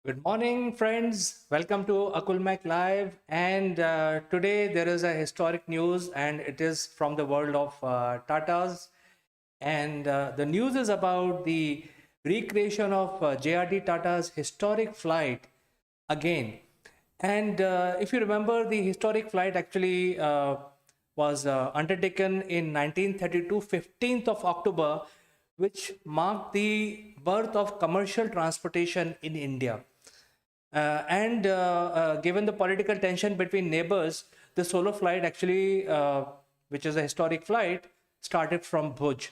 Good morning, friends. Welcome to Akulmak Live. And today there is a historic news, and it is from the world of Tatas. And the news is about the recreation of JRD Tata's historic flight again. And if you remember, the historic flight actually was undertaken in 1932, 15th of October, which marked the birth of commercial transportation in India. And given the political tension between neighbors, the solo flight actually, which is a historic flight, started from Bhuj.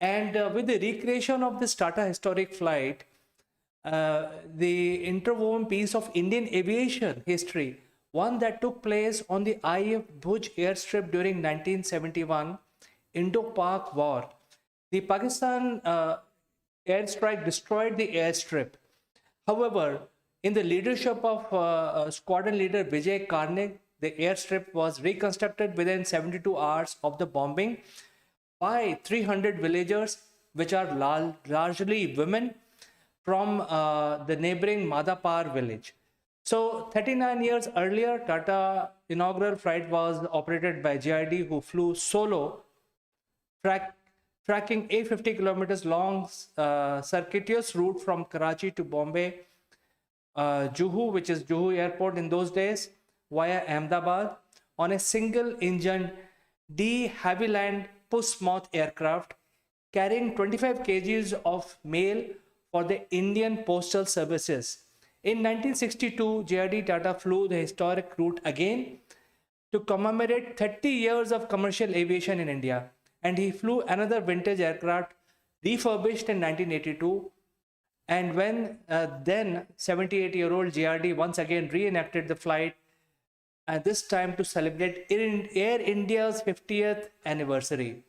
And with the recreation of this Tata historic flight, the interwoven piece of Indian aviation history, one that took place on the IF Bhuj airstrip during 1971 Indo-Pak War. The Pakistan airstrike destroyed the airstrip. However, in the leadership of squadron leader Vijay Karnik, the airstrip was reconstructed within 72 hours of the bombing by 300 villagers, which are largely women from the neighboring Madapar village. So 39 years earlier, Tata inaugural flight was operated by GID, who flew solo, tracking a 50 kilometers long circuitous route from Karachi to Bombay, Juhu, which is Juhu airport in those days, via Ahmedabad on a single engine de Havilland Portsmouth aircraft carrying 25 kgs of mail for the Indian Postal Services. In 1962, J.R.D. Tata flew the historic route again to commemorate 30 years of commercial aviation in India, and he flew another vintage aircraft refurbished in 1982. And when then 78-year-old JRD once again reenacted the flight, and this time to celebrate Air India's 50th anniversary.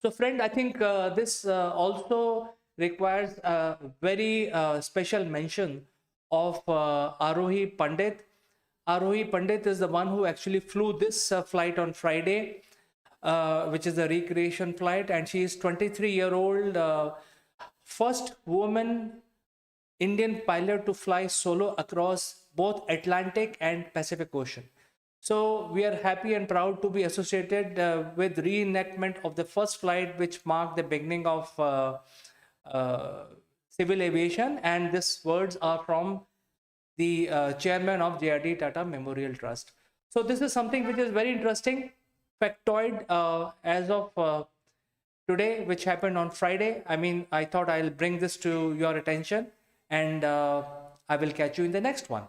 So, friend, I think this also requires a very special mention of Arohi Pandit. Arohi Pandit is the one who actually flew this flight on Friday, which is a recreation flight, and she is 23-year-old. First woman Indian pilot to fly solo across both Atlantic and Pacific Ocean. So we are happy and proud to be associated with reenactment of the first flight, which marked the beginning of civil aviation. And these words are from the chairman of JRD Tata Memorial Trust. So this is something which is very interesting factoid as of today, which happened on Friday. I mean, I thought I'll bring this to your attention, and I will catch you in the next one.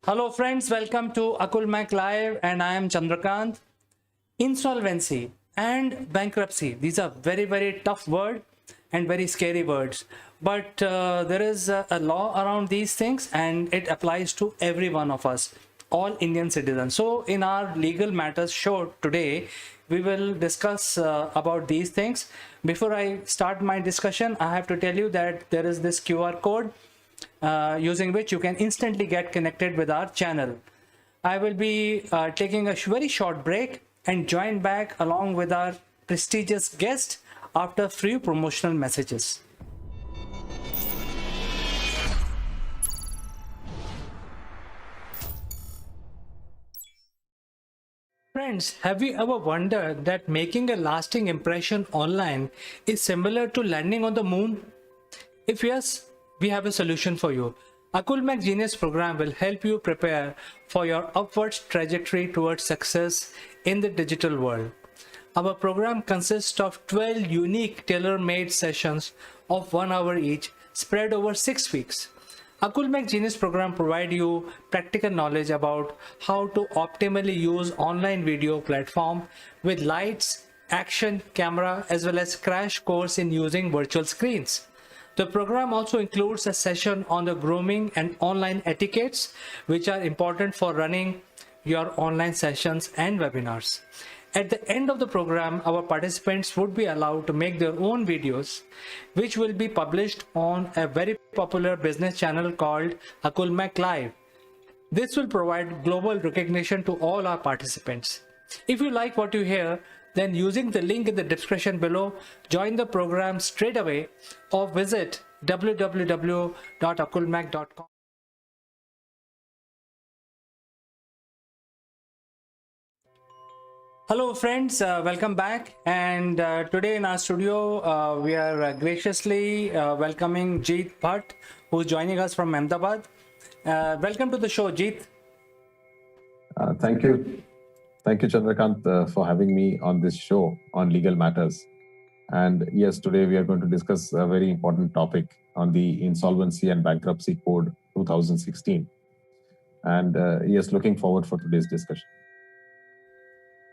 Hello friends, welcome to Akulmak Live, and I am Chandrakant. Insolvency and bankruptcy, these are very tough words and very scary words, but there is a law around these things, and it applies to every one of us, all Indian citizens. So in our legal matters show today, we will discuss about these things. Before I start my discussion, I have to tell you that there is this QR code using which you can instantly get connected with our channel. I will be taking a very short break and join back along with our prestigious guest after a few promotional messages. Friends, have you ever wondered that making a lasting impression online is similar to landing on the moon? If yes, we have a solution for you. Akulmak Genius program will help you prepare for your upwards trajectory towards success in the digital world. Our program consists of 12 unique tailor-made sessions of 1 hour each, spread over 6 weeks. Akulmak Genius program provide you practical knowledge about how to optimally use online video platform with lights, action, camera, as well as crash course in using virtual screens. The program also includes a session on the grooming and online etiquettes, which are important for running your online sessions and webinars. At the end of the program, our participants would be allowed to make their own videos, which will be published on a very popular business channel called Akulmac Live. This will provide global recognition to all our participants. If you like what you hear, then using the link in the description below, join the program straight away or visit www.akulmac.com. Hello friends, welcome back, and today in our studio we are graciously welcoming Jeet Bhatt, who's joining us from Ahmedabad. Welcome to the show, Jeet. Thank you. Thank you, Chandrakant, for having me on this show on legal matters. And yes, today we are going to discuss a very important topic on the Insolvency and Bankruptcy Code 2016. And yes, looking forward for today's discussion.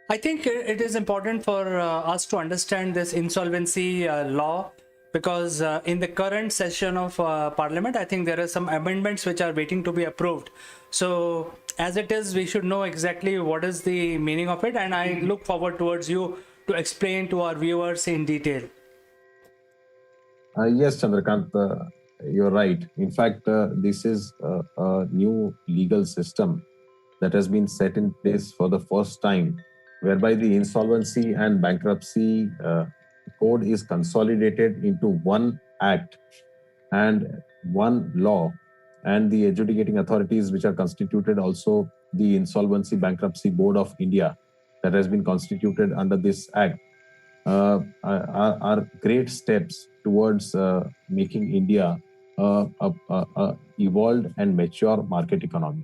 I think it is important for us to understand this insolvency law, because in the current session of Parliament, I think there are some amendments which are waiting to be approved. So as it is, we should know exactly what is the meaning of it, and I look forward towards you to explain to our viewers in detail. Yes, Chandrakant, you're right. In fact, this is a new legal system that has been set in place for the first time, whereby the insolvency and bankruptcy code is consolidated into one act and one law, and the adjudicating authorities which are constituted, also the Insolvency Bankruptcy Board of India that has been constituted under this act, are great steps towards making India a evolved and mature market economy.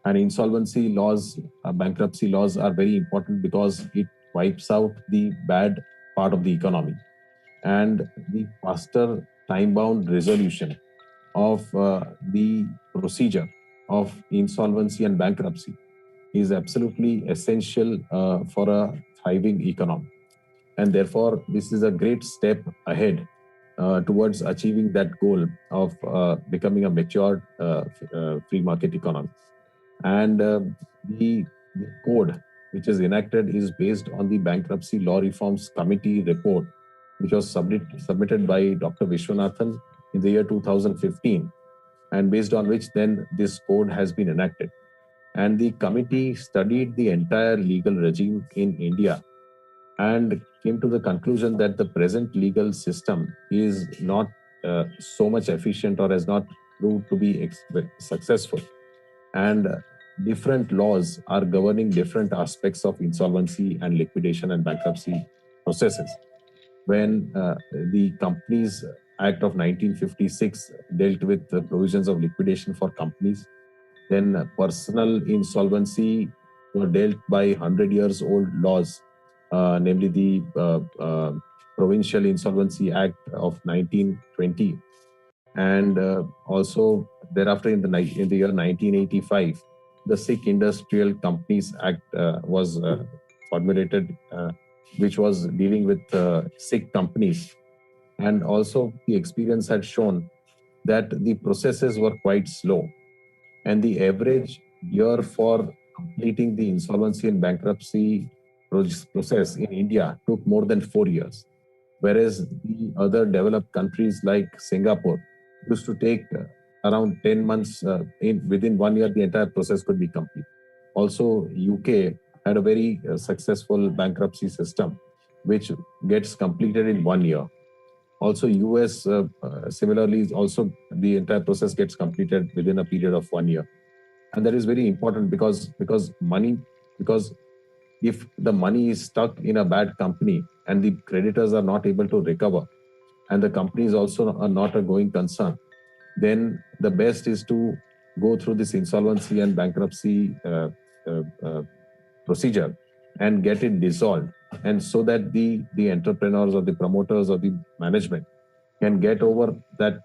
And insolvency laws, bankruptcy laws are very important because it wipes out the bad part of the economy. And the faster time-bound resolution of the procedure of insolvency and bankruptcy is absolutely essential for a thriving economy. And therefore, this is a great step ahead towards achieving that goal of becoming a matured free market economy. And the code which is enacted is based on the Bankruptcy Law Reforms Committee report, which was submitted by Dr. Vishwanathan in the year 2015, and based on which then this code has been enacted. And the committee studied the entire legal regime in India and came to the conclusion that the present legal system is not so much efficient, or has not proved to be successful. And different laws are governing different aspects of insolvency and liquidation and bankruptcy processes. When the Companies Act of 1956 dealt with the provisions of liquidation for companies, then personal insolvency were dealt by 100 years old laws, namely the Provincial Insolvency Act of 1920. And also thereafter in the year 1985, the Sikh Industrial Companies Act was formulated, which was dealing with Sikh companies. And also the experience had shown that the processes were quite slow, and the average year for completing the insolvency and bankruptcy process in India took more than 4 years, whereas the other developed countries like Singapore used to take around 10 months. Within 1 year, the entire process could be complete. Also, UK had a very successful bankruptcy system, which gets completed in 1 year. Also, US similarly, also the entire process gets completed within a period of 1 year. And that is very important because if the money is stuck in a bad company and the creditors are not able to recover, and the company is also not a going concern, then the best is to go through this insolvency and bankruptcy procedure and get it dissolved, and so that the entrepreneurs or the promoters or the management can get over that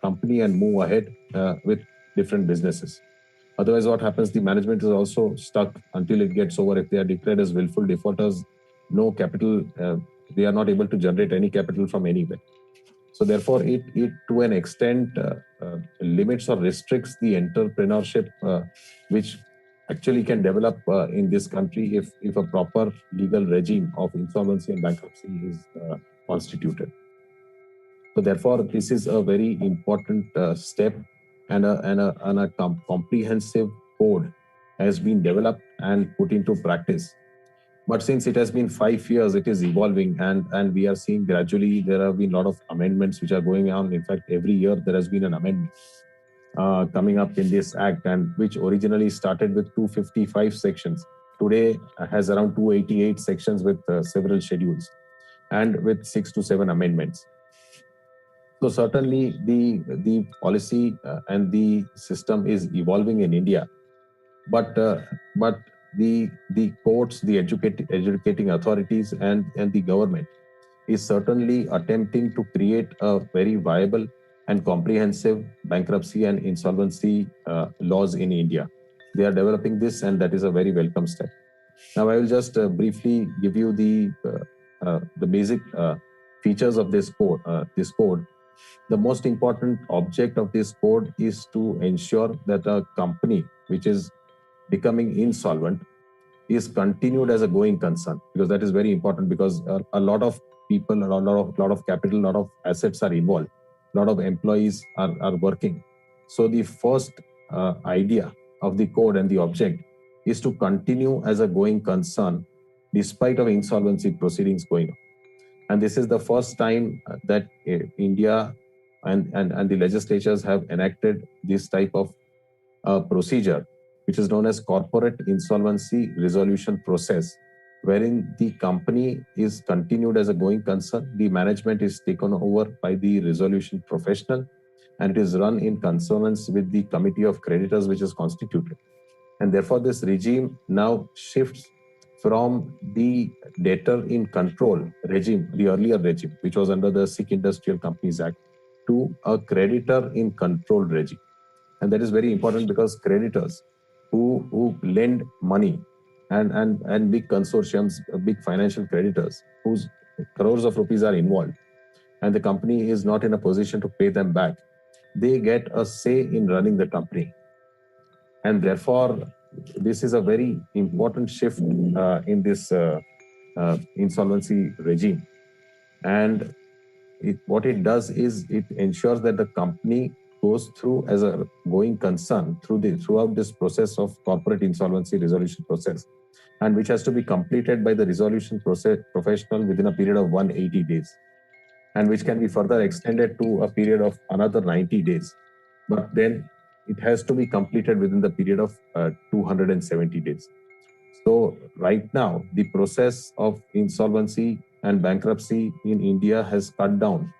company and move ahead with different businesses. Otherwise, what happens, the management is also stuck until it gets over. If they are declared as willful defaulters, no capital, they are not able to generate any capital from anywhere. So therefore, it to an extent limits or restricts the entrepreneurship which actually can develop in this country if a proper legal regime of insolvency and bankruptcy is constituted. So therefore, this is a very important step, and a comprehensive code has been developed and put into practice. But since it has been 5 years, it is evolving, and we are seeing gradually there have been a lot of amendments which are going on. In fact, every year there has been an amendment coming up in this act, and which originally started with 255 sections. Today has around 288 sections with several schedules, and with 6 to 7 amendments. So certainly the policy and the system is evolving in India, but the courts, the educating authorities, and the government is certainly attempting to create a very viable and comprehensive bankruptcy and insolvency laws in India. They are developing this, and that is a very welcome step. Now, I will just briefly give you the basic features of this code. The most important object of this code is to ensure that a company which is becoming insolvent is continued as a going concern, because that is very important, because a lot of people, a lot of capital, a lot of assets are involved, a lot of employees are working. So the first idea of the code and the object is to continue as a going concern despite of insolvency proceedings going on. And this is the first time that India and the legislatures have enacted this type of procedure, which is known as corporate insolvency resolution process, wherein the company is continued as a going concern, the management is taken over by the resolution professional, and it is run in consonance with the committee of creditors which is constituted. And therefore, this regime now shifts from the debtor in control regime, the earlier regime, which was under the Sikh Industrial Companies Act, to a creditor in control regime. And that is very important, because creditors who lend money and big consortiums, big financial creditors whose crores of rupees are involved, and the company is not in a position to pay them back, they get a say in running the company. And therefore, this is a very important shift in this insolvency regime. And what it does is it ensures that the company goes through as a going concern throughout this process of corporate insolvency resolution process, and which has to be completed by the resolution process professional within a period of 180 days, and which can be further extended to a period of another 90 days. But then it has to be completed within the period of 270 days. So right now, the process of insolvency and bankruptcy in India has cut down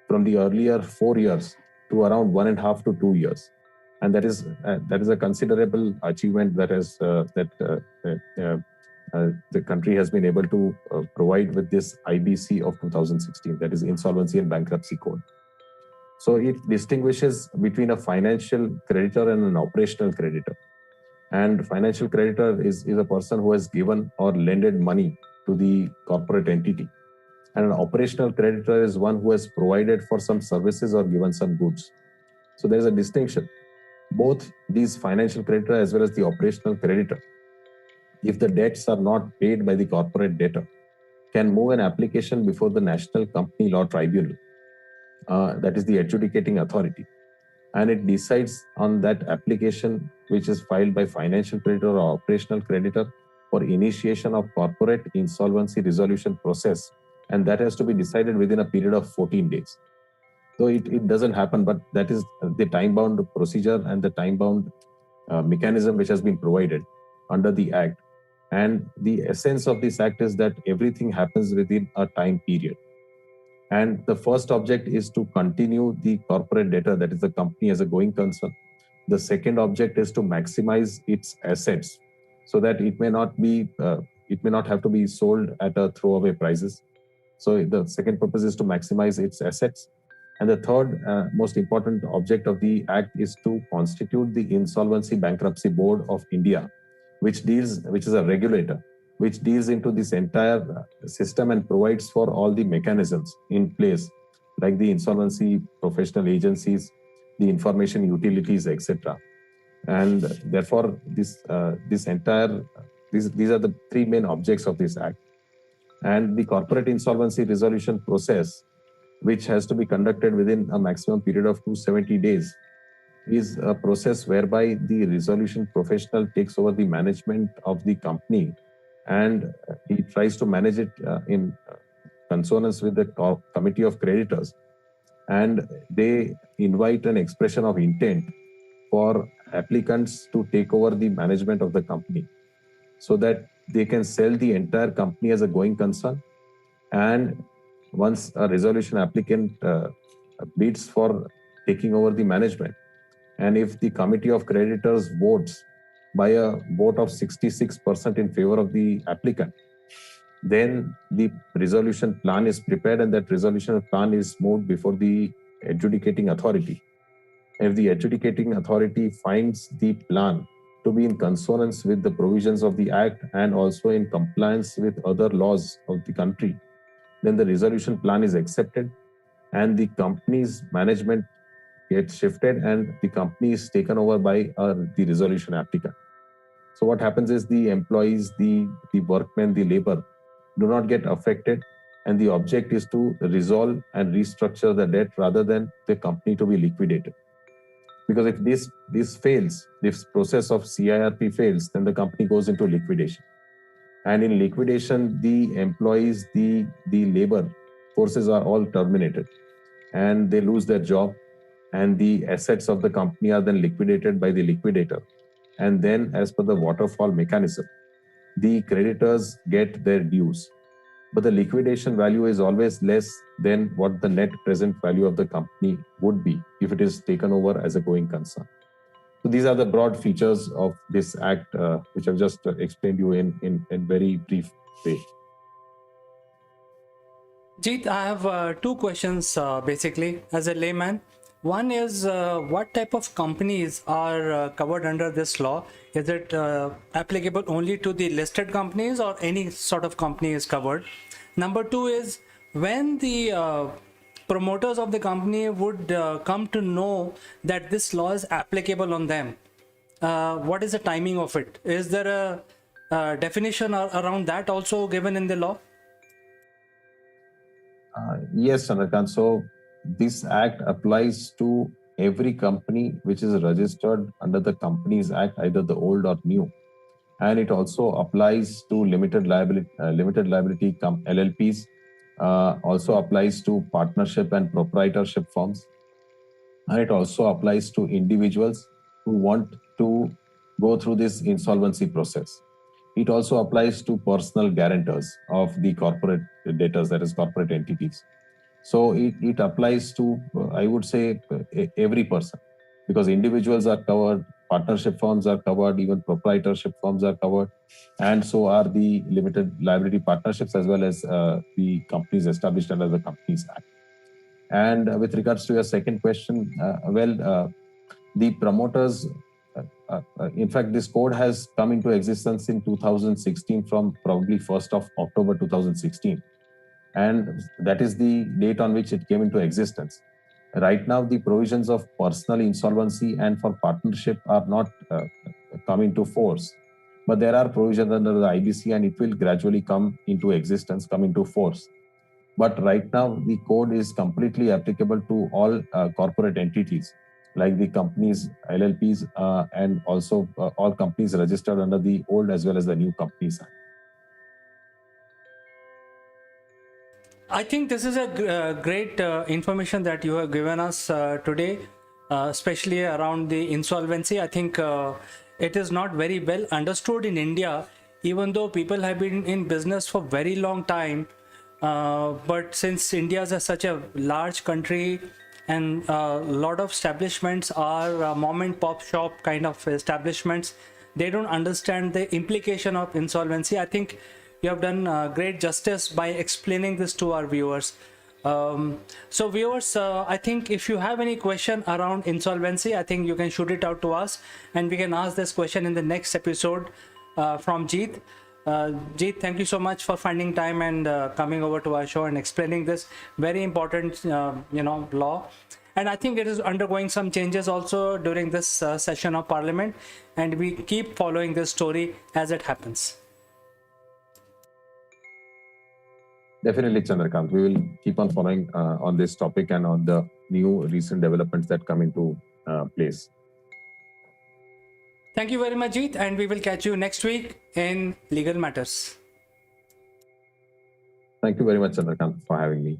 from the earlier 4 years to around 1.5 to 2 years, and that is a considerable achievement that has the country has been able to provide with this IBC of 2016, that is Insolvency and Bankruptcy Code. So it distinguishes between a financial creditor and an operational creditor. And financial creditor is a person who has given or lended money to the corporate entity. And an operational creditor is one who has provided for some services or given some goods. So there is a distinction. Both these financial creditor as well as the operational creditor, if the debts are not paid by the corporate debtor, can move an application before the National Company Law Tribunal, that is the adjudicating authority. And it decides on that application which is filed by financial creditor or operational creditor for initiation of corporate insolvency resolution process, and that has to be decided within a period of 14 days. So it doesn't happen, but that is the time-bound procedure and the time-bound mechanism which has been provided under the Act. And the essence of this Act is that everything happens within a time period. And the first object is to continue the corporate debtor, that is the company, as a going concern. The second object is to maximize its assets so that it may not have to be sold at a throwaway prices. So the second purpose is to maximize its assets. And the third most important object of the Act is to constitute the Insolvency Bankruptcy Board of India, which is a regulator, which deals into this entire system and provides for all the mechanisms in place, like the insolvency professional agencies, the information utilities, etc. And therefore, these are the three main objects of this act. And the corporate insolvency resolution process, which has to be conducted within a maximum period of 270 days, is a process whereby the resolution professional takes over the management of the company, and he tries to manage it in consonance with the committee of creditors, and they invite an expression of intent for applicants to take over the management of the company so that they can sell the entire company as a going concern. And once a resolution applicant bids for taking over the management, and if the committee of creditors votes by a vote of 66% in favor of the applicant, then the resolution plan is prepared, and that resolution plan is moved before the adjudicating authority. If the adjudicating authority finds the plan to be in consonance with the provisions of the act and also in compliance with other laws of the country, then the resolution plan is accepted and the company's management gets shifted and the company is taken over by the resolution applicant. So what happens is the employees, the workmen, the labor do not get affected, and the object is to resolve and restructure the debt rather than the company to be liquidated. Because if this fails, this process of CIRP fails, then the company goes into liquidation. And in liquidation, the employees, the labor forces are all terminated and they lose their job, and the assets of the company are then liquidated by the liquidator. And then, as per the waterfall mechanism, the creditors get their dues. But the liquidation value is always less than what the net present value of the company would be if it is taken over as a going concern. So these are the broad features of this act, which I've just explained you in very brief way. Jeet, I have two questions basically as a layman. One is what type of companies are covered under this law? Is it applicable only to the listed companies or any sort of company is covered? Number two is when the promoters of the company would come to know that this law is applicable on them, what is the timing of it? Is there a definition around that also given in the law? Yes, Chandrakant. So this act applies to every company which is registered under the Companies Act, either the old or new, and it also applies to limited liability LLPs. Also applies to partnership and proprietorship firms, and it also applies to individuals who want to go through this insolvency process. It also applies to personal guarantors of the corporate debtors, that is corporate entities. So it applies to, I would say, every person, because individuals are covered, partnership firms are covered, even proprietorship firms are covered, and so are the limited liability partnerships as well as the companies established under the Companies Act. And with regards to your second question, the promoters, in fact, this code has come into existence in 2016 from probably 1st of October 2016. And that is the date on which it came into existence. Right now, the provisions of personal insolvency and for partnership are not come into force, but there are provisions under the IBC and it will gradually come into existence, come into force. But right now, the code is completely applicable to all corporate entities, like the companies, LLPs, and also all companies registered under the old as well as the new Companies Act. I think this is a great information that you have given us today, especially around the insolvency. I think it is not very well understood in India, even though people have been in business for very long time. But since India is such a large country and a lot of establishments are mom and pop shop kind of establishments, they don't understand the implication of insolvency. I think you have done great justice by explaining this to our viewers. So viewers, I think if you have any question around insolvency, I think you can shoot it out to us and we can ask this question in the next episode from Jeet. Jeet, thank you so much for finding time and coming over to our show and explaining this very important law. And I think it is undergoing some changes also during this session of Parliament, and we keep following this story as it happens. Definitely, Chandrakant. We will keep on following on this topic and on the new recent developments that come into place. Thank you very much, Jeet, and we will catch you next week in Legal Matters. Thank you very much, Chandrakant, for having me.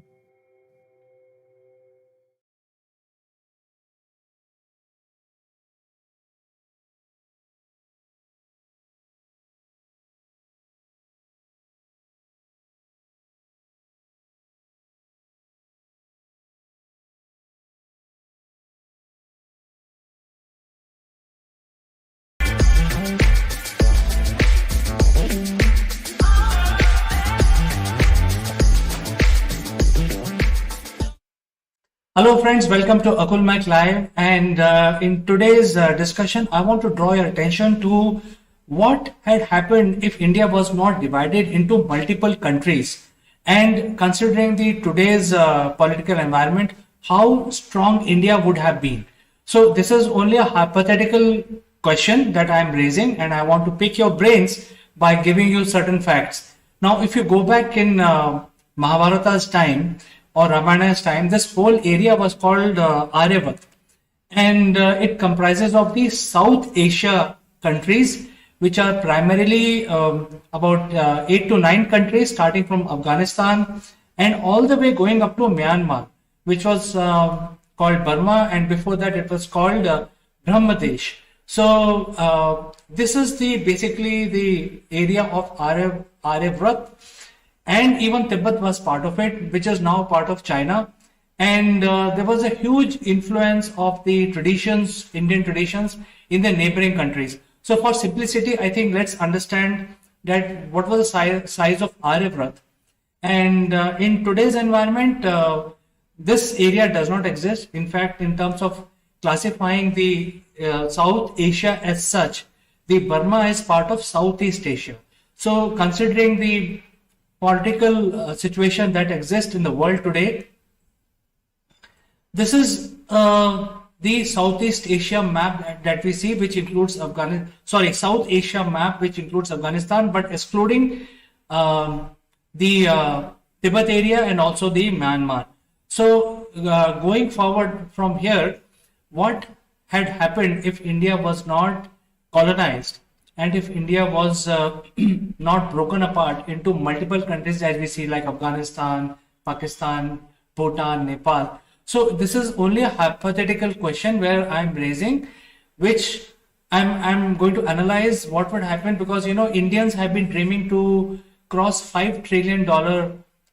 Hello friends, welcome to Akul Mic Live, and in today's discussion I want to draw your attention to what had happened if India was not divided into multiple countries, and considering the today's political environment, how strong India would have been. So this is only a hypothetical question that I am raising, and I want to pick your brains by giving you certain facts. Now if you go back in Mahabharata's time or Ramayana's time, this whole area was called Aryavat, and it comprises of the South Asia countries, which are primarily about 8 to 9 countries, starting from Afghanistan and all the way going up to Myanmar, which was called Burma, and before that it was called Brahmadesh. So this is the basically the area of Aryavrat. And even Tibet was part of it, which is now part of China. And there was a huge influence of the traditions, Indian traditions, in the neighboring countries. So for simplicity, I think let's understand that what was the size of Aryavrat. And in today's environment, this area does not exist. In fact, in terms of classifying the South Asia as such, the Burma is part of Southeast Asia. So considering the political situation that exists in the world today, this is the Southeast Asia map that we see, which includes South Asia map, which includes Afghanistan, but excluding the Tibet area and also the Myanmar. So going forward from here, what had happened if India was not colonized, and if India was not broken apart into multiple countries as we see, like Afghanistan, Pakistan, Bhutan, Nepal. So this is only a hypothetical question where I'm raising, which I'm going to analyze what would happen, because Indians have been dreaming to cross $5 trillion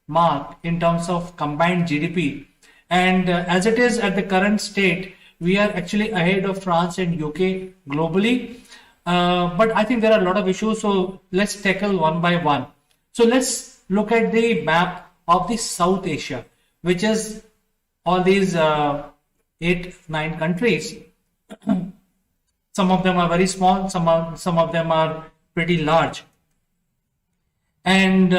mark in terms of combined GDP. And as it is at the current state, we are actually ahead of France and UK globally. But I think there are a lot of issues, so let's tackle one by one. So let's look at the map of the South Asia, which is all these 8-9 countries. Some of them are very small, some of them are pretty large. And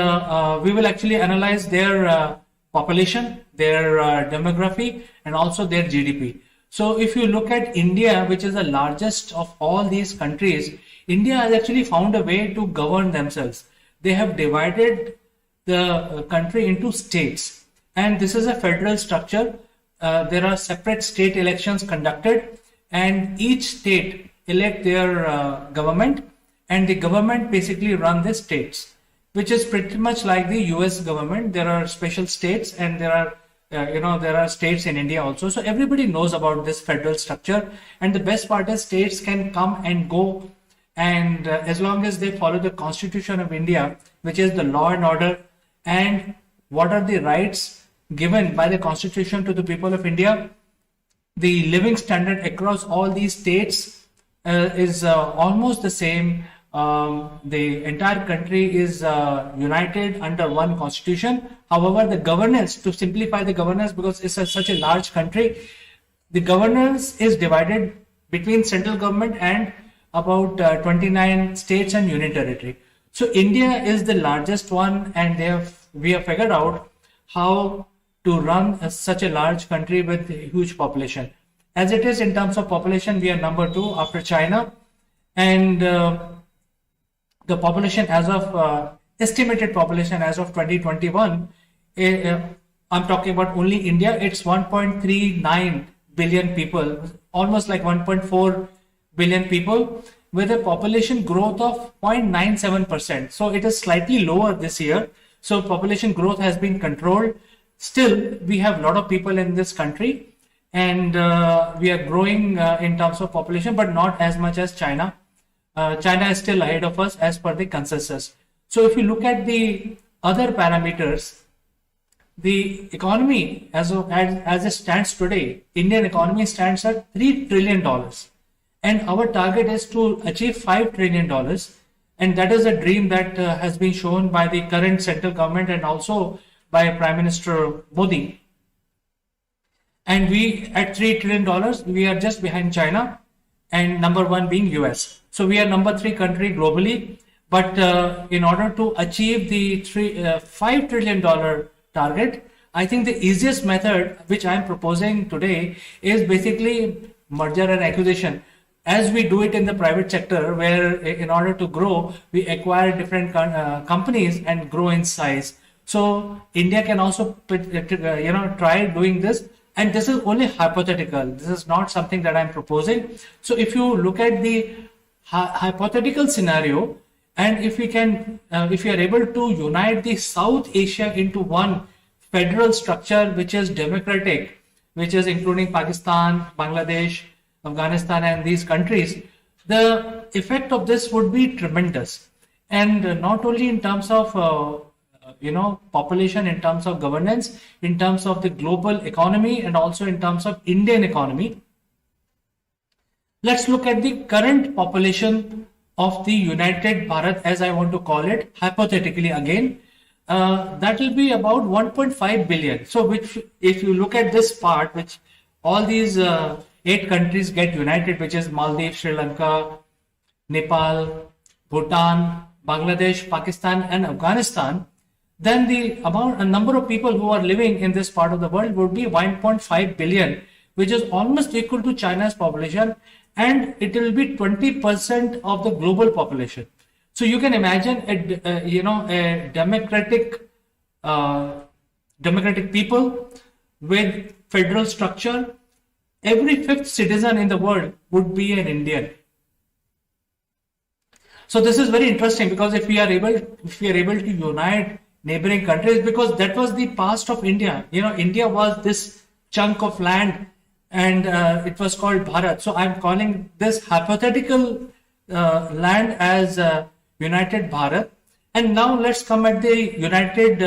we will actually analyze their population, their demography, and also their GDP. So if you look at India, which is the largest of all these countries, India has actually found a way to govern themselves. They have divided the country into states, and this is a federal structure. There are separate state elections conducted, and each state elect their government, and the government basically run the states, which is pretty much like the US government. There are special states, and there are there are states in India also. So everybody knows about this federal structure, and the best part is states can come and go, and as long as they follow the Constitution of India, which is the law and order, and what are the rights given by the Constitution to the people of India, the living standard across all these states is almost the same. The entire country is united under one constitution. However, the governance, to simplify the governance, because it's such a large country, the governance is divided between central government and about 29 states and union territory. So India is the largest one, and we have figured out how to run such a large country with a huge population. As it is, in terms of population, we are number 2 after China, and the population as of estimated population as of 2021, I'm talking about only India, it's 1.39 billion people, almost like 1.4 billion people, with a population growth of 0.97%. So it is slightly lower this year. So population growth has been controlled. Still, we have a lot of people in this country, and we are growing in terms of population, but not as much as China. China is still ahead of us as per the consensus. So if you look at the other parameters, the economy as it stands today, Indian economy stands at $3 trillion. And our target is to achieve $5 trillion. And that is a dream that has been shown by the current central government and also by Prime Minister Modi. And we, at $3 trillion, we are just behind China, and number 1 being US. So we are number 3 country globally. But in order to achieve the $5 trillion target, I think the easiest method which I am proposing today is basically merger and acquisition, as we do it in the private sector, where in order to grow, we acquire different companies and grow in size. So India can also try doing this, and this is only hypothetical. This is not something that I'm proposing. So if you look at the hypothetical scenario, and if we are able to unite the South Asia into one federal structure which is democratic, which is including Pakistan, Bangladesh, Afghanistan, and these countries, the effect of this would be tremendous. And not only in terms of population, in terms of governance, in terms of the global economy, and also in terms of Indian economy. Let's look at the current population of the United Bharat, as I want to call it, hypothetically again. That will be about 1.5 billion. So which, if you look at this part, which all these 8 countries get united, which is Maldives, Sri Lanka, Nepal, Bhutan, Bangladesh, Pakistan, and Afghanistan, then the number of people who are living in this part of the world would be 1.5 billion, which is almost equal to China's population, and it will be 20% of the global population. So you can imagine a democratic people with federal structure. Every 5th citizen in the world would be an Indian. So this is very interesting, because if we are able to unite neighboring countries, because that was the past of India. India was this chunk of land, and it was called Bharat. So I'm calling this hypothetical land as United Bharat. And now let's come at the united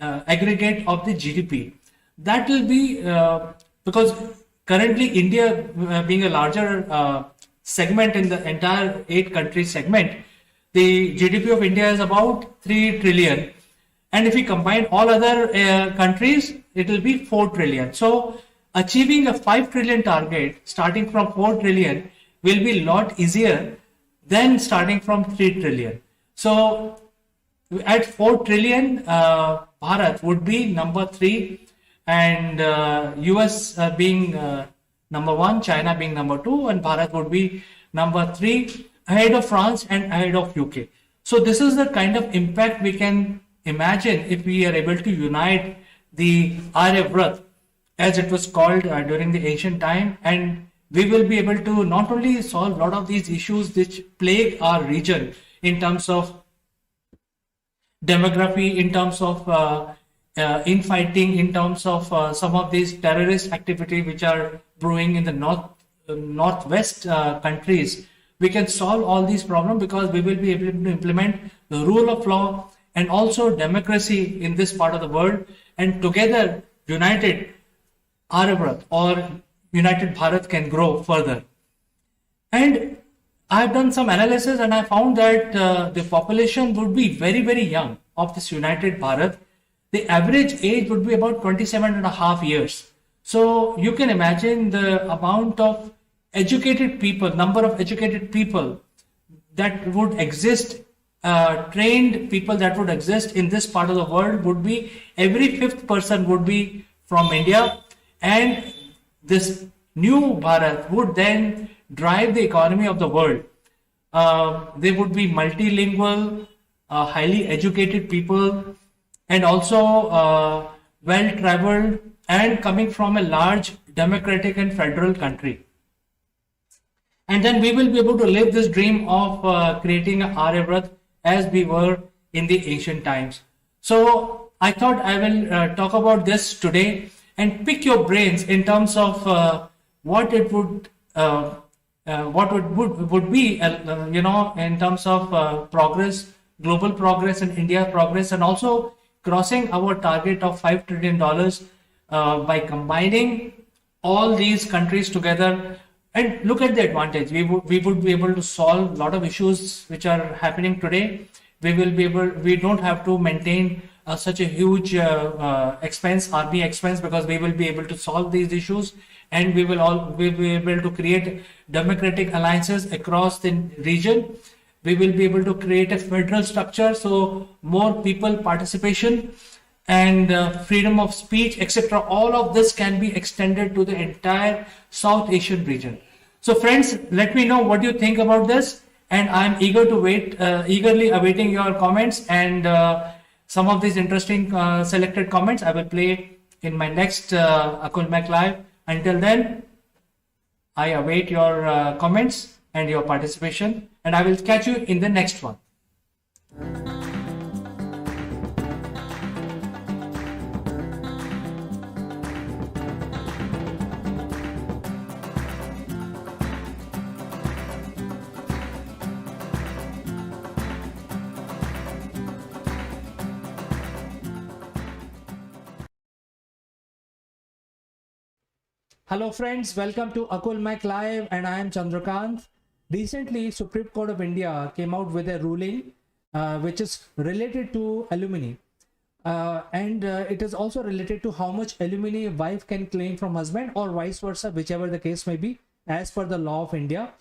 aggregate of the GDP. That will be because currently India being a larger segment in the entire 8 country segment, the GDP of India is about 3 trillion. And if we combine all other countries, it will be 4 trillion. So achieving a 5 trillion target starting from 4 trillion will be a lot easier than starting from 3 trillion. So at 4 trillion, Bharat would be number 3, and US being number 1, China being number 2, and Bharat would be number 3, ahead of France and ahead of UK. So this is the kind of impact we can imagine if we are able to unite the Aryavrat, as it was called during the ancient time, and we will be able to not only solve a lot of these issues which plague our region in terms of demography, in terms of infighting, in terms of some of these terrorist activity which are brewing in the northwest countries. We can solve all these problems because we will be able to implement the rule of law and also democracy in this part of the world, and together united Aryavrat or United Bharat can grow further. And I have done some analysis, and I found that the population would be very, very young of this United Bharat. The average age would be about 27.5 years. So you can imagine the amount of educated people, number of educated people that would exist trained people that would exist in this part of the world would be every fifth person would be from India, and this new Bharat would then drive the economy of the world. They would be multilingual, highly educated people, and also well traveled and coming from a large democratic and federal country. And then we will be able to live this dream of creating a Aryabharat as we were in the ancient times. So I thought I will talk about this today and pick your brains in terms of what it would be, in terms of progress, global progress, and India progress, and also crossing our target of $5 trillion by combining all these countries together. And look at the advantage. We would be able to solve a lot of issues which are happening today. We don't have to maintain such a huge army expense, because we will be able to solve these issues, and we'll be able to create democratic alliances across the region. We will be able to create a federal structure, so more people participation and freedom of speech, etc. All of this can be extended to the entire South Asian region. So friends, let me know what you think about this, and I'm eagerly awaiting your comments, and some of these interesting selected comments I will play in my next Akul Mac Live. Until then, I await your comments and your participation, and I will catch you in the next one. Hello friends, welcome to Akul Mac Live, and I am Chandrakant. Recently, Supreme Court of India came out with a ruling which is related to alumni. And it is also related to how much alumni a wife can claim from husband, or vice versa, whichever the case may be, as per the law of India.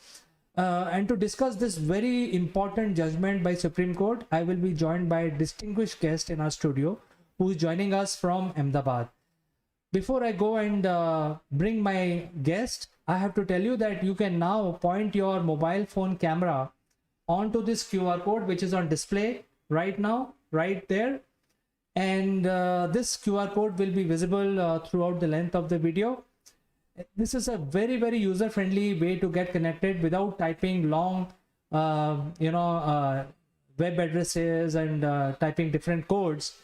And to discuss this very important judgment by Supreme Court, I will be joined by a distinguished guest in our studio who is joining us from Ahmedabad. Before I go and bring my guest, I have to tell you that you can now point your mobile phone camera onto this QR code, which is on display right now, right there. And this QR code will be visible throughout the length of the video. This is a very, very user-friendly way to get connected without typing long, web addresses and typing different codes.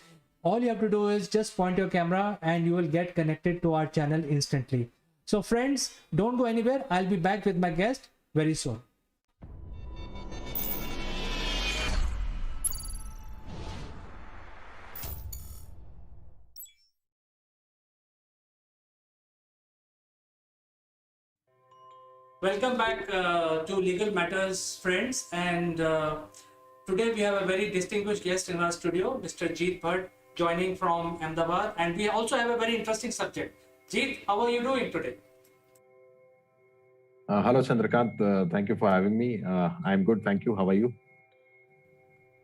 All you have to do is just point your camera and you will get connected to our channel instantly. So friends, don't go anywhere. I'll be back with my guest very soon. Welcome back to Legal Matters, friends. And today we have a very distinguished guest in our studio, Mr. Jeet Bhatt, joining from Ahmedabad, and we also have a very interesting subject. Jeet, how are you doing today? Hello, Chandrakant. Thank you for having me. I'm good. Thank you. How are you?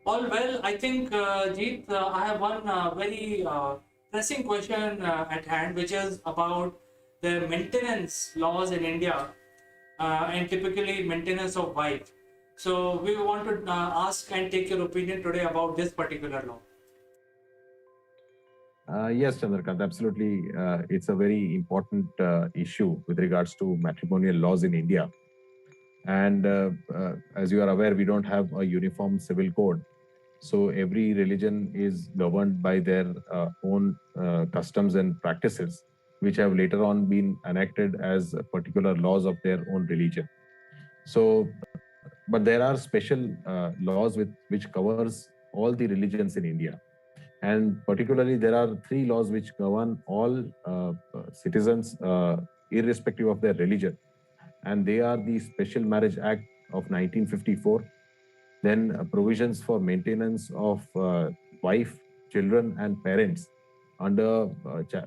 All well. I think, Jeet, I have one very pressing question at hand, which is about the maintenance laws in India and typically maintenance of wife. So we want to ask and take your opinion today about this particular law. Yes, Chandrakant, absolutely. It's a very important issue with regards to matrimonial laws in India. And as you are aware, we don't have a uniform civil code. So every religion is governed by their own customs and practices, which have later on been enacted as particular laws of their own religion. So, but there are special laws which covers all the religions in India. And particularly, there are 3 laws which govern all citizens, irrespective of their religion. And they are the Special Marriage Act of 1954, then provisions for maintenance of wife, children, and parents under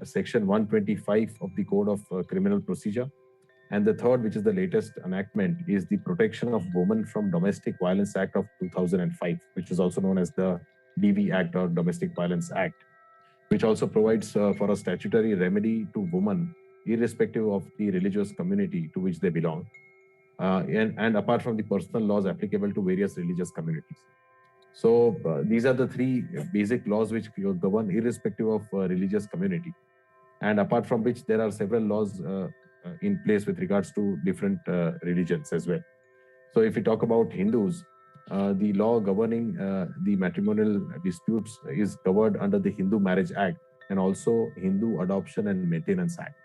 Section 125 of the Code of Criminal Procedure, And the third, which is the latest enactment, is the Protection of Women from Domestic Violence Act of 2005, which is also known as the DV Act or Domestic Violence Act, which also provides for a statutory remedy to women, irrespective of the religious community to which they belong, and apart from the personal laws applicable to various religious communities. So these are the three basic laws which govern irrespective of religious community. And apart from which, there are several laws in place with regards to different religions as well. So if we talk about Hindus, the law governing the matrimonial disputes is covered under the Hindu Marriage Act and also Hindu Adoption and Maintenance Act.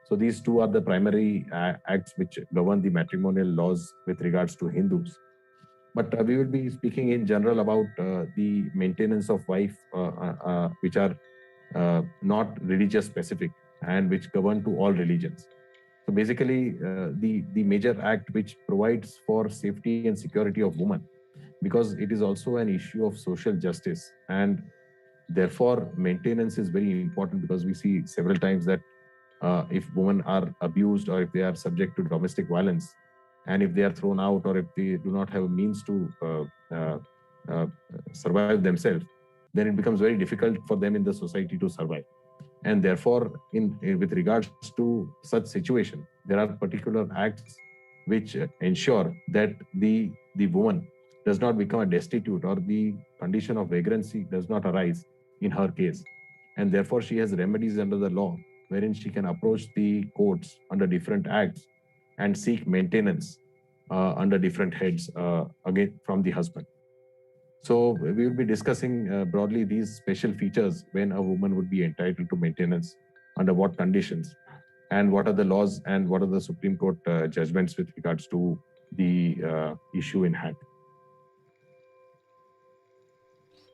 So these two are the primary acts which govern the matrimonial laws with regards to Hindus. But we will be speaking in general about the maintenance of wife, which are not religious specific and which govern to all religions. So basically, the major act which provides for safety and security of women, because it is also an issue of social justice, and therefore maintenance is very important, because we see several times that if women are abused or if they are subject to domestic violence, and if they are thrown out or if they do not have a means to uh, survive themselves, then it becomes very difficult for them in the society to survive. And therefore, with regards to such situation, there are particular acts which ensure that the woman does not become a destitute, or the condition of vagrancy does not arise in her case. And therefore, she has remedies under the law wherein she can approach the courts under different acts and seek maintenance under different heads again from the husband. So we will be discussing broadly these special features when a woman would be entitled to maintenance, under what conditions, and what are the laws and what are the Supreme Court judgments with regards to the issue in hand.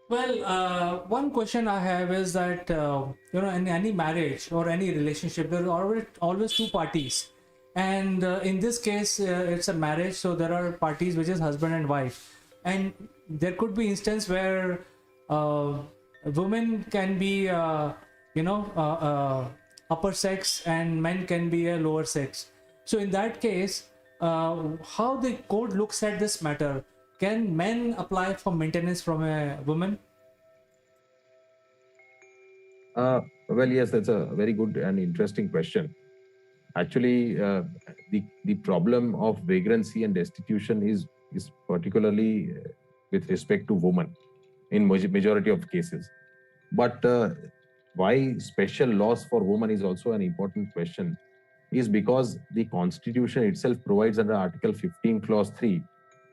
Well, one question I have is that in any marriage or any relationship, there are always two parties, and in this case, it's a marriage, so there are parties which is husband and wife, and there could be instance where women can be upper sex and men can be a lower sex. So in that case, how the code looks at this matter? Can men apply for maintenance from a woman? Well, yes, that's a very good and interesting question. Actually, the problem of vagrancy and destitution is particularly with respect to women in majority of cases. But why special laws for women is also an important question, is because the Constitution itself provides under Article 15, Clause 3,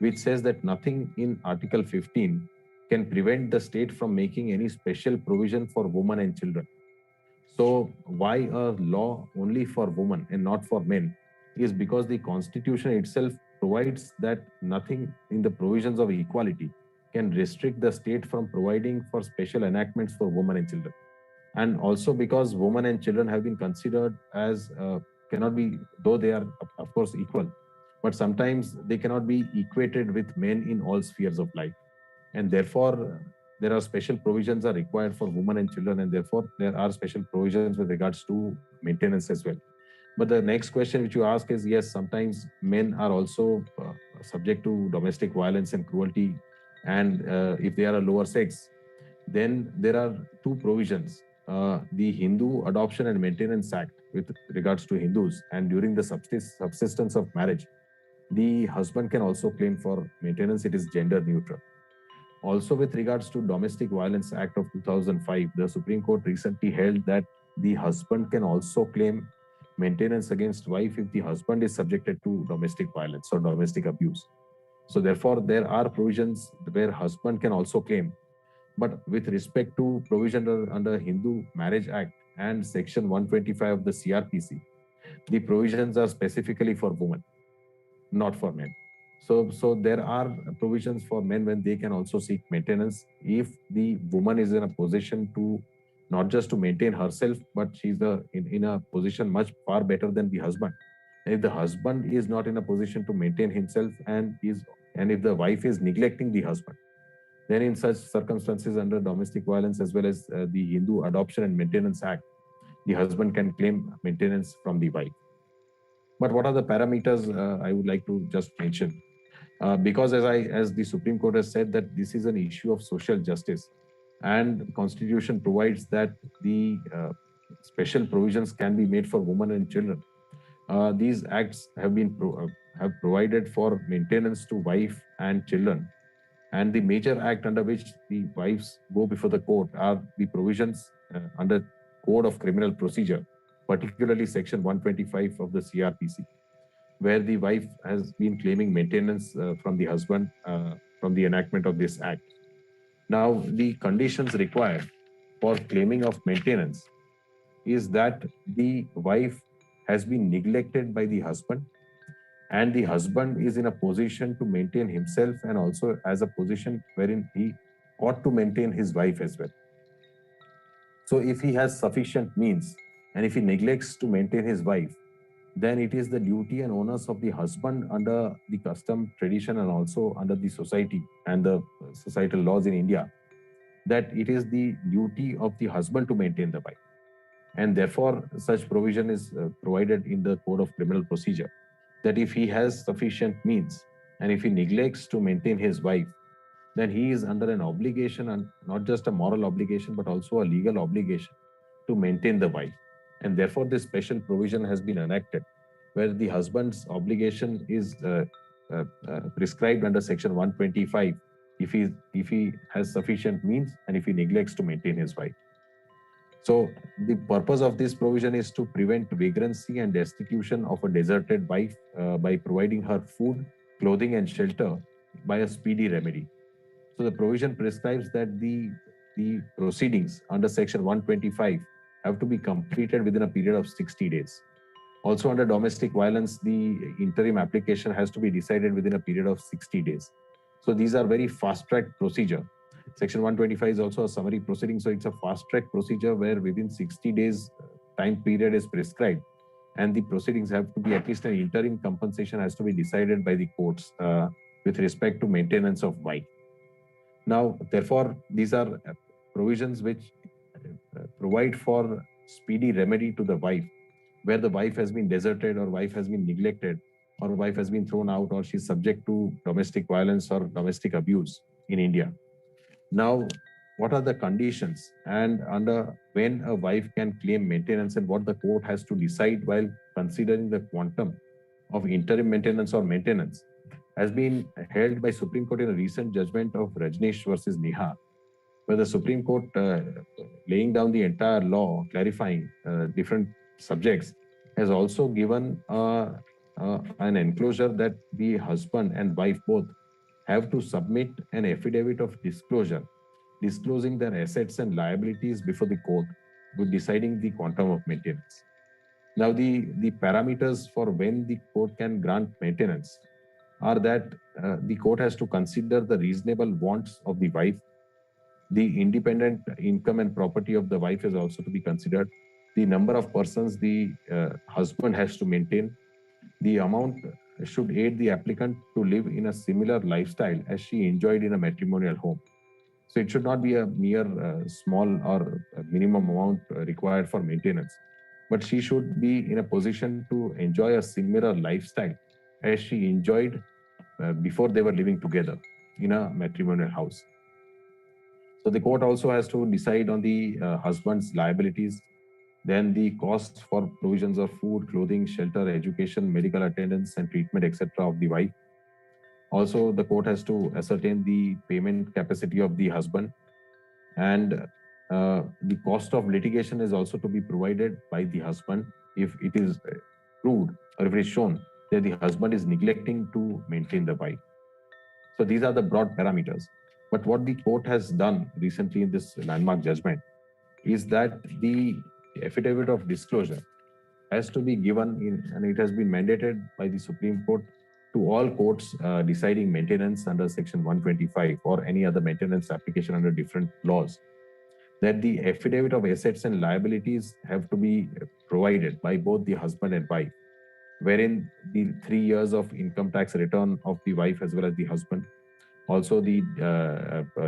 which says that nothing in Article 15 can prevent the state from making any special provision for women and children. So why a law only for women and not for men is because the Constitution itself provides that nothing in the provisions of equality can restrict the state from providing for special enactments for women and children. And also because women and children have been considered as cannot be, though they are of course equal, but sometimes they cannot be equated with men in all spheres of life. And therefore there are special provisions are required for women and children, and therefore there are special provisions with regards to maintenance as well. But the next question which you ask is, yes, sometimes men are also subject to domestic violence and cruelty, and if they are a lower sex, then there are two provisions. The Hindu Adoption and Maintenance Act with regards to Hindus, and during the subsistence of marriage, the husband can also claim for maintenance. It is gender neutral. Also, with regards to Domestic Violence Act of 2005, the Supreme Court recently held that the husband can also claim maintenance against wife if the husband is subjected to domestic violence or domestic abuse. So therefore, there are provisions where husband can also claim. But with respect to provision under Hindu Marriage Act and Section 125 of the CRPC, the provisions are specifically for women, not for men. So there are provisions for men when they can also seek maintenance if the woman is in a position to not just to maintain herself, but she's in a position much far better than the husband. And if the husband is not in a position to maintain himself and if the wife is neglecting the husband, then in such circumstances under domestic violence as well as the Hindu Adoption and Maintenance Act, the husband can claim maintenance from the wife. But what are the parameters I would like to just mention? Because as the Supreme Court has said that this is an issue of social justice, and Constitution provides that the special provisions can be made for women and children. These acts have provided for maintenance to wife and children, and the major act under which the wives go before the court are the provisions under Code of Criminal Procedure, particularly Section 125 of the CRPC, where the wife has been claiming maintenance from the husband from the enactment of this act. Now, the conditions required for claiming of maintenance is that the wife has been neglected by the husband, and the husband is in a position to maintain himself and also as a position wherein he ought to maintain his wife as well. So if he has sufficient means and if he neglects to maintain his wife, then it is the duty and onus of the husband under the custom, tradition, and also under the society and the societal laws in India, that it is the duty of the husband to maintain the wife. And therefore, such provision is provided in the Code of Criminal Procedure, that if he has sufficient means and if he neglects to maintain his wife, then he is under an obligation, and not just a moral obligation, but also a legal obligation to maintain the wife. And therefore, this special provision has been enacted, where the husband's obligation is prescribed under Section 125 if he has sufficient means and if he neglects to maintain his wife. So the purpose of this provision is to prevent vagrancy and destitution of a deserted wife by providing her food, clothing, and shelter by a speedy remedy. So the provision prescribes that the proceedings under Section 125 have to be completed within a period of 60 days. Also, under domestic violence, the interim application has to be decided within a period of 60 days. So these are very fast-track procedure. Section 125 is also a summary proceeding, so it's a fast-track procedure where within 60 days time period is prescribed, and the proceedings have to be, at least an interim compensation has to be decided by the courts with respect to maintenance of wife. Now, therefore, these are provisions which provide for speedy remedy to the wife, where the wife has been deserted or wife has been neglected or wife has been thrown out or she's subject to domestic violence or domestic abuse in India. Now, what are the conditions and under when a wife can claim maintenance, and what the court has to decide while considering the quantum of interim maintenance or maintenance has been held by Supreme Court in a recent judgment of Rajneesh versus Neha, where the Supreme Court, laying down the entire law, clarifying different subjects, has also given an enclosure that the husband and wife both have to submit an affidavit of disclosure, disclosing their assets and liabilities before the court with deciding the quantum of maintenance. Now, the parameters for when the court can grant maintenance are that the court has to consider the reasonable wants of the wife. The independent income and property of the wife is also to be considered. The number of persons the husband has to maintain. The amount should aid the applicant to live in a similar lifestyle as she enjoyed in a matrimonial home. So it should not be a mere small or minimum amount required for maintenance, but she should be in a position to enjoy a similar lifestyle as she enjoyed before they were living together in a matrimonial house. So the court also has to decide on the husband's liabilities, then the costs for provisions of food, clothing, shelter, education, medical attendance, and treatment, etc. of the wife. Also, the court has to ascertain the payment capacity of the husband, and the cost of litigation is also to be provided by the husband if it is proved or if it is shown that the husband is neglecting to maintain the wife. So these are the broad parameters. But what the court has done recently in this landmark judgment is that the affidavit of disclosure has to be given in, and it has been mandated by the Supreme Court to all courts deciding maintenance under Section 125 or any other maintenance application under different laws, that the affidavit of assets and liabilities have to be provided by both the husband and wife, wherein the 3 years of income tax return of the wife as well as the husband, also the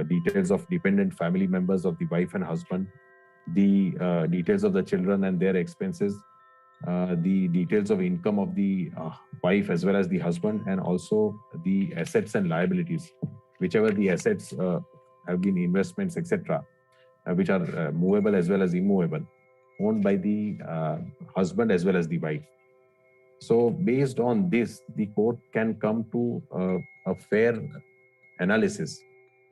details of dependent family members of the wife and husband, the details of the children and their expenses, the details of income of the wife as well as the husband, and also the assets and liabilities, whichever the assets have been investments, etc., which are movable as well as immovable, owned by the husband as well as the wife. So based on this, the court can come to a fair analysis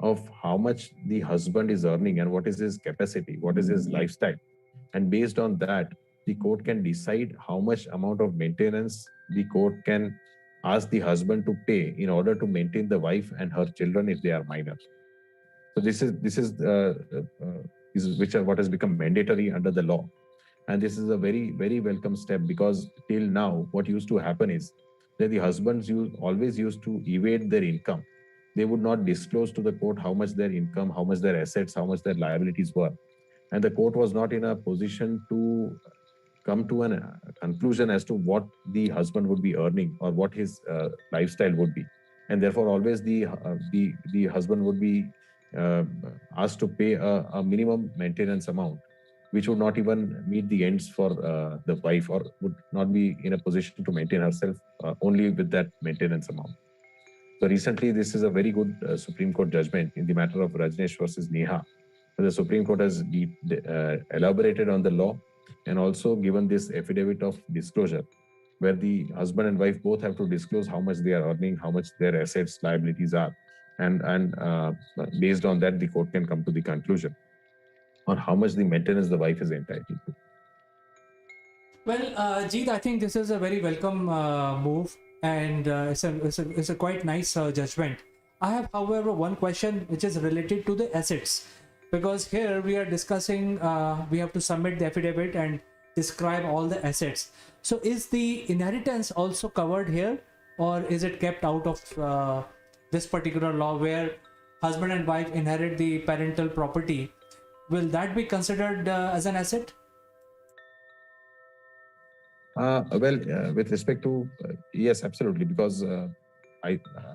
of how much the husband is earning and what is his capacity, what is his lifestyle. And based on that, the court can decide how much amount of maintenance the court can ask the husband to pay in order to maintain the wife and her children if they are minor. So this is which are what has become mandatory under the law, and this is a very welcome step, because till now what used to happen is that the husbands always used to evade their income. They would not disclose to the court how much their income, how much their assets, how much their liabilities were, and the court was not in a position to come to a conclusion as to what the husband would be earning or what his lifestyle would be, and therefore always the husband would be uh, asked to pay a minimum maintenance amount, which would not even meet the ends for the wife, or would not be in a position to maintain herself only with that maintenance amount. So recently, this is a very good Supreme Court judgment in the matter of Rajneesh versus Neha. The Supreme Court has elaborated on the law and also given this affidavit of disclosure, where the husband and wife both have to disclose how much they are earning, how much their assets, liabilities are, and based on that, the court can come to the conclusion on how much the maintenance the wife is entitled to. Well, Jeet, I think this is a very welcome move, and it's a quite nice judgment. I have, however, one question which is related to the assets, because here we are discussing we have to submit the affidavit and describe all the assets. So, is the inheritance also covered here, or is it kept out of this particular law where husband and wife inherit the parental property? Will that be considered as an asset? With respect to yes, absolutely, because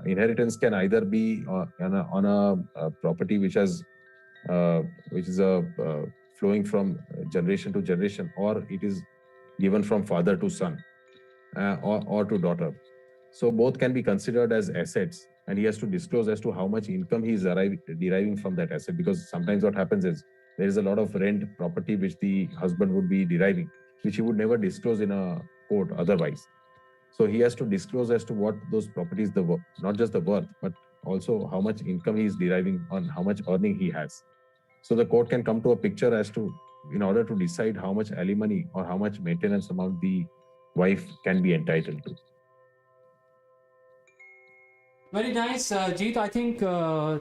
inheritance can either be on a property which has which is flowing from generation to generation, or it is given from father to son, or to daughter. So both can be considered as assets, and he has to disclose as to how much income he is deriving from that asset. Because sometimes what happens is there is a lot of rent property which the husband would be deriving, which he would never disclose in a court otherwise. So he has to disclose as to what those properties, not just the worth, but also how much income he is deriving, on how much earning he has. So the court can come to a picture as to, in order to decide how much alimony or how much maintenance amount the wife can be entitled to. Very nice, Jeet. I think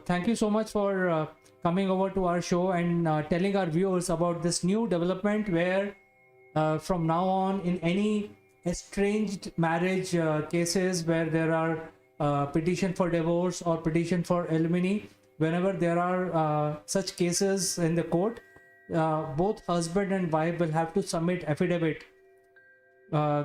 thank you so much for coming over to our show and telling our viewers about this new development where from now on, in any estranged marriage cases where there are petition for divorce or petition for alimony, whenever there are such cases in the court, both husband and wife will have to submit affidavit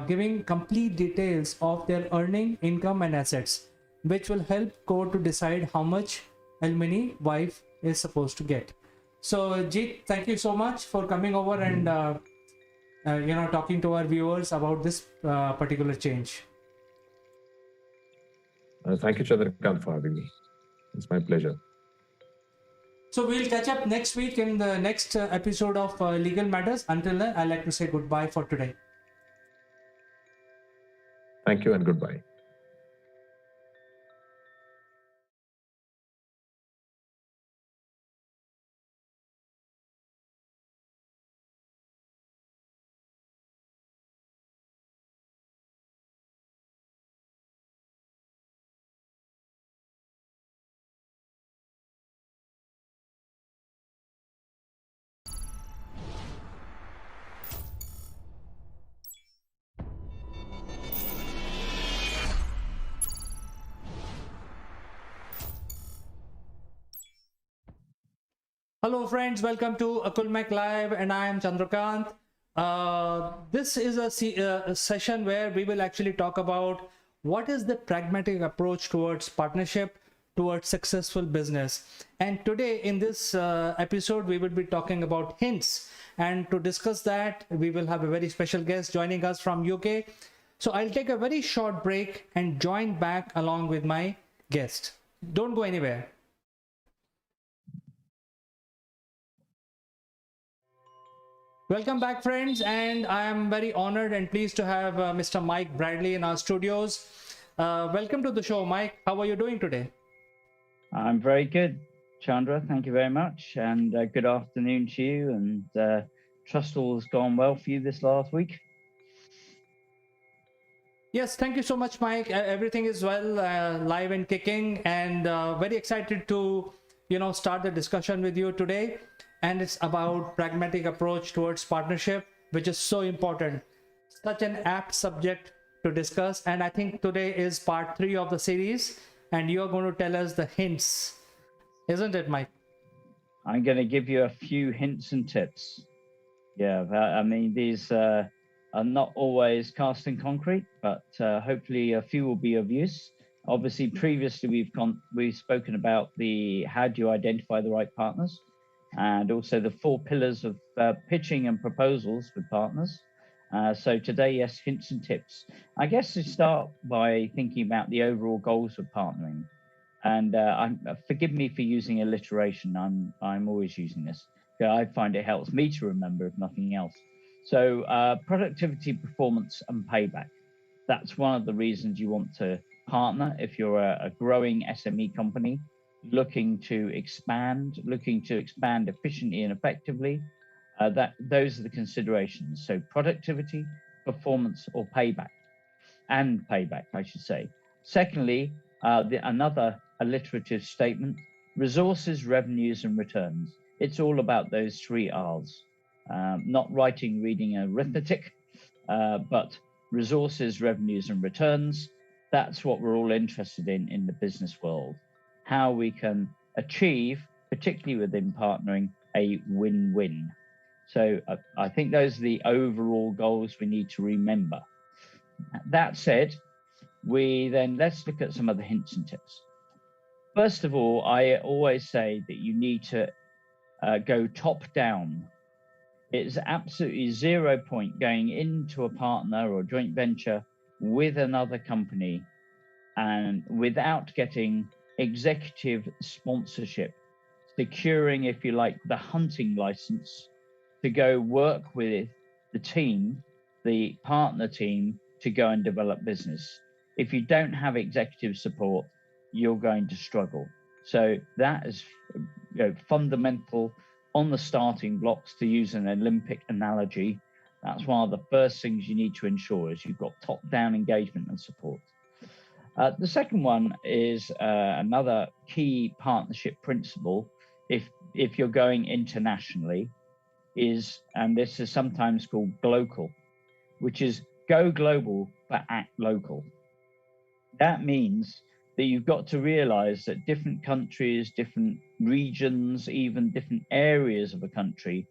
giving complete details of their earning, income, and assets, which will help court to decide how much alimony wife is supposed to get. So, Jeet, thank you so much for coming over and talking to our viewers about this particular change. Thank you, Chandrakant, for having me. It's my pleasure. So we'll catch up next week in the next episode of Legal Matters. Until then, I'd like to say goodbye for today. Thank you and goodbye. Hello, friends. Welcome to Akulmek Live, and I am Chandrakant. This is a session where we will actually talk about what is the pragmatic approach towards partnership towards successful business. And today in this episode, we will be talking about hints. And to discuss that, we will have a very special guest joining us from UK. So I'll take a very short break and join back along with my guest. Don't go anywhere. Welcome back, friends, and I am very honored and pleased to have Mr. Mike Bradley in our studios. Welcome to the show, Mike. How are you doing today? I'm very good, Chandra. Thank you very much, and good afternoon to you. And trust all has gone well for you this last week. Yes, thank you so much, Mike. Everything is well, live and kicking, and very excited to start the discussion with you today. And it's about pragmatic approach towards partnership, which is so important. Such an apt subject to discuss. And I think today is part 3 of the series, and you're going to tell us the hints, isn't it, Mike? I'm going to give you a few hints and tips. Yeah, I mean, these are not always cast in concrete, but hopefully a few will be of use. Obviously, previously we've spoken about how do you identify the right partners, and also the 4 pillars of pitching and proposals with partners. So today, yes, hints and tips. I guess to start by thinking about the overall goals of partnering. And forgive me for using alliteration. I'm always using this. I find it helps me to remember, if nothing else. So productivity, performance, and payback. That's one of the reasons you want to partner if you're a growing SME company looking to expand efficiently and effectively. Those are the considerations. So productivity, performance, or payback, I should say. Secondly, another alliterative statement: resources, revenues, and returns. It's all about those 3 R's. Not writing, reading, and arithmetic, but resources, revenues, and returns. That's what we're all interested in the business world. How we can achieve, particularly within partnering, a win-win. So I think those are the overall goals we need to remember. That said, let's look at some of the hints and tips. First of all, I always say that you need to go top down. It's absolutely 0 point going into a partner or joint venture with another company and without getting executive sponsorship, securing, if you like, the hunting license to go work with the team, the partner team, to go and develop business. If you don't have executive support, you're going to struggle. So that is fundamental on the starting blocks. To use an Olympic analogy, that's one of the first things you need to ensure is you've got top-down engagement and support. The second one is another key partnership principle. If you're going internationally, and this is sometimes called glocal, which is go global but act local. That means that you've got to realize that different countries, different regions, even different areas of a country,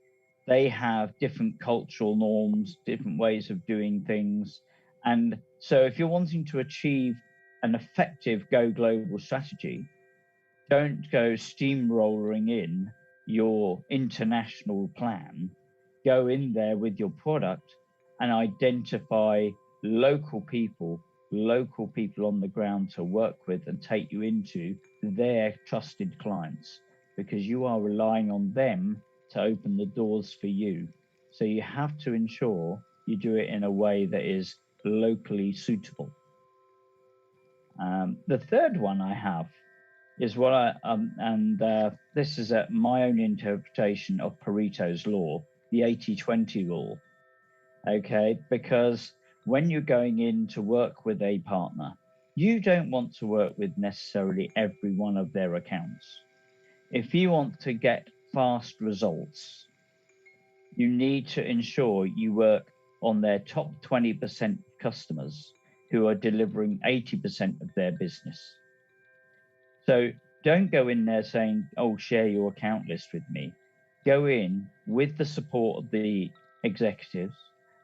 they have different cultural norms, different ways of doing things. And so if you're wanting to achieve an effective go global strategy, don't go steamrolling in your international plan. Go in there with your product and identify local people on the ground to work with and take you into their trusted clients, because you are relying on them to open the doors for you. So you have to ensure you do it in a way that is locally suitable. The third one I have is what this is my own interpretation of Pareto's law, the 80-20 rule. Okay, because when you're going in to work with a partner, you don't want to work with necessarily every one of their accounts. If you want to get fast results, you need to ensure you work on their top 20% customers who are delivering 80% of their business. So don't go in there saying, oh, share your account list with me. Go in with the support of the executives,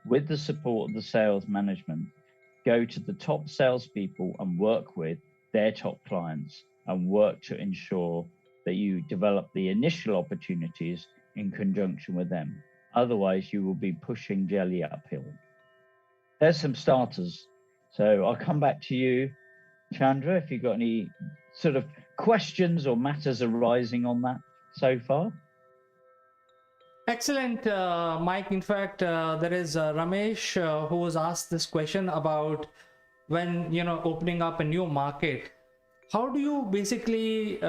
with the support of the sales management. Go to the top salespeople and work with their top clients and work to ensure that you develop the initial opportunities in conjunction with them. Otherwise, you will be pushing jelly uphill. There's some starters. So I'll come back to you, Chandra, if you've got any sort of questions or matters arising on that so far. Excellent, Mike. In fact, there is Ramesh who was asked this question about when opening up a new market. How do you basically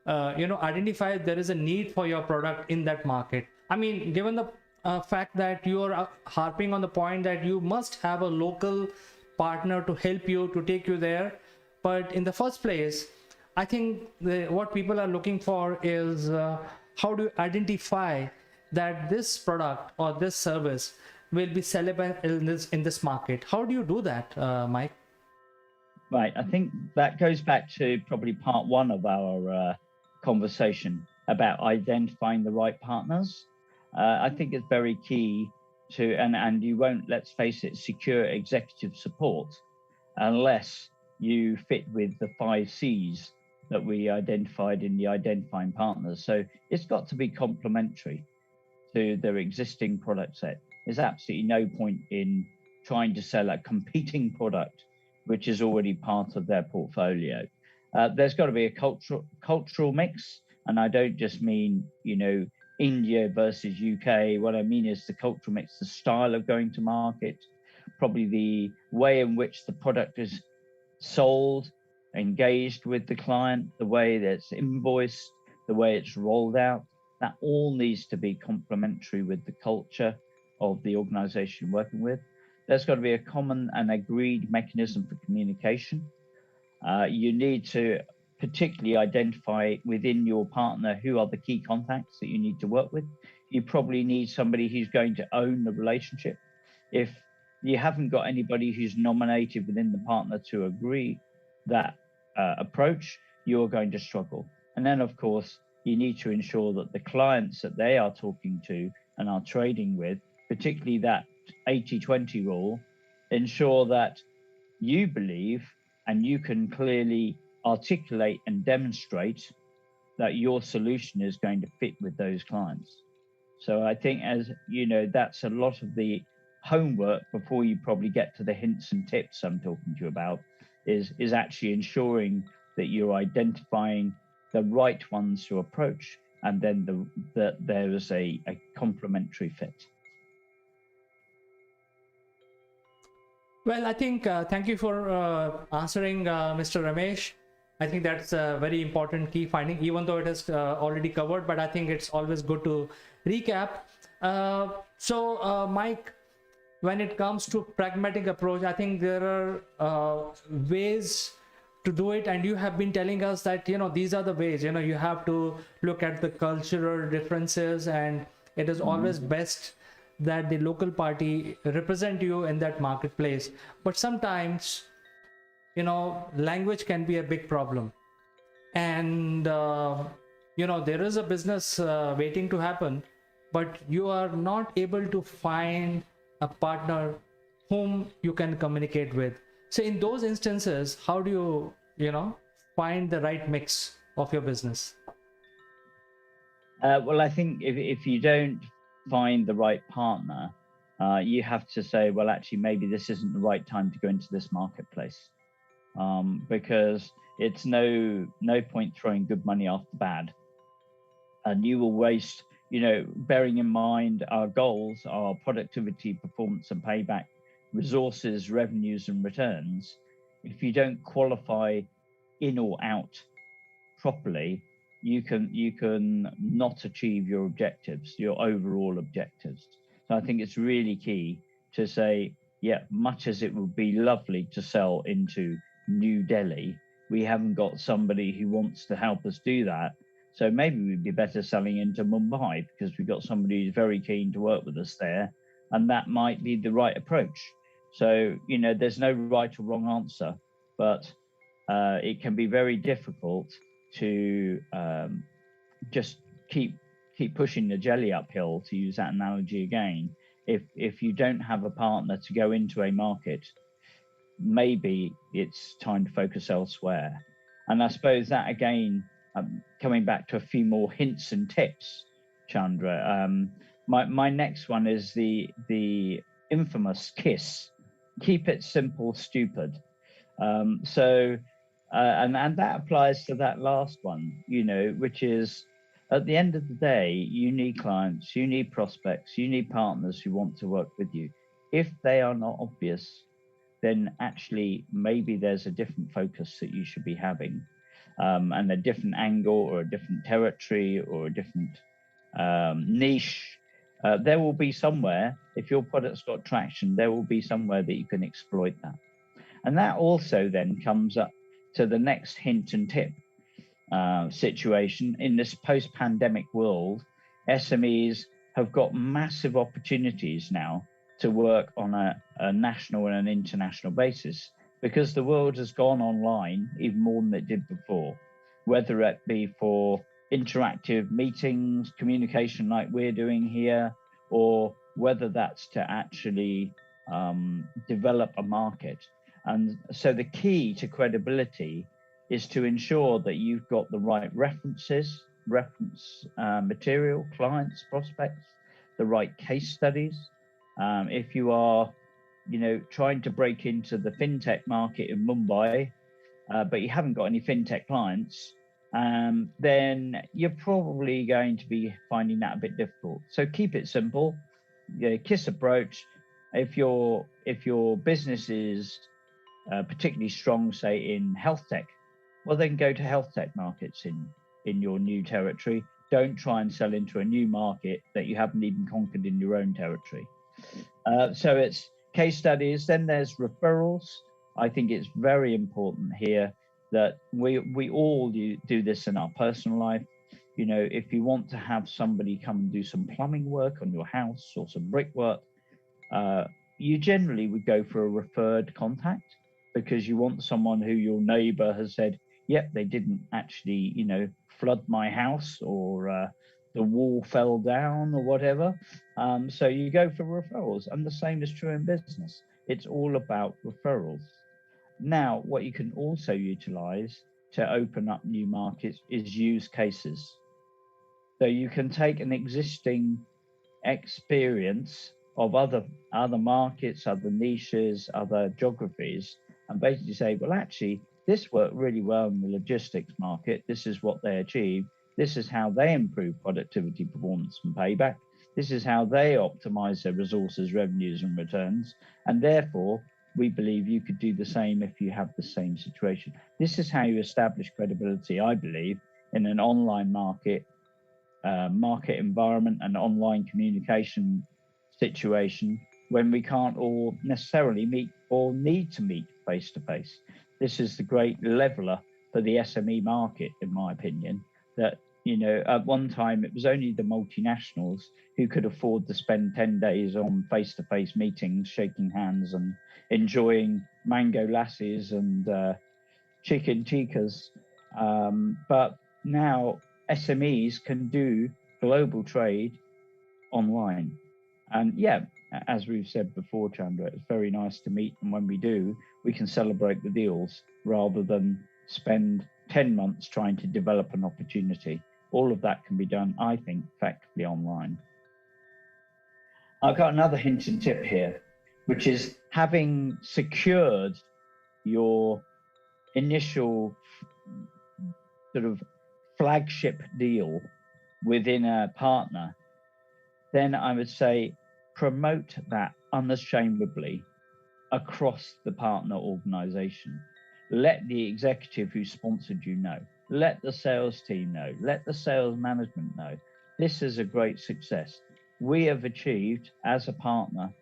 identify if there is a need for your product in that market? I mean, given the fact that you are harping on the point that you must have a local partner to help you to take you there, but in the first place, I think what people are looking for is how do you identify that this product or this service will be sellable in this market? How do you do that, Mike? Right, I think that goes back to probably part one of our conversation about identifying the right partners. I think it's very key to, and you won't, let's face it, secure executive support unless you fit with the 5 C's that we identified in the identifying partners. So it's got to be complementary to their existing product set. There's absolutely no point in trying to sell a competing product which is already part of their portfolio. There's got to be a cultural mix, and I don't just mean India versus UK. What I mean is the cultural mix, the style of going to market, probably the way in which the product is sold, engaged with the client, the way that it's invoiced, the way it's rolled out. That all needs to be complementary with the culture of the organization you're working with. There's got to be a common and agreed mechanism for communication. You need to particularly identify within your partner who are the key contacts that you need to work with. You probably need somebody who's going to own the relationship. If you haven't got anybody who's nominated within the partner to agree that approach, you're going to struggle. And then, of course, you need to ensure that the clients that they are talking to and are trading with, particularly that 80-20 rule, ensure that you believe and you can clearly articulate and demonstrate that your solution is going to fit with those clients. So I think, as you know, that's a lot of the homework before you probably get to the hints and tips I'm talking to you about, is actually ensuring that you're identifying the right ones to approach, and then there is a complementary fit. Well, I think thank you for answering, Mr. Ramesh. I think that's a very important key finding, even though it is already covered, but I think it's always good to recap. Mike, when it comes to pragmatic approach, I think there are ways to do it, and you have been telling us that these are the ways. You have to look at the cultural differences, and it is always best that the local party represent you in that marketplace. But sometimes language can be a big problem, and there is a business waiting to happen, but you are not able to find a partner whom you can communicate with. So in those instances, how do you find the right mix of your business? Well, I think if you don't find the right partner, you have to say, well, actually, maybe this isn't the right time to go into this marketplace, because it's no point throwing good money after bad, and you will waste. Bearing in mind our goals, our productivity, performance, and payback, resources, revenues, and returns. If you don't qualify in or out properly, you can not achieve your objectives, your overall objectives. So I think it's really key to say, yeah, much as it would be lovely to sell into New Delhi, we haven't got somebody who wants to help us do that. So maybe we'd be better selling into Mumbai, because we've got somebody who's very keen to work with us there, and that might be the right approach. So, there's no right or wrong answer, but it can be very difficult to just keep pushing the jelly uphill, to use that analogy again. If you don't have a partner to go into a market, maybe it's time to focus elsewhere. And I suppose that again, coming back to a few more hints and tips, Chandra. My next one is the infamous KISS. Keep it simple, stupid. And that applies to that last one, which is at the end of the day, you need clients, you need prospects, you need partners who want to work with you. If they are not obvious, then actually maybe there's a different focus that you should be having, and a different angle or a different territory or a different niche. There will be somewhere, if your product's got traction, there will be somewhere that you can exploit that. And that also then comes up to the next hint and tip situation. In this post-pandemic world, SMEs have got massive opportunities now to work on a national and an international basis, because the world has gone online even more than it did before, whether it be for interactive meetings, communication like we're doing here, or whether that's to actually develop a market. And so the key to credibility is to ensure that you've got the right reference material, clients, prospects, the right case studies. If you are, trying to break into the fintech market in Mumbai, but you haven't got any fintech clients, then you're probably going to be finding that a bit difficult. So keep it simple, KISS approach. If your business is particularly strong, say in health tech, well then go to health tech markets in your new territory. Don't try and sell into a new market that you haven't even conquered in your own territory. So it's case studies. Then there's referrals. I think it's very important here that we all do this in our personal life. If you want to have somebody come and do some plumbing work on your house or some brickwork, you generally would go for a referred contact, because you want someone who your neighbor has said, yep, they didn't actually, flood my house, or the wall fell down or whatever. So you go for referrals, and the same is true in business. It's all about referrals. Now, what you can also utilize to open up new markets is use cases. So you can take an existing experience of other markets, other niches, other geographies, and basically say, well, actually, this worked really well in the logistics market. This is what they achieved. This is how they improve productivity, performance, and payback. This is how they optimize their resources, revenues, and returns. And therefore, we believe you could do the same if you have the same situation. This is how you establish credibility, I believe, in an online market environment and online communication situation, when we can't all necessarily meet or need to meet face to face. This is the great leveler for the SME market, in my opinion, that, at one time it was only the multinationals who could afford to spend 10 days on face-to-face meetings, shaking hands and enjoying mango lassis and chicken tikkas. But now SMEs can do global trade online. And yeah, as we've said before, Chandra, it's very nice to meet. And when we do, we can celebrate the deals rather than spend 10 months trying to develop an opportunity. All of that can be done, I think, effectively online. I've got another hint and tip here, which is having secured your initial sort of flagship deal within a partner, then I would say promote that unashamedly across the partner organization. Let the executive who sponsored you know. Let the sales team know. Let the sales management know. This is a great success. We have achieved, as a partner,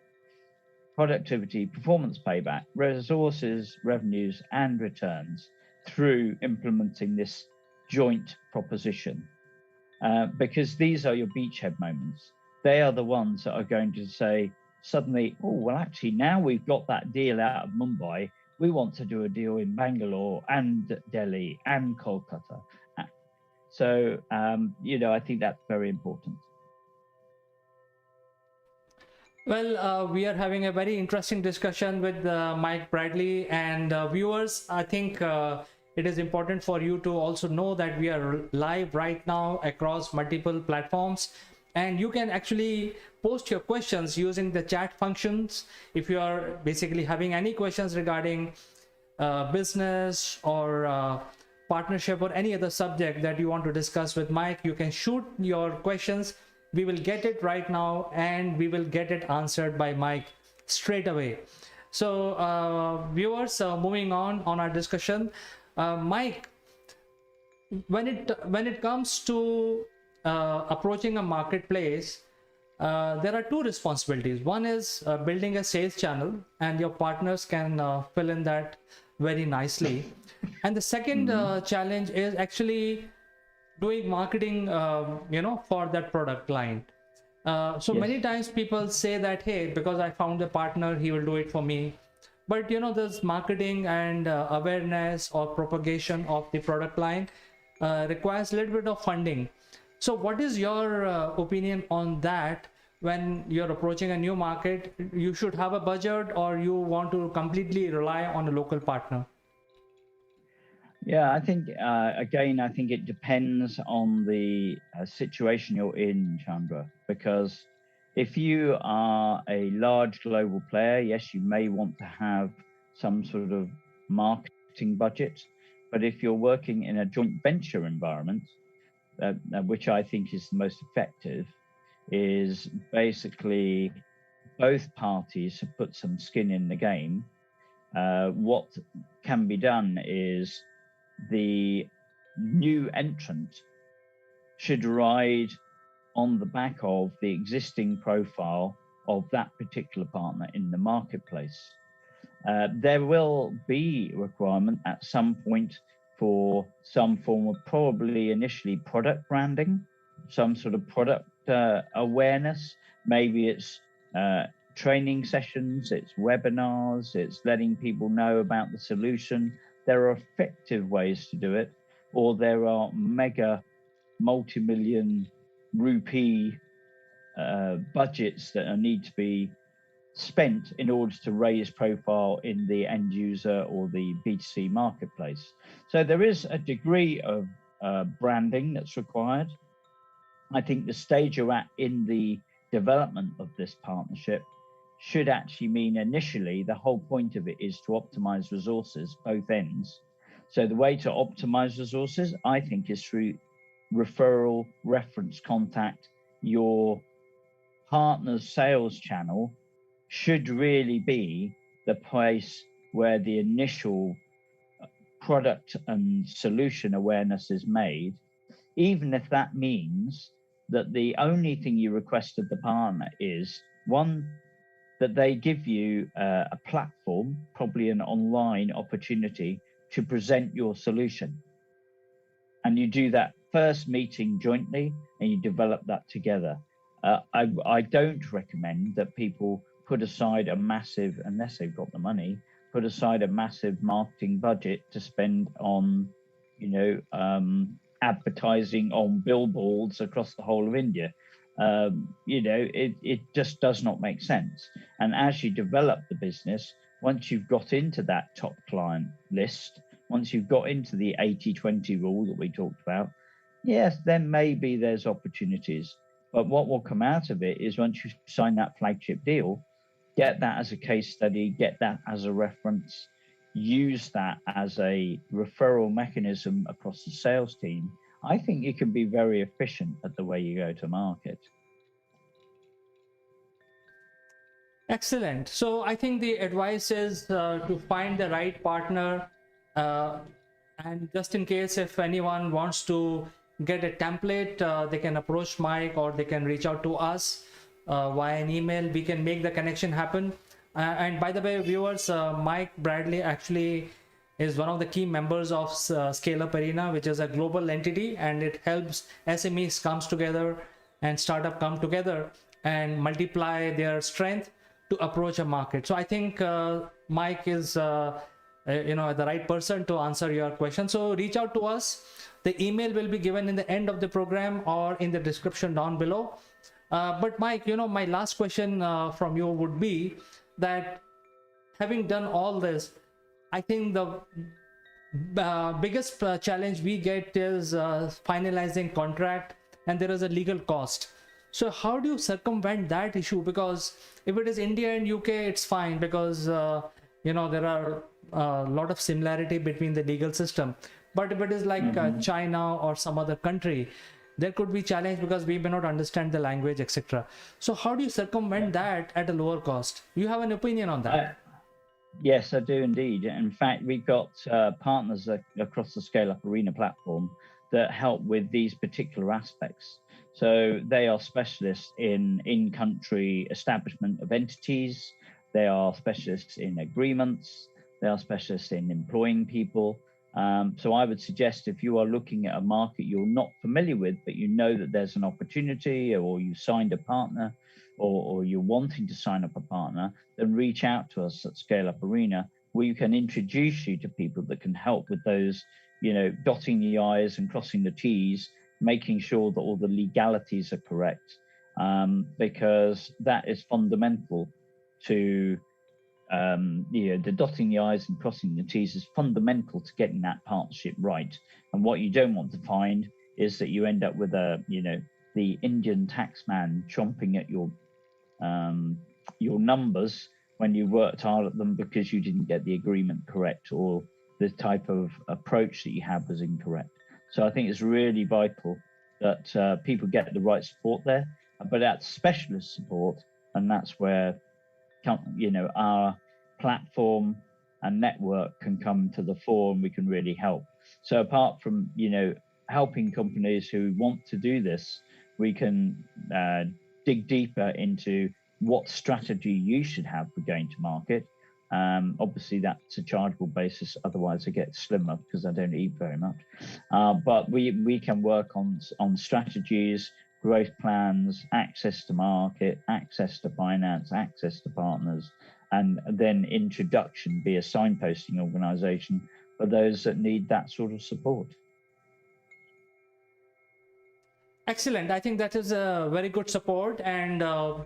productivity, performance payback, resources, revenues, and returns through implementing this joint proposition. Because these are your beachhead moments. They are the ones that are going to say suddenly, oh, well, actually, now we've got that deal out of Mumbai, we want to do a deal in Bangalore and Delhi and Kolkata. So, I think that's very important. Well, we are having a very interesting discussion with Mike Bradley, and viewers, I think it is important for you to also know that we are live right now across multiple platforms, and you can actually post your questions using the chat functions. If you are basically having any questions regarding business or partnership or any other subject that you want to discuss with Mike, you can shoot your questions. We will get it right now and we will get it answered by Mike straight away. So viewers, moving on our discussion, Mike, when it comes to approaching a marketplace, there are two responsibilities. One is building a sales channel, and your partners can fill in that very nicely. And the second challenge is actually doing marketing, for that product line. So Yes. many times people say that, hey, because I found a partner, he will do it for me. But this marketing and awareness or propagation of the product line requires a little bit of funding. So what is your opinion on that? When you're approaching a new market, you should have a budget, or you want to completely rely on a local partner? Yeah, I think again, I think it depends on the situation you're in, Chandra. Because if you are a large global player, yes, you may want to have some sort of marketing budget. But if you're working in a joint venture environment, which I think is the most effective, is basically both parties have put some skin in the game. What can be done is the new entrant should ride on the back of the existing profile of that particular partner in the marketplace. There will be requirement at some point for some form of, probably initially, product branding, some sort of product awareness. Maybe it's training sessions, it's webinars, it's letting people know about the solution. There are effective ways to do it, or there are mega multi-million rupee budgets that need to be spent in order to raise profile in the end user or the B2C marketplace. So there is a degree of branding that's required. I think the stage you're at in the development of this partnership should actually mean initially the whole point of it is to optimize resources, both ends. So the way to optimize resources, I think, is through referral, reference contact. Your partner's sales channel should really be the place where the initial product and solution awareness is made, even if that means that the only thing you request of the partner is, one, that they give you a platform, probably an online opportunity, to present your solution. And you do that first meeting jointly and you develop that together. I don't recommend that people put aside a massive, unless they've got the money, put aside a massive marketing budget to spend on, advertising on billboards across the whole of India. It just does not make sense. And as you develop the business, once you've got into that top client list, once you've got into the 80-20 rule that we talked about, yes, then maybe there's opportunities. But what will come out of it is, once you sign that flagship deal, get that as a case study, get that as a reference, use that as a referral mechanism across the sales team. I think you can be very efficient at the way you go to market. Excellent. So I think the advice is to find the right partner. And just in case if anyone wants to get a template, they can approach Mike, or they can reach out to us via an email. We can make the connection happen. And by the way, viewers, Mike Bradley actually is one of the key members of Scale Up Arena, which is a global entity, and it helps SMEs comes together and startup come together and multiply their strength to approach a market. So I think Mike is the right person to answer your question. So reach out to us. The email will be given in the end of the program or in the description down below. But Mike, my last question from you would be that, having done all this, I think the biggest challenge we get is finalizing contract, and there is a legal cost. So how do you circumvent that issue? Because if it is India and UK, it's fine, because there are a lot of similarity between the legal system. But if it is like China or some other country, there could be challenge because we may not understand the language, etc. So how do you circumvent that at a lower cost? You have an opinion on that? Yes, I do indeed. In fact, we've got partners across the Scale Up Arena platform that help with these particular aspects. So they are specialists in in-country establishment of entities. They are specialists in agreements. They are specialists in employing people. So I would suggest, if you are looking at a market you're not familiar with, but you know that there's an opportunity, or you signed a partner, or you're wanting to sign up a partner, then reach out to us at Scale Up Arena. We can introduce you to people that can help with those, dotting the I's and crossing the T's, making sure that all the legalities are correct, because that is fundamental to the dotting the I's and crossing the T's is fundamental to getting that partnership right. And what you don't want to find is that you end up with the Indian tax man chomping at your numbers when you worked hard at them because you didn't get the agreement correct, or the type of approach that you had was incorrect. So I think it's really vital that people get the right support there, but that's specialist support, and that's where our platform and network can come to the fore, and we can really help. So apart from helping companies who want to do this, we can dig deeper into what strategy you should have for going to market. Obviously, that's a chargeable basis. Otherwise, I get slimmer because I don't eat very much. But we can work on strategies, growth plans, access to market, access to finance, access to partners, and then introduction, be a signposting organization for those that need that sort of support. Excellent. I think that is a very good support, and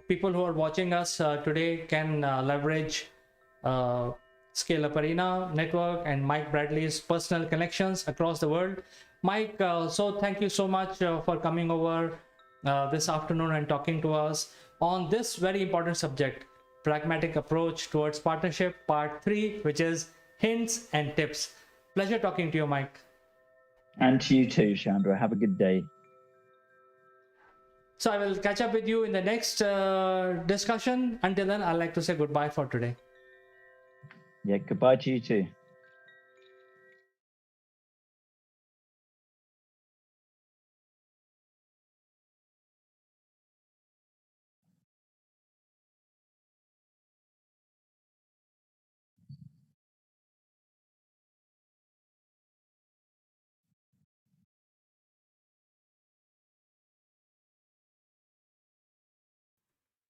people who are watching us today can leverage Scale Up Arena network and Mike Bradley's personal connections across the world. Mike, so thank you so much for coming over this afternoon and talking to us on this very important subject, pragmatic approach towards partnership, part 3, which is hints and tips. Pleasure talking to you, Mike. And to you too, Chandra. Have a good day. So I will catch up with you in the next discussion. Until then, I'd like to say goodbye for today. Yeah, goodbye to you too.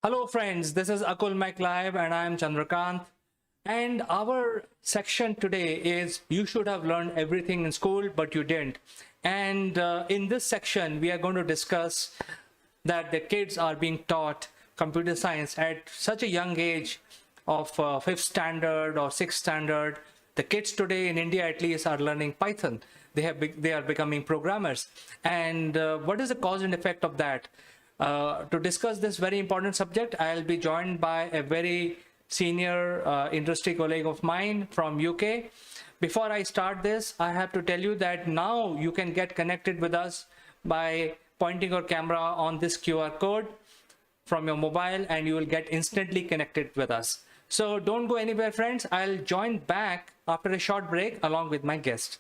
Hello friends, this is Akul Mac Live and I am Chandrakant. And our section today is you should have learned everything in school, but you didn't. And in this section, we are going to discuss that the kids are being taught computer science at such a young age of 5th standard or 6th standard. The kids today in India at least are learning Python. They are becoming programmers. And what is the cause and effect of that? To discuss this very important subject, I'll be joined by a very senior industry colleague of mine from UK. Before I start this, I have to tell you that now you can get connected with us by pointing your camera on this QR code from your mobile, and you will get instantly connected with us. So don't go anywhere, friends. I'll join back after a short break along with my guest.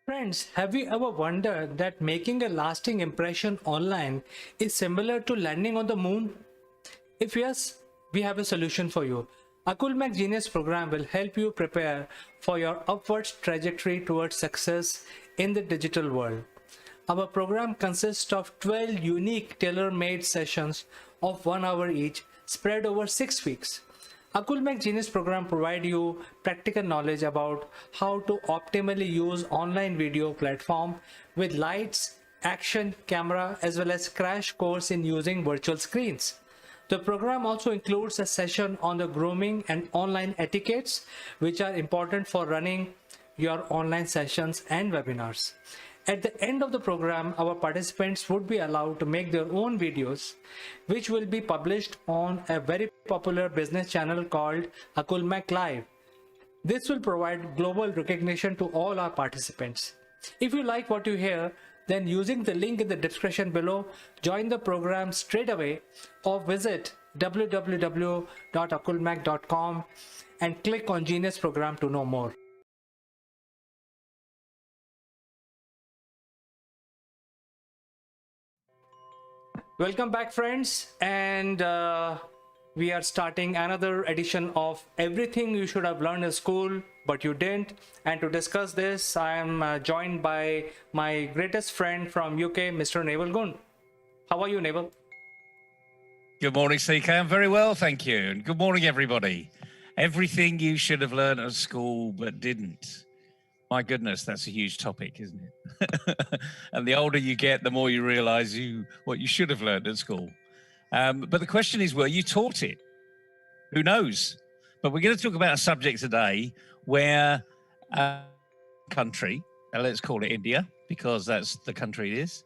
Friends, have you ever wondered that making a lasting impression online is similar to landing on the moon? If yes, we have a solution for you. Akul Mac Genius program will help you prepare for your upwards trajectory towards success in the digital world. Our program consists of 12 unique tailor-made sessions of 1 hour each, spread over 6 weeks. Akul Mac Genius program provide you practical knowledge about how to optimally use online video platform with lights action camera, as well as crash course in using virtual screens. The program also includes a session on the grooming and online etiquettes, which are important for running your online sessions and webinars. At the end of the program, our participants would be allowed to make their own videos, which will be published on a very popular business channel called Akulmak Live. This will provide global recognition to all our participants. If you like what you hear, then using the link in the description below, join the program straight away or visit www.akulmak.com and click on Genius Program to know more. Welcome back, friends, and we are starting another edition of Everything You Should Have Learned in School But You Didn't. And to discuss this, I am joined by my greatest friend from UK, Mr. Naval Gun. How are you, Naval? Good morning, CK. I'm very well, thank you. And good morning, everybody. Everything you should have learned at school but didn't. My goodness, that's a huge topic, isn't it? And the older you get, the more you realize what you should have learned at school. But the question is, were you taught it? Who knows? But we're going to talk about a subject today where a country, let's call it India, because that's the country it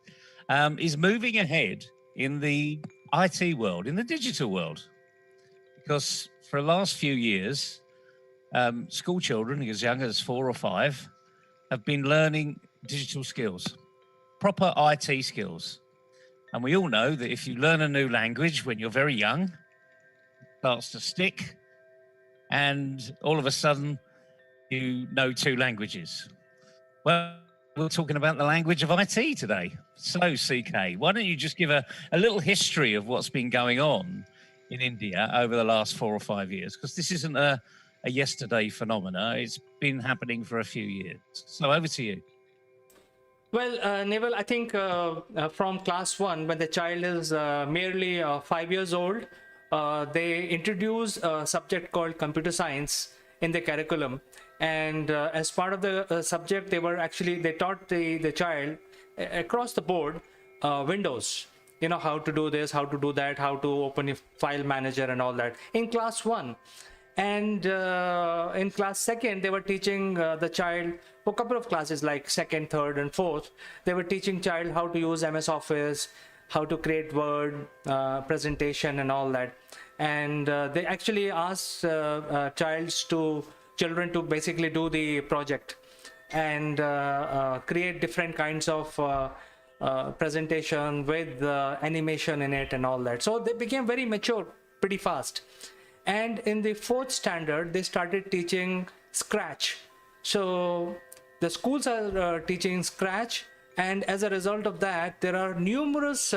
is moving ahead in the IT world, in the digital world. Because for the last few years, school children as young as 4 or 5 have been learning digital skills, proper IT skills. And we all know that if you learn a new language when you're very young, it starts to stick, and all of a sudden you know 2 languages. Well, we're talking about the language of IT today. So, CK, why don't you just give a little history of what's been going on in India over the last 4 or 5 years? Because this isn't a yesterday phenomena. It's been happening for a few years. So over to you. Well, Naval, I think from class 1, when the child is merely 5 years old, they introduce a subject called computer science in the curriculum. And as part of the subject, they taught the child across the board Windows. You know, how to do this, how to do that, how to open a file manager and all that in class 1. And in class 2nd, they were teaching the child for a couple of classes like 2nd, 3rd, and 4th. They were teaching child how to use MS Office, how to create Word, presentation, and all that. And they actually asked children to basically do the project and create different kinds of presentation with animation in it and all that. So they became very mature pretty fast. And in the 4th standard, they started teaching Scratch. So the schools are teaching Scratch, and as a result of that, there are numerous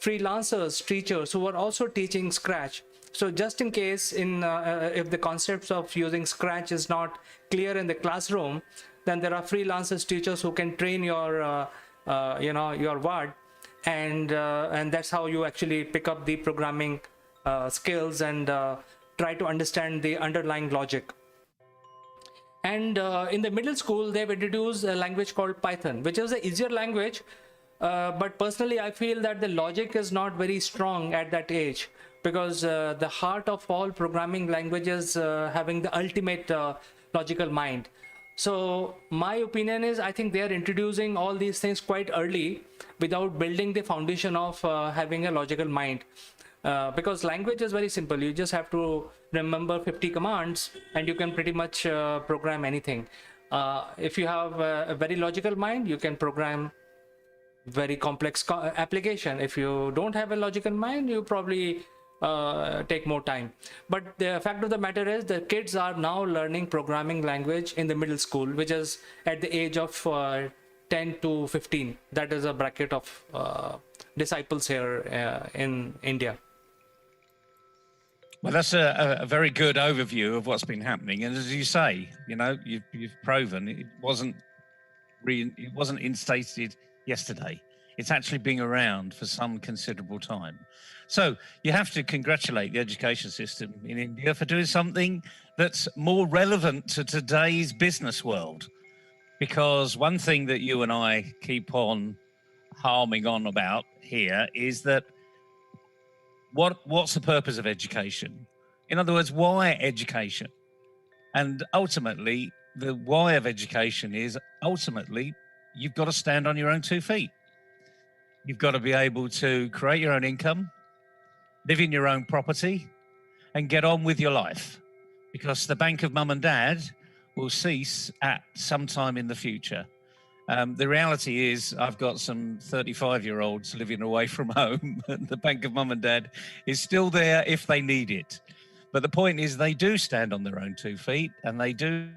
freelancers, teachers who are also teaching Scratch. So just in case, if the concepts of using Scratch is not clear in the classroom, then there are freelancers, teachers who can train your word, and that's how you actually pick up the programming skills and try to understand the underlying logic. And in the middle school, they've introduced a language called Python, which is an easier language. But personally, I feel that the logic is not very strong at that age, because the heart of all programming languages having the ultimate logical mind. So my opinion is, I think they are introducing all these things quite early without building the foundation of having a logical mind. Because language is very simple. You just have to remember 50 commands and you can pretty much program anything. If you have a very logical mind, you can program very complex application. If you don't have a logical mind, you probably take more time. But the fact of the matter is the kids are now learning programming language in the middle school, which is at the age of 10 to 15. That is a bracket of disciples here in India. Well, that's a very good overview of what's been happening. And as you say, you know, you've proven it wasn't instated yesterday. It's actually been around for some considerable time. So you have to congratulate the education system in India for doing something that's more relevant to today's business world. Because one thing that you and I keep on harming on about here is that what's the purpose of education? In other words, why education? And ultimately, the why of education is ultimately you've got to stand on your own 2 feet. You've got to be able to create your own income, live in your own property, and get on with your life, because the bank of mum and dad will cease at some time in the future. The reality is I've got some 35-year-olds living away from home, and the bank of mum and dad is still there if they need it. But the point is they do stand on their own 2 feet, and they do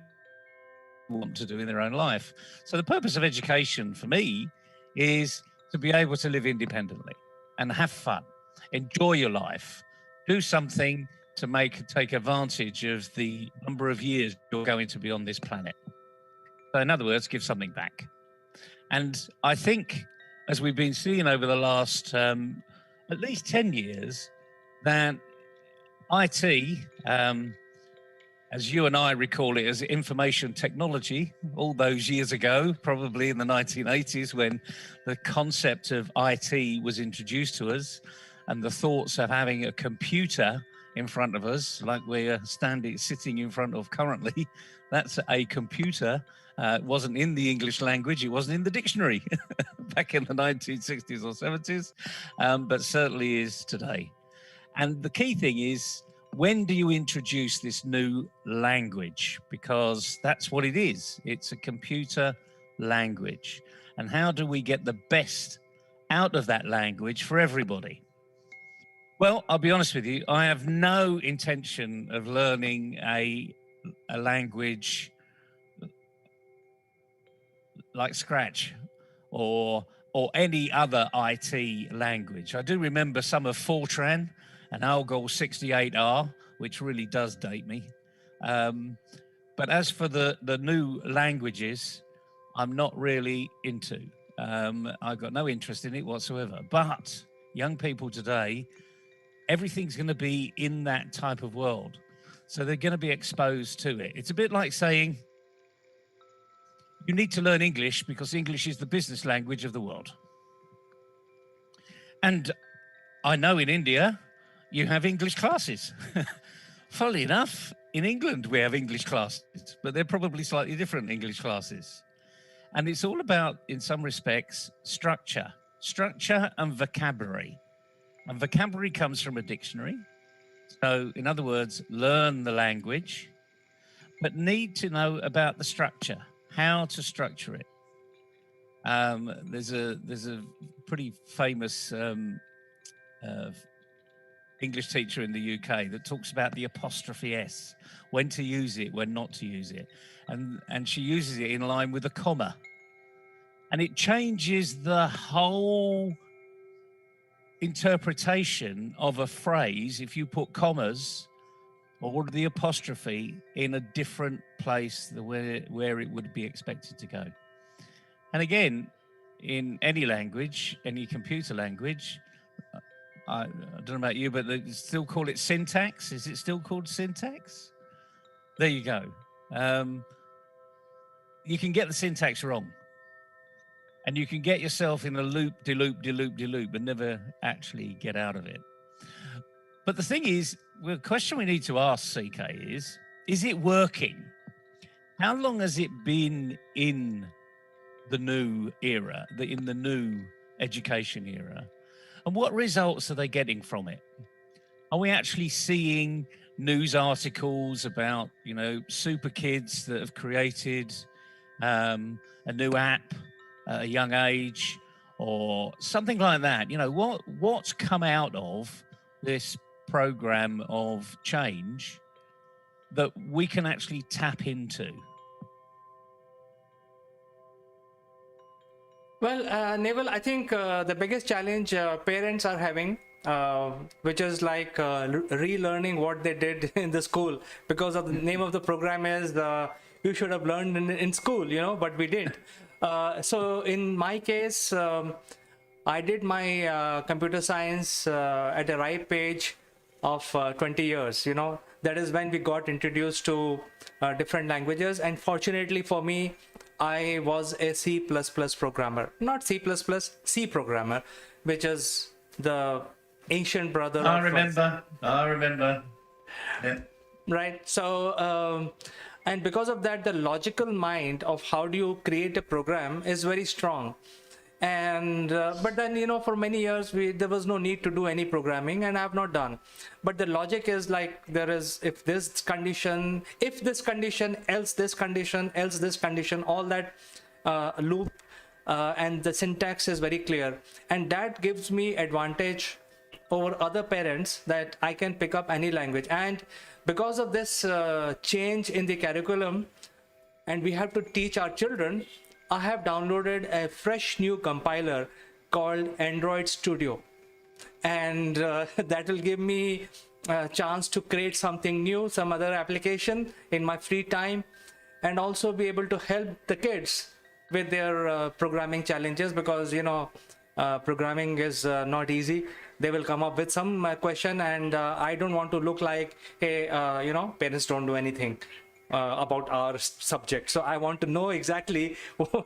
want to do in their own life. So the purpose of education for me is to be able to live independently and have fun, enjoy your life, do something to take advantage of the number of years you're going to be on this planet. So in other words, give something back. And I think, as we've been seeing over the last at least 10 years, that IT, as you and I recall it as information technology, all those years ago, probably in the 1980s, when the concept of IT was introduced to us, and the thoughts of having a computer in front of us, like we're sitting in front of currently, that's a computer. It wasn't in the English language, it wasn't in the dictionary back in the 1960s or 70s, but certainly is today. And the key thing is, when do you introduce this new language? Because that's what it is. It's a computer language. And how do we get the best out of that language for everybody? Well, I'll be honest with you, I have no intention of learning a language like Scratch or any other IT language. I do remember some of Fortran and Algol 68R, which really does date me. But as for the new languages, I'm not really into. I've got no interest in it whatsoever. But young people today, everything's going to be in that type of world. So they're going to be exposed to it. It's a bit like saying, you need to learn English because English is the business language of the world. And I know in India, you have English classes. Funnily enough, in England, we have English classes, but they're probably slightly different English classes. And it's all about, in some respects, structure and vocabulary. And vocabulary comes from a dictionary. So in other words, learn the language, but need to know about the structure, how to structure it. There's a pretty famous English teacher in the UK that talks about the apostrophe S, when to use it, when not to use it. And she uses it in line with a comma. And it changes the whole interpretation of a phrase if you put commas or the apostrophe in a different place where it would be expected to go. And again, in any language, any computer language, I don't know about you, but they still call it syntax. Is it still called syntax? There you go. You can get the syntax wrong. And you can get yourself in a loop, and never actually get out of it. But the thing is, the question we need to ask, CK, is it working? How long has it been in the new era, in the new education era? And what results are they getting from it? Are we actually seeing news articles about, super kids that have created a new app at a young age or something like that? What's come out of this program of change that we can actually tap into? Well, Naval, I think the biggest challenge parents are having, which is like relearning what they did in the school, because of the name of the program is you should have learned in school, but we didn't. So in my case, I did my computer science at a ripe age of 20 years. That is when we got introduced to different languages. And fortunately for me, I was a C++ programmer, not C++, C programmer, which is the ancient brother I of remember. Yeah. right. So and because of that, the logical mind of how do you create a program is very strong. And but then, you know, for many years there was no need to do any programming, and I have not done. But the logic is like, there is, if this condition, else this condition, else this condition, all that loop, and the syntax is very clear, and that gives me advantage over other parents, that I can pick up any language. And because of this change in the curriculum, and we have to teach our children, I have downloaded a fresh new compiler called Android Studio, and that will give me a chance to create something new, some other application in my free time, and also be able to help the kids with their programming challenges, because, you know, programming is not easy. They will come up with some question, and I don't want to look like, hey, you know, parents don't do anything about our subject. So I want to know exactly,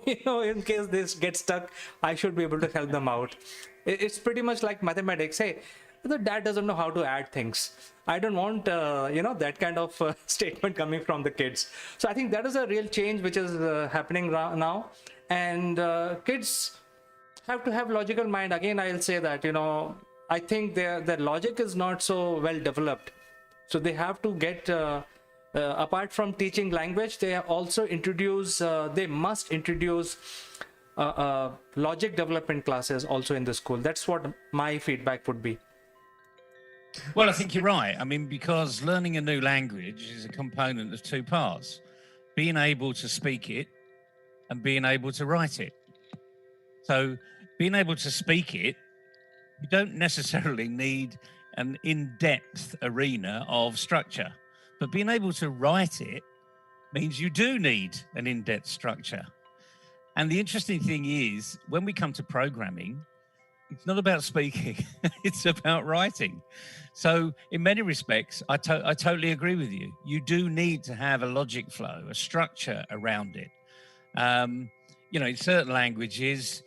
you know, in case this gets stuck, I should be able to help them out. It's pretty much like mathematics. Hey, the dad doesn't know how to add things. I don't want, you know, that kind of statement coming from the kids. So I think that is a real change which is happening now. And kids have to have logical mind. Again, I'll say that, you know, I think their logic is not so well developed. So they have to get, apart from teaching language, they also introduce, they must introduce logic development classes also in the school. That's what my feedback would be. Well, I think you're right. I mean, because learning a new language is a component of two parts: being able to speak it and being able to write it. So being able to speak it, you don't necessarily need an in-depth arena of structure, but being able to write it means you do need an in-depth structure. And the interesting thing is, when we come to programming, it's not about speaking, it's about writing. So in many respects, I totally agree with you. You do need to have a logic flow, a structure around it. You know, in certain languages,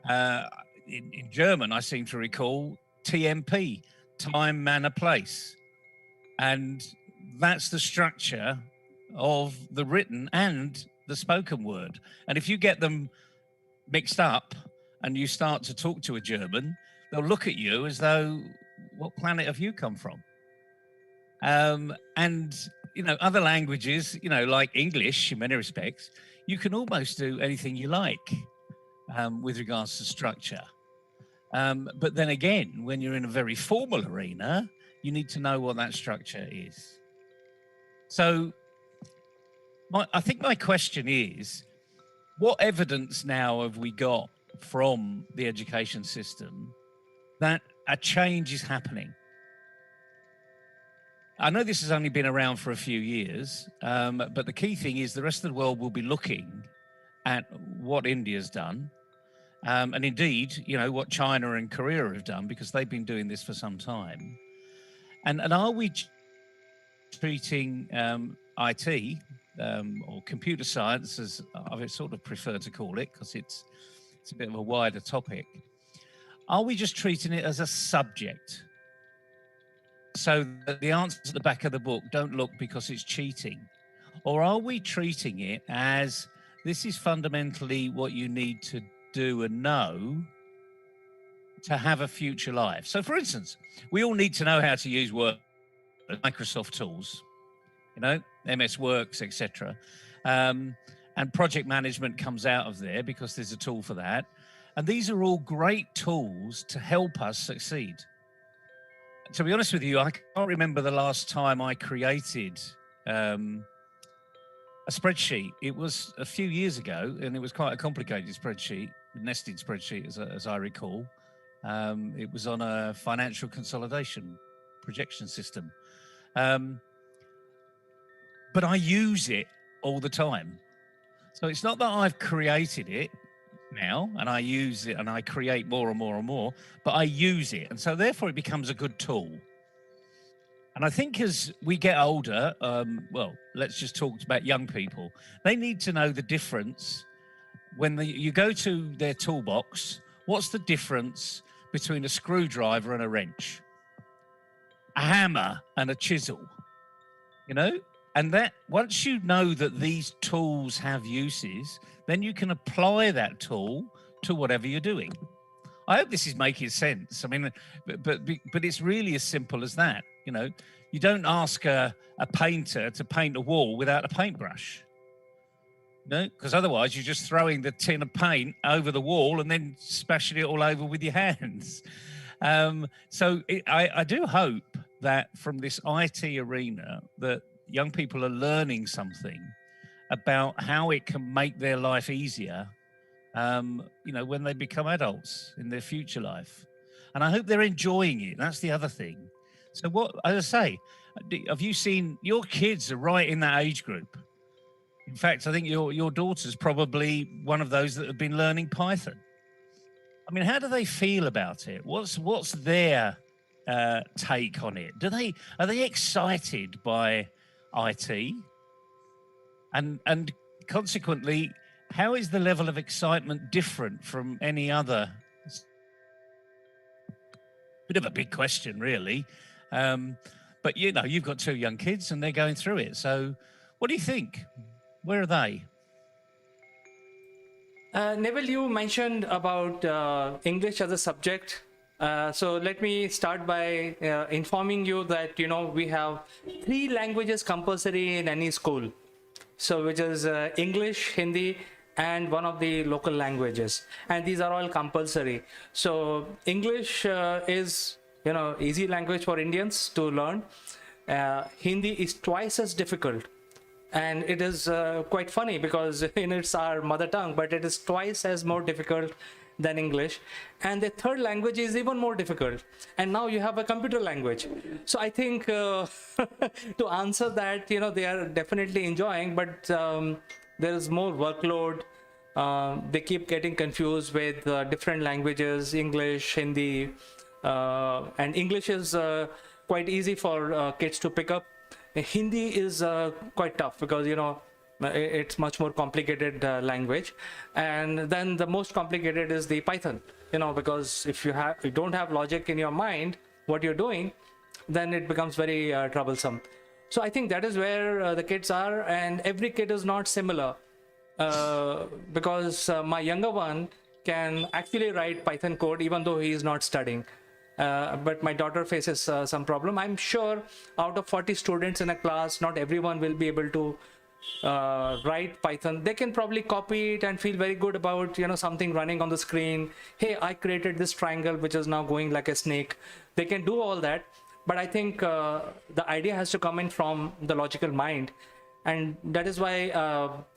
in German, I seem to recall TMP, time, manner, place. And that's the structure of the written and the spoken word. And if you get them mixed up and you start to talk to a German, they'll look at you as though, what planet have you come from? And, you know, other languages, you know, like English, in many respects, you can almost do anything you like with regards to structure. But then again, when you're in a very formal arena, you need to know what that structure is. So I think my question is, what evidence now have we got from the education system that a change is happening? I know this has only been around for a few years, but the key thing is the rest of the world will be looking at what India's done, and indeed, you know, what China and Korea have done, because they've been doing this for some time. And are we treating IT or computer science, as I sort of prefer to call it, because it's a bit of a wider topic, are we just treating it as a subject, so that the answers at the back of the book don't look because it's cheating? Or are we treating it as, this is fundamentally what you need to do and know to have a future life? So for instance, we all need to know how to use Word, Microsoft tools, you know, MS Works, etc. And project management comes out of there because there's a tool for that. And these are all great tools to help us succeed. To be honest with you, I can't remember the last time I created a spreadsheet. It was a few years ago, and it was quite a complicated spreadsheet, nested spreadsheet, as I recall. It was on a financial consolidation projection system. But I use it all the time. So it's not that I've created it now and I use it and I create more and more and more, but I use it. And so therefore it becomes a good tool. And I think as we get older, well, let's just talk about young people. They need to know the difference when you go to their toolbox, what's the difference between a screwdriver and a wrench, a hammer and a chisel? You know, and that once you know that these tools have uses, then you can apply that tool to whatever you're doing. I hope this is making sense. I mean, but it's really as simple as that. You know, you don't ask a painter to paint a wall without a paintbrush. No, because otherwise you're just throwing the tin of paint over the wall and then smashing it all over with your hands. I do hope that from this IT arena that young people are learning something about how it can make their life easier, you know, when they become adults in their future life. And I hope they're enjoying it. That's the other thing. So what, as I say, have you seen, your kids are right in that age group. In fact, I think your daughter's probably one of those that have been learning Python. I mean, how do they feel about it? What's their take on it? Are they excited by IT? And consequently, how is the level of excitement different from any other? Bit of a big question, really. But you know, you've got two young kids and they're going through it. So what do you think? Where are they? Neville, you mentioned about English as a subject. So let me start by informing you that, you know, we have 3 languages compulsory in any school. So which is English, Hindi, and one of the local languages. And these are all compulsory. So English is, you know, easy language for Indians to learn. Hindi is twice as difficult. And it is quite funny because it's our mother tongue, but it is twice as more difficult than English. And the third language is even more difficult. And now you have a computer language. So I think to answer that, you know, they are definitely enjoying, but there is more workload. They keep getting confused with different languages, English, Hindi, and English is quite easy for kids to pick up. Hindi is quite tough because, you know, it's much more complicated language. And then the most complicated is the Python, you know, because if you don't have logic in your mind, what you're doing, then it becomes very troublesome. So I think that is where the kids are, and every kid is not similar because my younger one can actually write Python code even though he is not studying. But my daughter faces some problem. I'm sure out of 40 students in a class, not everyone will be able to write Python. They can probably copy it and feel very good about, you know, something running on the screen. Hey, I created this triangle which is now going like a snake. They can do all that. But I think the idea has to come in from the logical mind. And that is why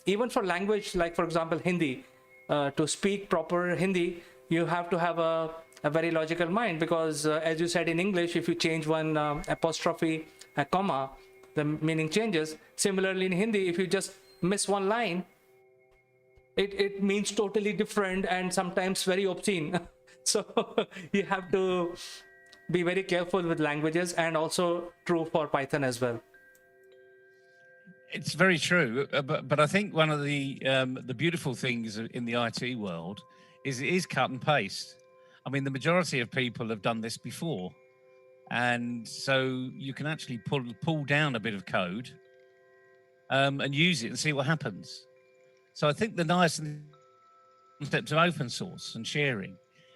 even for language, like for example, Hindi, to speak proper Hindi, you have to have a very logical mind, because as you said in English, if you change one apostrophe, a comma, the meaning changes. Similarly in Hindi, if you just miss one line, it means totally different and sometimes very obscene. So you have to be very careful with languages, and also true for Python as well. It's very true, but I think one of the beautiful things in the IT world is it is cut and paste. I mean, the majority of people have done this before, and so you can actually pull down a bit of code and use it and see what happens. So I think the nice concept of open source and sharing,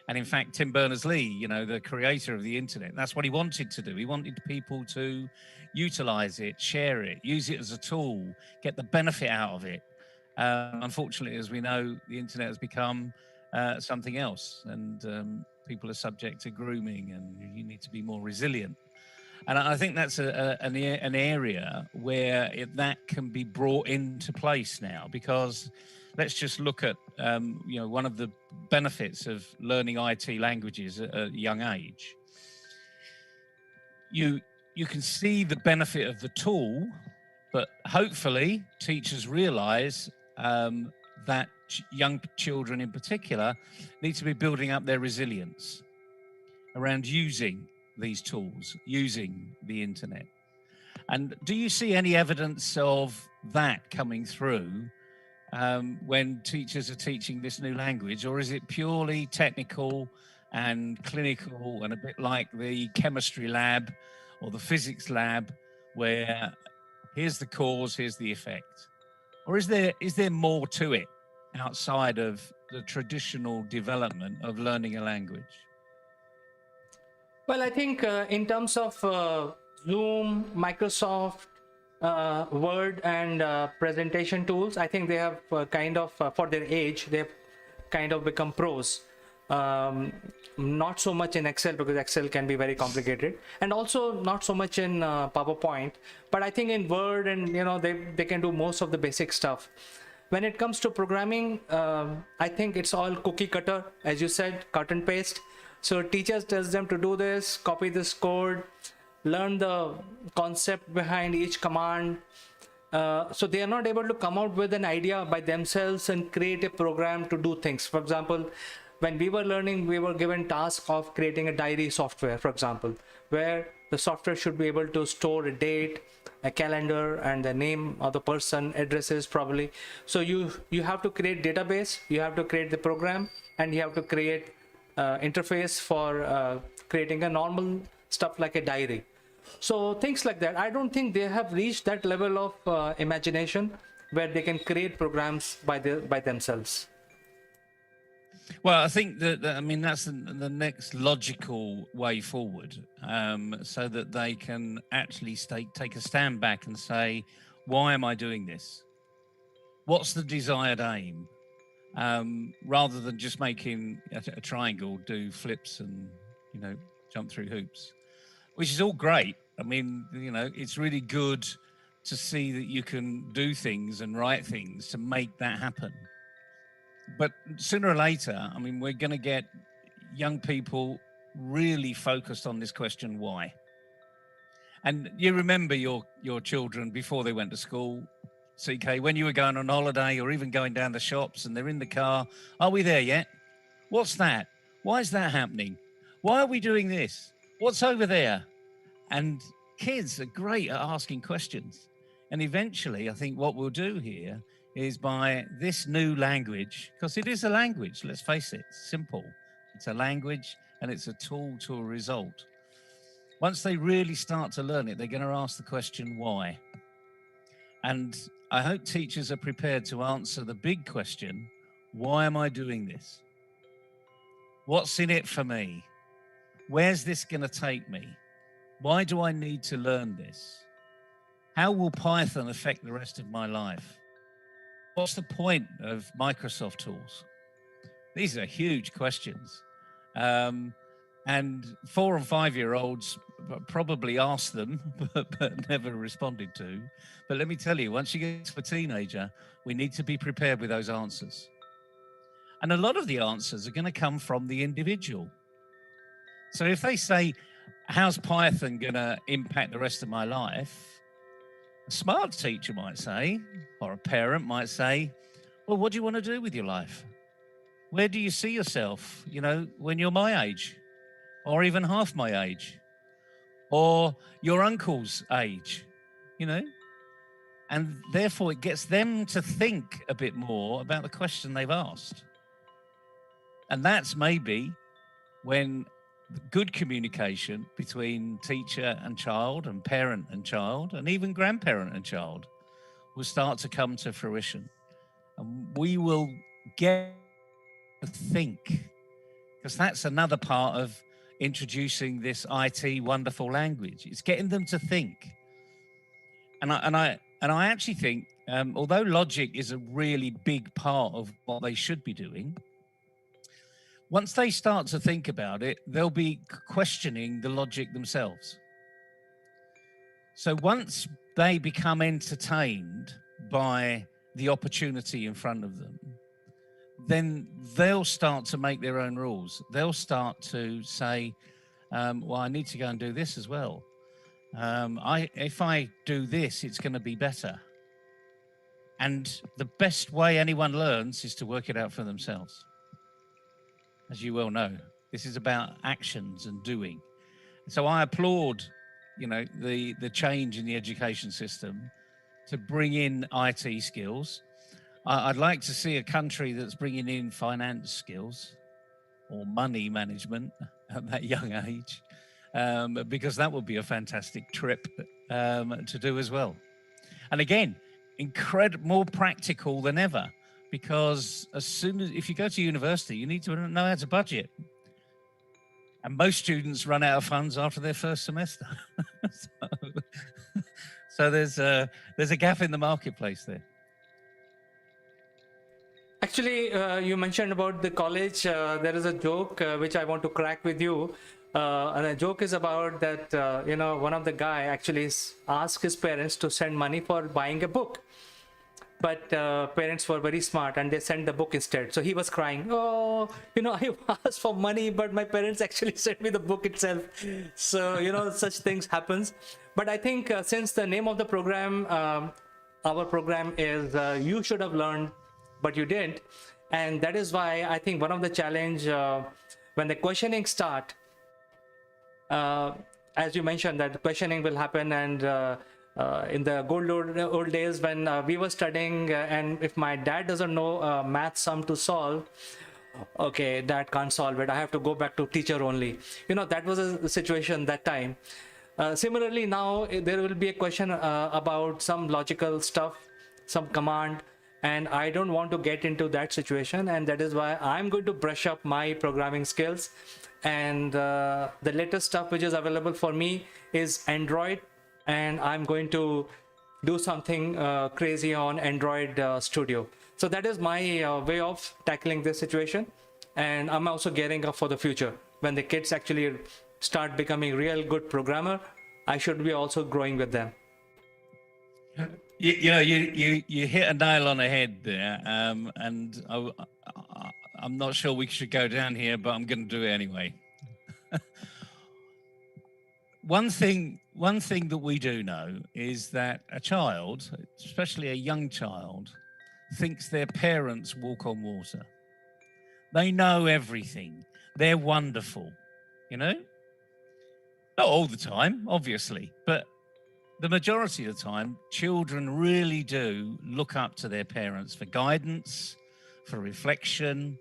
and in fact, Tim Berners-Lee, you know, the creator of the internet, that's what he wanted to do. He wanted people to utilize it, share it, use it as a tool, get the benefit out of it. Unfortunately, as we know, the internet has become something else, and people are subject to grooming, and you need to be more resilient. And I think that's an area where that can be brought into place now, because let's just look at you know, one of the benefits of learning IT languages at a young age. You can see the benefit of the tool, but hopefully teachers realize that young children in particular need to be building up their resilience around using these tools, using the internet. And do you see any evidence of that coming through when teachers are teaching this new language, or is it purely technical and clinical and a bit like the chemistry lab or the physics lab, where here's the cause, here's the effect? Or is there more to it outside of the traditional development of learning a language? Well, I think in terms of Zoom, Microsoft, Word, and presentation tools, I think they have kind of, for their age, they've kind of become pros. Not so much in Excel, because Excel can be very complicated, and also not so much in PowerPoint. But I think in Word, and they can do most of the basic stuff. When it comes to programming, I think it's all cookie cutter, as you said, cut and paste. So teachers tells them to do this, copy this code, learn the concept behind each command. So they are not able to come out with an idea by themselves and create a program to do things. For example, when we were learning, we were given task of creating a diary software, for example, where the software should be able to store a date, a calendar, and the name of the person, addresses probably. So you have to create database, you have to create the program, and you have to create interface for creating a normal stuff like a diary. So things like that. I don't think they have reached that level of imagination where they can create programs by themselves. Well, I think that I mean, that's the next logical way forward, so that they can actually take a stand back and say, why am I doing this? What's the desired aim? Rather than just making a triangle do flips and jump through hoops, which is all great. I mean, it's really good to see that you can do things and write things to make that happen. But sooner or later, I mean, we're going to get young people really focused on this question, why? And you remember your children before they went to school, CK, when you were going on holiday or even going down the shops and they're in the car, are we there yet? What's that? Why is that happening? Why are we doing this? What's over there? And kids are great at asking questions. And eventually, I think what we'll do here is, by this new language, because it is a language, let's face it, it's simple. It's a language and it's a tool to a result. Once they really start to learn it, they're going to ask the question, why? And I hope teachers are prepared to answer the big question, why am I doing this? What's in it for me? Where's this going to take me? Why do I need to learn this? How will Python affect the rest of my life? What's the point of Microsoft tools? These are huge questions. And 4 and 5-year-olds probably asked them, but never responded to. But let me tell you, once you get to a teenager, we need to be prepared with those answers. And a lot of the answers are going to come from the individual. So if they say, how's Python going to impact the rest of my life? A smart teacher might say, or a parent might say, well, what do you want to do with your life? Where do you see yourself, when you're my age, or even half my age, or your uncle's age, And therefore, it gets them to think a bit more about the question they've asked. And that's maybe when good communication between teacher and child, and parent and child, and even grandparent and child will start to come to fruition. And we will get to think, because that's another part of introducing this IT wonderful language. It's getting them to think. And I actually think, although logic is a really big part of what they should be doing, once they start to think about it, they'll be questioning the logic themselves. So once they become entertained by the opportunity in front of them, then they'll start to make their own rules. They'll start to say, well, I need to go and do this as well. If I do this, it's going to be better. And the best way anyone learns is to work it out for themselves. As you well know, this is about actions and doing. So I applaud, the change in the education system to bring in IT skills. I'd like to see a country that's bringing in finance skills or money management at that young age, because that would be a fantastic trip to do as well. And again, more practical than ever, because if you go to university, you need to know how to budget. And most students run out of funds after their first semester. so there's a gap in the marketplace there. Actually, you mentioned about the college. There is a joke which I want to crack with you. And the joke is about that, one of the guy actually asked his parents to send money for buying a book. But parents were very smart and they sent the book instead. So he was crying, oh, I asked for money, but my parents actually sent me the book itself. So, such things happens. But I think since the name of the program, our program is You Should Have Learned, but You Didn't. And that is why I think one of the challenge when the questioning start, as you mentioned, that questioning will happen. And in the old days when we were studying, and if my dad doesn't know math sum to solve, okay, dad can't solve it, I have to go back to teacher only. That was a situation that time. Similarly, now there will be a question about some logical stuff, some command, and I don't want to get into that situation, and that is why I'm going to brush up my programming skills. And the latest stuff which is available for me is Android, and I'm going to do something crazy on Android Studio. So that is my way of tackling this situation, and I'm also gearing up for the future. When the kids actually start becoming real good programmer, I should be also growing with them. You hit a nail on the head there, and I'm not sure we should go down here, but I'm going to do it anyway. One thing that we do know is that a child, especially a young child, thinks their parents walk on water. They know everything. They're wonderful, Not all the time, obviously, but the majority of the time, children really do look up to their parents for guidance, for reflection,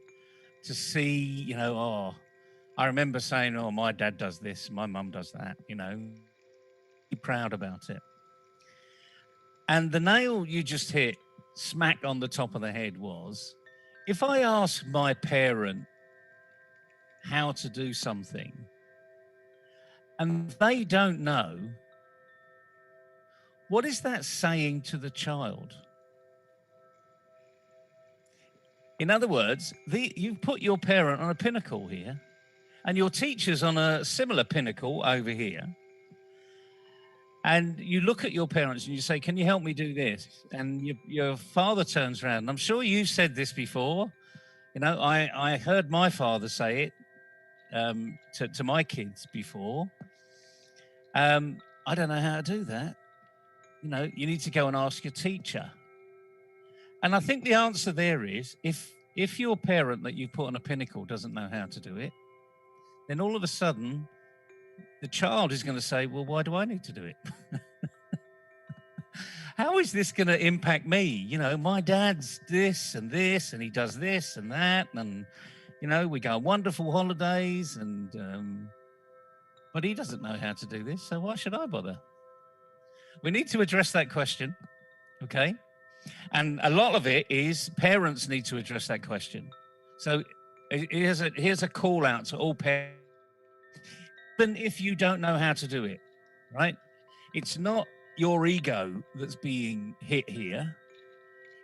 to see, I remember saying, oh, my dad does this, my mum does that, be proud about it. And the nail you just hit smack on the top of the head was, if I ask my parent how to do something and they don't know, what is that saying to the child? In other words, you've put your parent on a pinnacle here, and your teacher's on a similar pinnacle over here. And you look at your parents and you say, can you help me do this? And your father turns around. And I'm sure you've said this before. I heard my father say it to my kids before. I don't know how to do that. You need to go and ask your teacher. And I think the answer there is, if your parent that you put on a pinnacle doesn't know how to do it, then all of a sudden, the child is going to say, well, why do I need to do it? How is this going to impact me? My dad's this, and he does this and that. And, we go on wonderful holidays, but he doesn't know how to do this. So why should I bother? We need to address that question, okay? And a lot of it is parents need to address that question. So here's a call out to all parents. Even if you don't know how to do it, right? It's not your ego that's being hit here.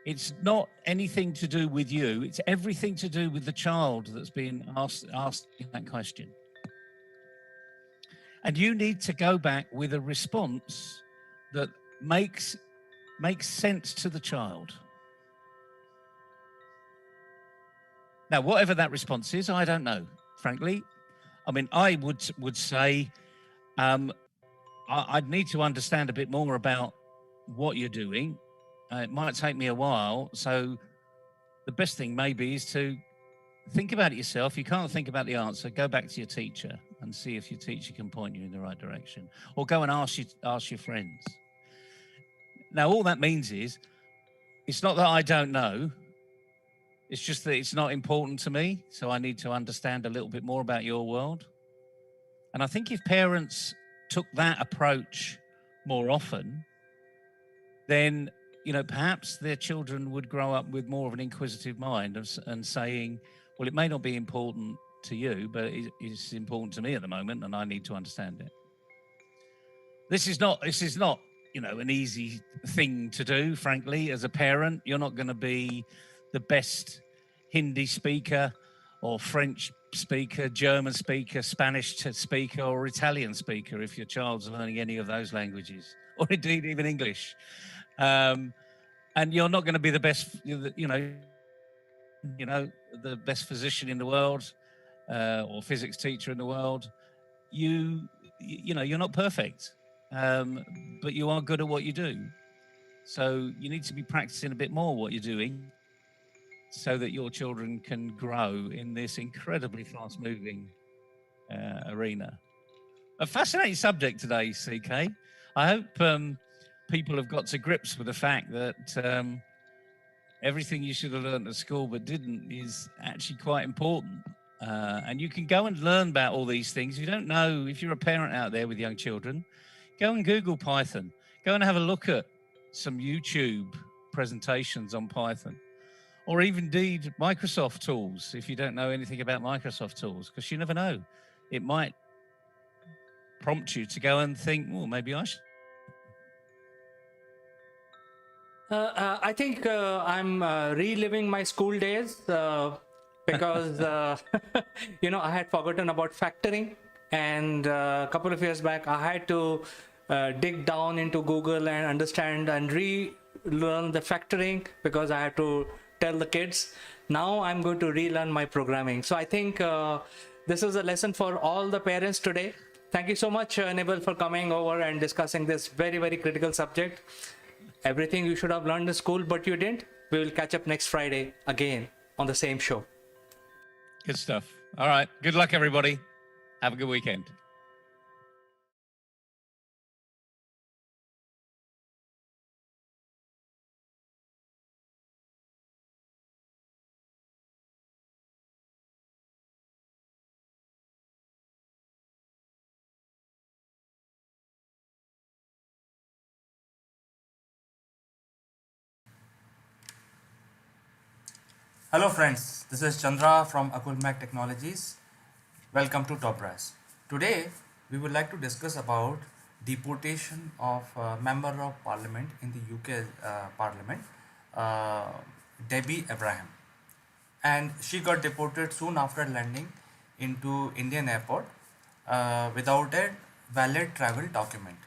It's not anything to do with you. It's everything to do with the child that's being asked that question. And you need to go back with a response that makes sense to the child. Now, whatever that response is, I don't know, frankly. I mean, I would say I'd need to understand a bit more about what you're doing. It might take me a while. So the best thing maybe is to think about it yourself. You can't think about the answer. Go back to your teacher and see if your teacher can point you in the right direction. Or go and ask your friends. Now, all that means is it's not that I don't know. It's just that it's not important to me. So I need to understand a little bit more about your world. And I think if parents took that approach more often, then, perhaps their children would grow up with more of an inquisitive mind and saying, well, it may not be important to you, but it's important to me at the moment, and I need to understand it. This is not, an easy thing to do, frankly, as a parent. You're not going to be the best Hindi speaker or French speaker, German speaker, Spanish speaker, or Italian speaker if your child's learning any of those languages, or indeed even English. And you're not going to be the best, the best physician in the world, or physics teacher in the world. You're not perfect, but you are good at what you do. So you need to be practicing a bit more what you're doing, so that your children can grow in this incredibly fast-moving arena. A fascinating subject today, CK. I hope people have got to grips with the fact that everything you should have learned at school but didn't is actually quite important. And you can go and learn about all these things. You don't know, if you're a parent out there with young children, go and Google Python. Go and have a look at some YouTube presentations on Python, or even indeed Microsoft tools, if you don't know anything about Microsoft tools, because you never know. It might prompt you to go and think, well, maybe I should. I think I'm reliving my school days because, I had forgotten about factoring. And a couple of years back, I had to dig down into Google and understand and relearn the factoring because I had to tell the kids. Now I'm going to relearn my programming. So I think this is a lesson for all the parents today. Thank you so much, Nibal, for coming over and discussing this very, very critical subject. Everything you should have learned in school, but you didn't. We will catch up next Friday again on the same show. Good stuff. All right. Good luck, everybody. Have a good weekend. Hello friends, this is Chandra from Akulmac Technologies. Welcome to Top Brass. Today we would like to discuss about deportation of Member of Parliament in the UK Parliament, Debbie Abraham. And she got deported soon after landing into Indian airport without a valid travel document.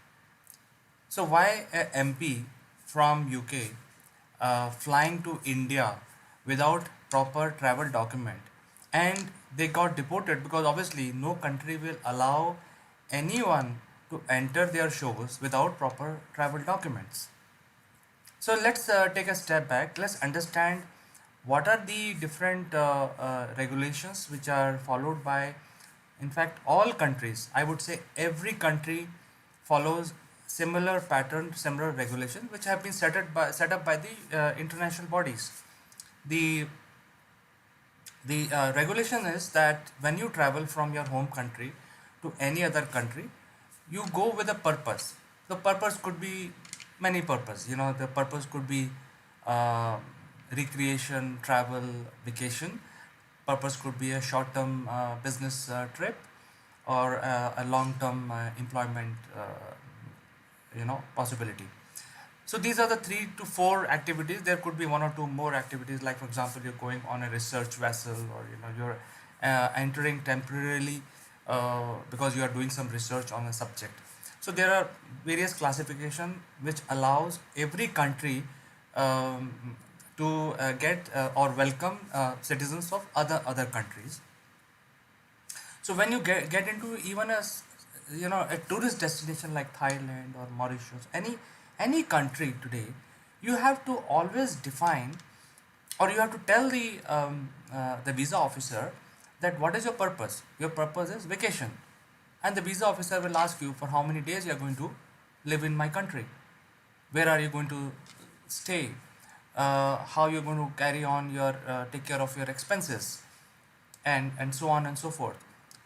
So why a MP from UK flying to India without proper travel document, and they got deported because obviously no country will allow anyone to enter their shores without proper travel documents. So let's take a step back. Let's understand what are the different regulations which are followed by, in fact, all countries. I would say every country follows similar pattern, similar regulations which have been set up by the international bodies. The regulation is that when you travel from your home country to any other country, you go with a purpose. The purpose could be many purpose. The purpose could be recreation, travel, vacation. Purpose could be a short-term business trip, or a long-term employment possibility. So these are the 3 to 4 activities. There could be 1 or 2 more activities, like for example you're going on a research vessel, or you're entering temporarily because you are doing some research on a subject. So there are various classification which allows every country to get or welcome citizens of other countries. So when you get into even a tourist destination like Thailand or Mauritius, any country today, you have to always define, or you have to tell the visa officer that what is your purpose. Your purpose is vacation, and the visa officer will ask you for how many days you are going to live in my country, where are you going to stay, how you're going to carry on your take care of your expenses, and so on and so forth,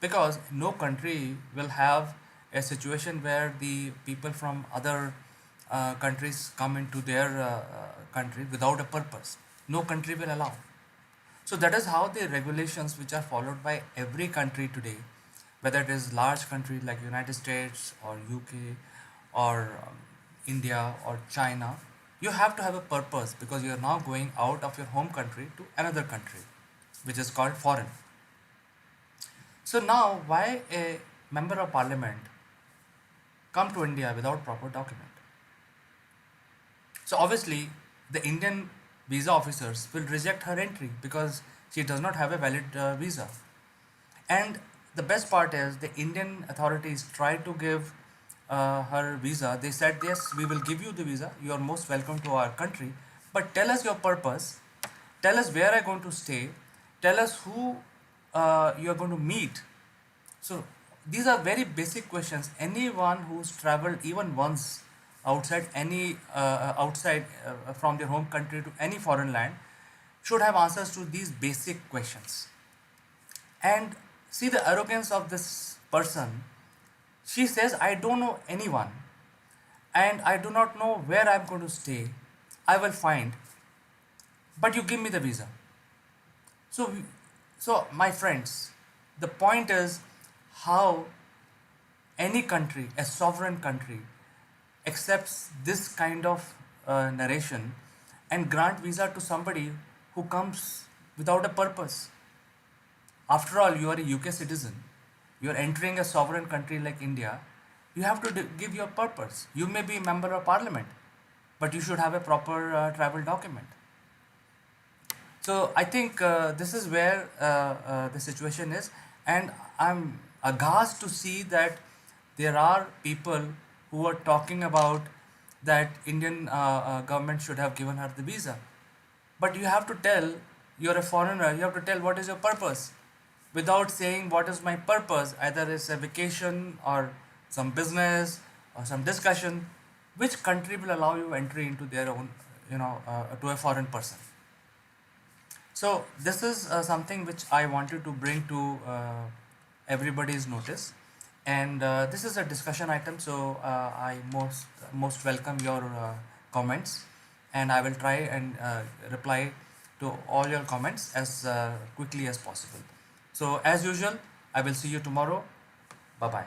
because no country will have a situation where the people from other countries come into their country without a purpose. No country will allow. So that is how the regulations which are followed by every country today, whether it is large country like United States or UK or India or China, you have to have a purpose, because you are now going out of your home country to another country, which is called foreign. So now, why a member of parliament come to India without proper document? So obviously, the Indian visa officers will reject her entry because she does not have a valid visa. And the best part is the Indian authorities tried to give her visa. They said, yes, we will give you the visa. You are most welcome to our country. But tell us your purpose. Tell us where are you going to stay. Tell us who you are going to meet. So these are very basic questions. Anyone who's traveled even once outside from their home country to any foreign land should have answers to these basic questions. And see the arrogance of this person. She says, I don't know anyone and I do not know where I'm going to stay. I will find, but you give me the visa. So, so my friends, the point is how any country, a sovereign country, accepts this kind of narration and grant visa to somebody who comes without a purpose. After all, you are a UK citizen. You are entering a sovereign country like India. You have to give your purpose. You may be a member of parliament, but you should have a proper travel document. So I think this is where the situation is, and I'm aghast to see that there are people who are talking about that Indian government should have given her the visa. But you have to tell, you're a foreigner, you have to tell what is your purpose. Without saying what is my purpose, either it's a vacation or some business or some discussion, which country will allow you entry into their own, to a foreign person. So this is something which I wanted to bring to everybody's notice, and this is a discussion item. So I most welcome your comments, and I will try and reply to all your comments as quickly as possible. So as usual, I will see you tomorrow. Bye bye.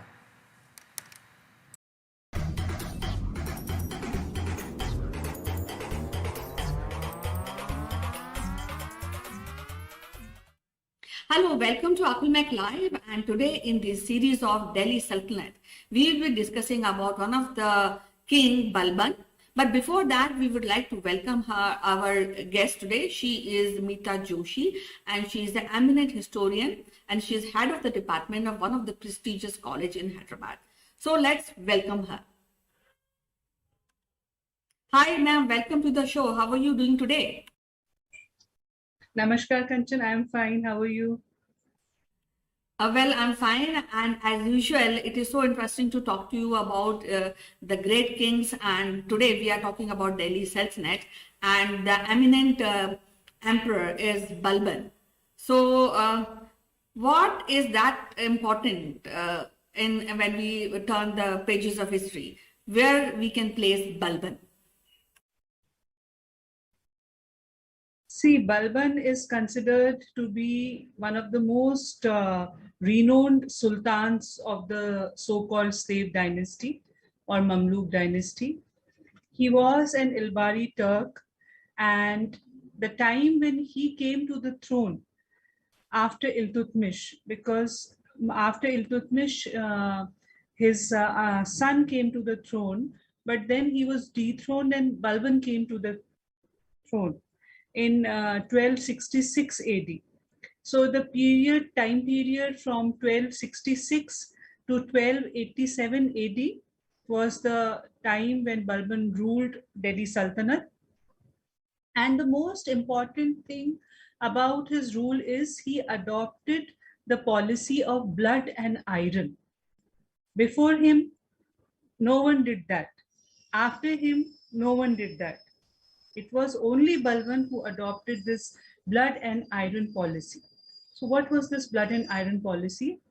Hello, welcome to Akulmek Live, and today in this series of Delhi Sultanate, we will be discussing about one of the king, Balban. But before that, we would like to welcome our guest today. She is Meeta Joshi, and she is an eminent historian, and she is head of the department of one of the prestigious college in Hyderabad. So let's welcome her. Hi, ma'am. Welcome to the show. How are you doing today? Namaskar, Kanchan. I am fine. How are you? Well, I'm fine. And as usual, it is so interesting to talk to you about the great kings. And today we are talking about Delhi Sultanate. And the eminent emperor is Balban. So what is that important when we turn the pages of history? Where we can place Balban? See, Balban is considered to be one of the most renowned sultans of the so-called slave dynasty or Mamluk dynasty. He was an Ilbari Turk, and the time when he came to the throne after Iltutmish, because after Iltutmish, his son came to the throne, but then he was dethroned and Balban came to the throne in 1266 AD. So the time period from 1266 to 1287 AD was the time when Balban ruled Delhi Sultanate. And the most important thing about his rule is he adopted the policy of blood and iron. Before him, no one did that. After him, no one did that. It was only Balban who adopted this blood and iron policy. So what was this blood and iron policy?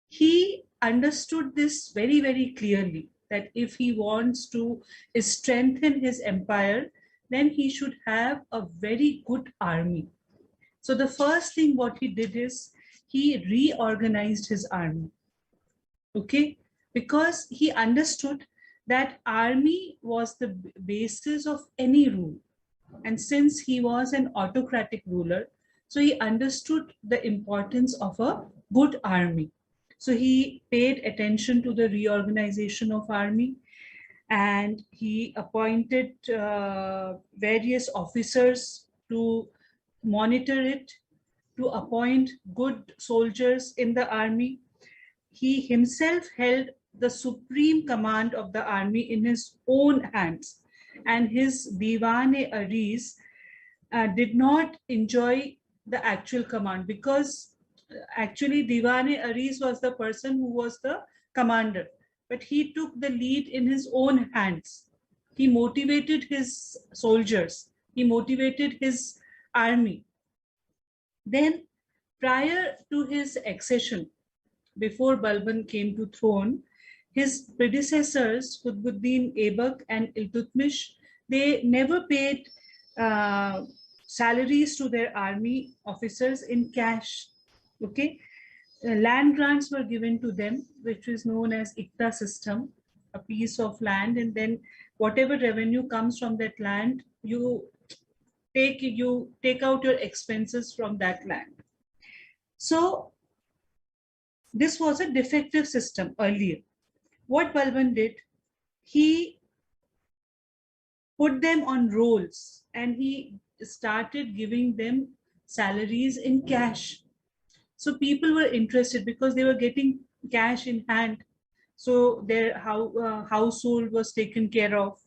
He understood this very, very clearly, that if he wants to strengthen his empire, then he should have a very good army. So the first thing what he did is he reorganized his army. Okay, because he understood that army was the basis of any rule. And since he was an autocratic ruler, so he understood the importance of a good army. So he paid attention to the reorganization of army, and he appointed various officers to monitor it, to appoint good soldiers in the army. He himself held the supreme command of the army in his own hands, and his Diwan-e-Aris did not enjoy the actual command, because actually Diwan-e-Aris was the person who was the commander, but he took the lead in his own hands. He motivated his soldiers, he motivated his army. Then, prior to his accession, before Balban came to throne, his predecessors, Qutbuddin Aibak and Iltutmish, they never paid salaries to their army officers in cash. Okay, land grants were given to them, which is known as Ikta system, a piece of land, and then whatever revenue comes from that land, you take out your expenses from that land. So this was a defective system earlier. What Balban did, he put them on rolls and he started giving them salaries in cash. So people were interested because they were getting cash in hand. So their household was taken care of.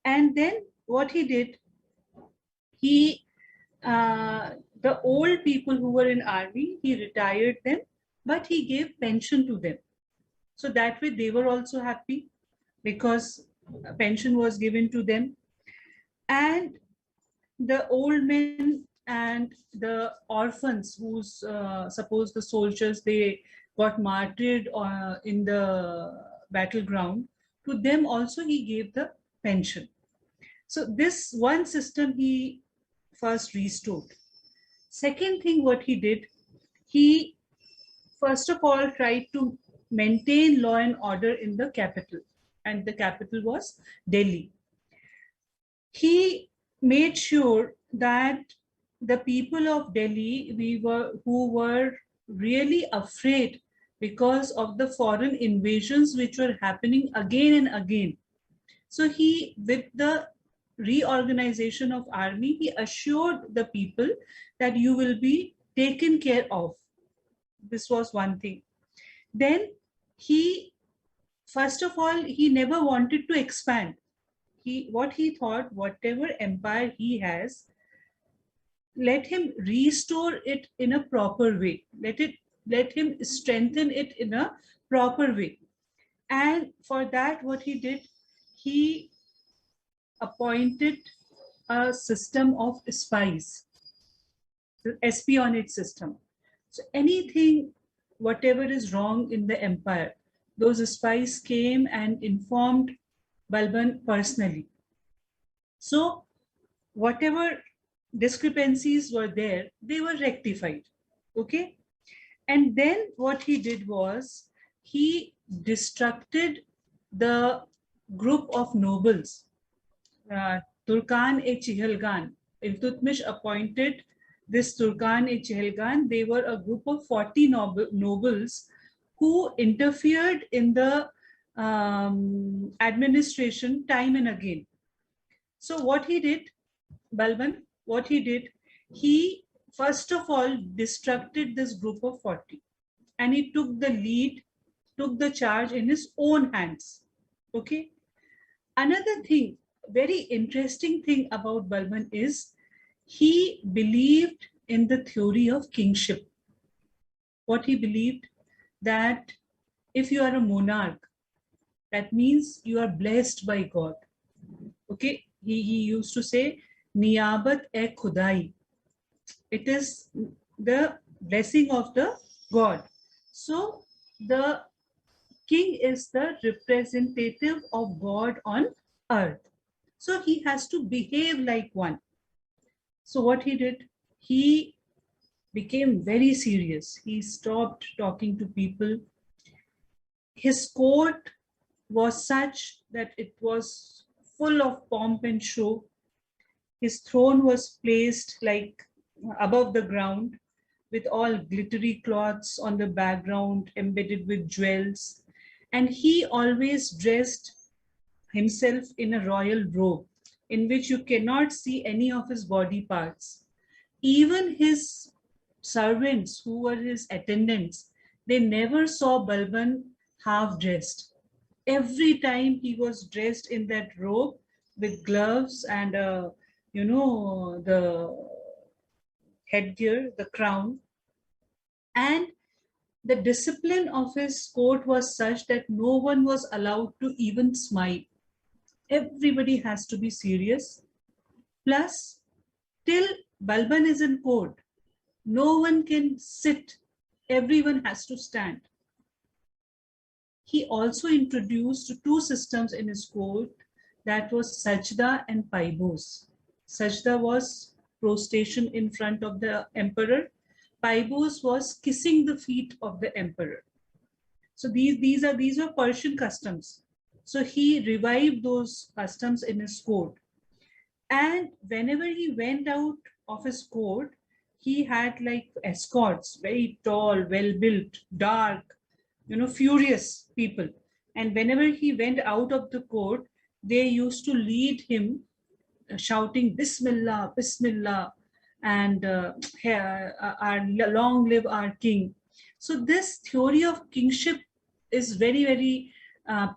And then what he did, the old people who were in army, he retired them, but he gave pension to them. So that way they were also happy because pension was given to them. And the old men and the orphans whose suppose the soldiers, they got martyred in the battleground, to them also he gave the pension. So this one system he first restored. Second thing what he did, he first of all tried to maintain law and order in the capital, and the capital was Delhi. He made sure that the people of Delhi, who were really afraid because of the foreign invasions which were happening again and again. So he, with the reorganization of army, he assured the people that you will be taken care of. This was one thing. Then he, first of all, he never wanted to expand. What he thought, whatever empire he has, let him restore it in a proper way. Let him strengthen it in a proper way. And for that, what he did, he appointed a system of spies, the espionage system. So anything, whatever is wrong in the empire, those spies came and informed Balban personally. So whatever discrepancies were there, they were rectified. Okay. And then what he did was, he destructed the group of nobles. Turkan-e-Chihalgan, Iltutmish appointed this Turkan-e-Chihalgan. They were a group of 40 nobles who interfered in the administration time and again. So what he did, Balban, what he did, he first of all destructed this group of 40, and he took the lead, took the charge in his own hands. Okay. Another thing, very interesting thing about Balban is, he believed in the theory of kingship. What he believed, that if you are a monarch, that means you are blessed by God. Okay, he used to say, Niyabat e Khudai. It is the blessing of the God. So the king is the representative of God on earth. So he has to behave like one. So what he did, he became very serious. He stopped talking to people. His court was such that it was full of pomp and show. His throne was placed like above the ground with all glittery cloths on the background embedded with jewels. And he always dressed himself in a royal robe in which you cannot see any of his body parts. Even his servants, who were his attendants, they never saw Balban half dressed. Every time he was dressed in that robe with gloves and the headgear, the crown. And the discipline of his court was such that no one was allowed to even smile. Everybody has to be serious. Plus, till Balban is in court, no one can sit. Everyone has to stand. He also introduced two systems in his court, that was Sajda and Paibos. Sajda was prostration in front of the emperor. Paibos was kissing the feet of the emperor. So these are Persian customs. So he revived those customs in his court. And whenever he went out of his court, he had like escorts, very tall, well-built, dark, furious people. And whenever he went out of the court, they used to lead him shouting, Bismillah, Bismillah, and long live our king. So this theory of kingship is very, very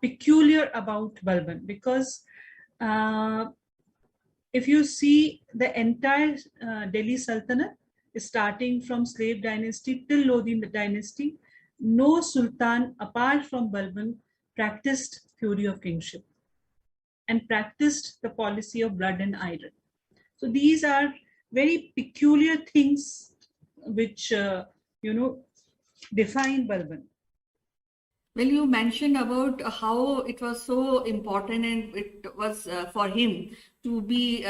peculiar about Balban, because if you see the entire Delhi Sultanate, starting from slave dynasty till Lodi dynasty, no sultan apart from Balban practiced theory of kingship and practiced the policy of blood and iron. So these are very peculiar things which define Balban. Well, you mentioned about how it was so important, and it was for him to be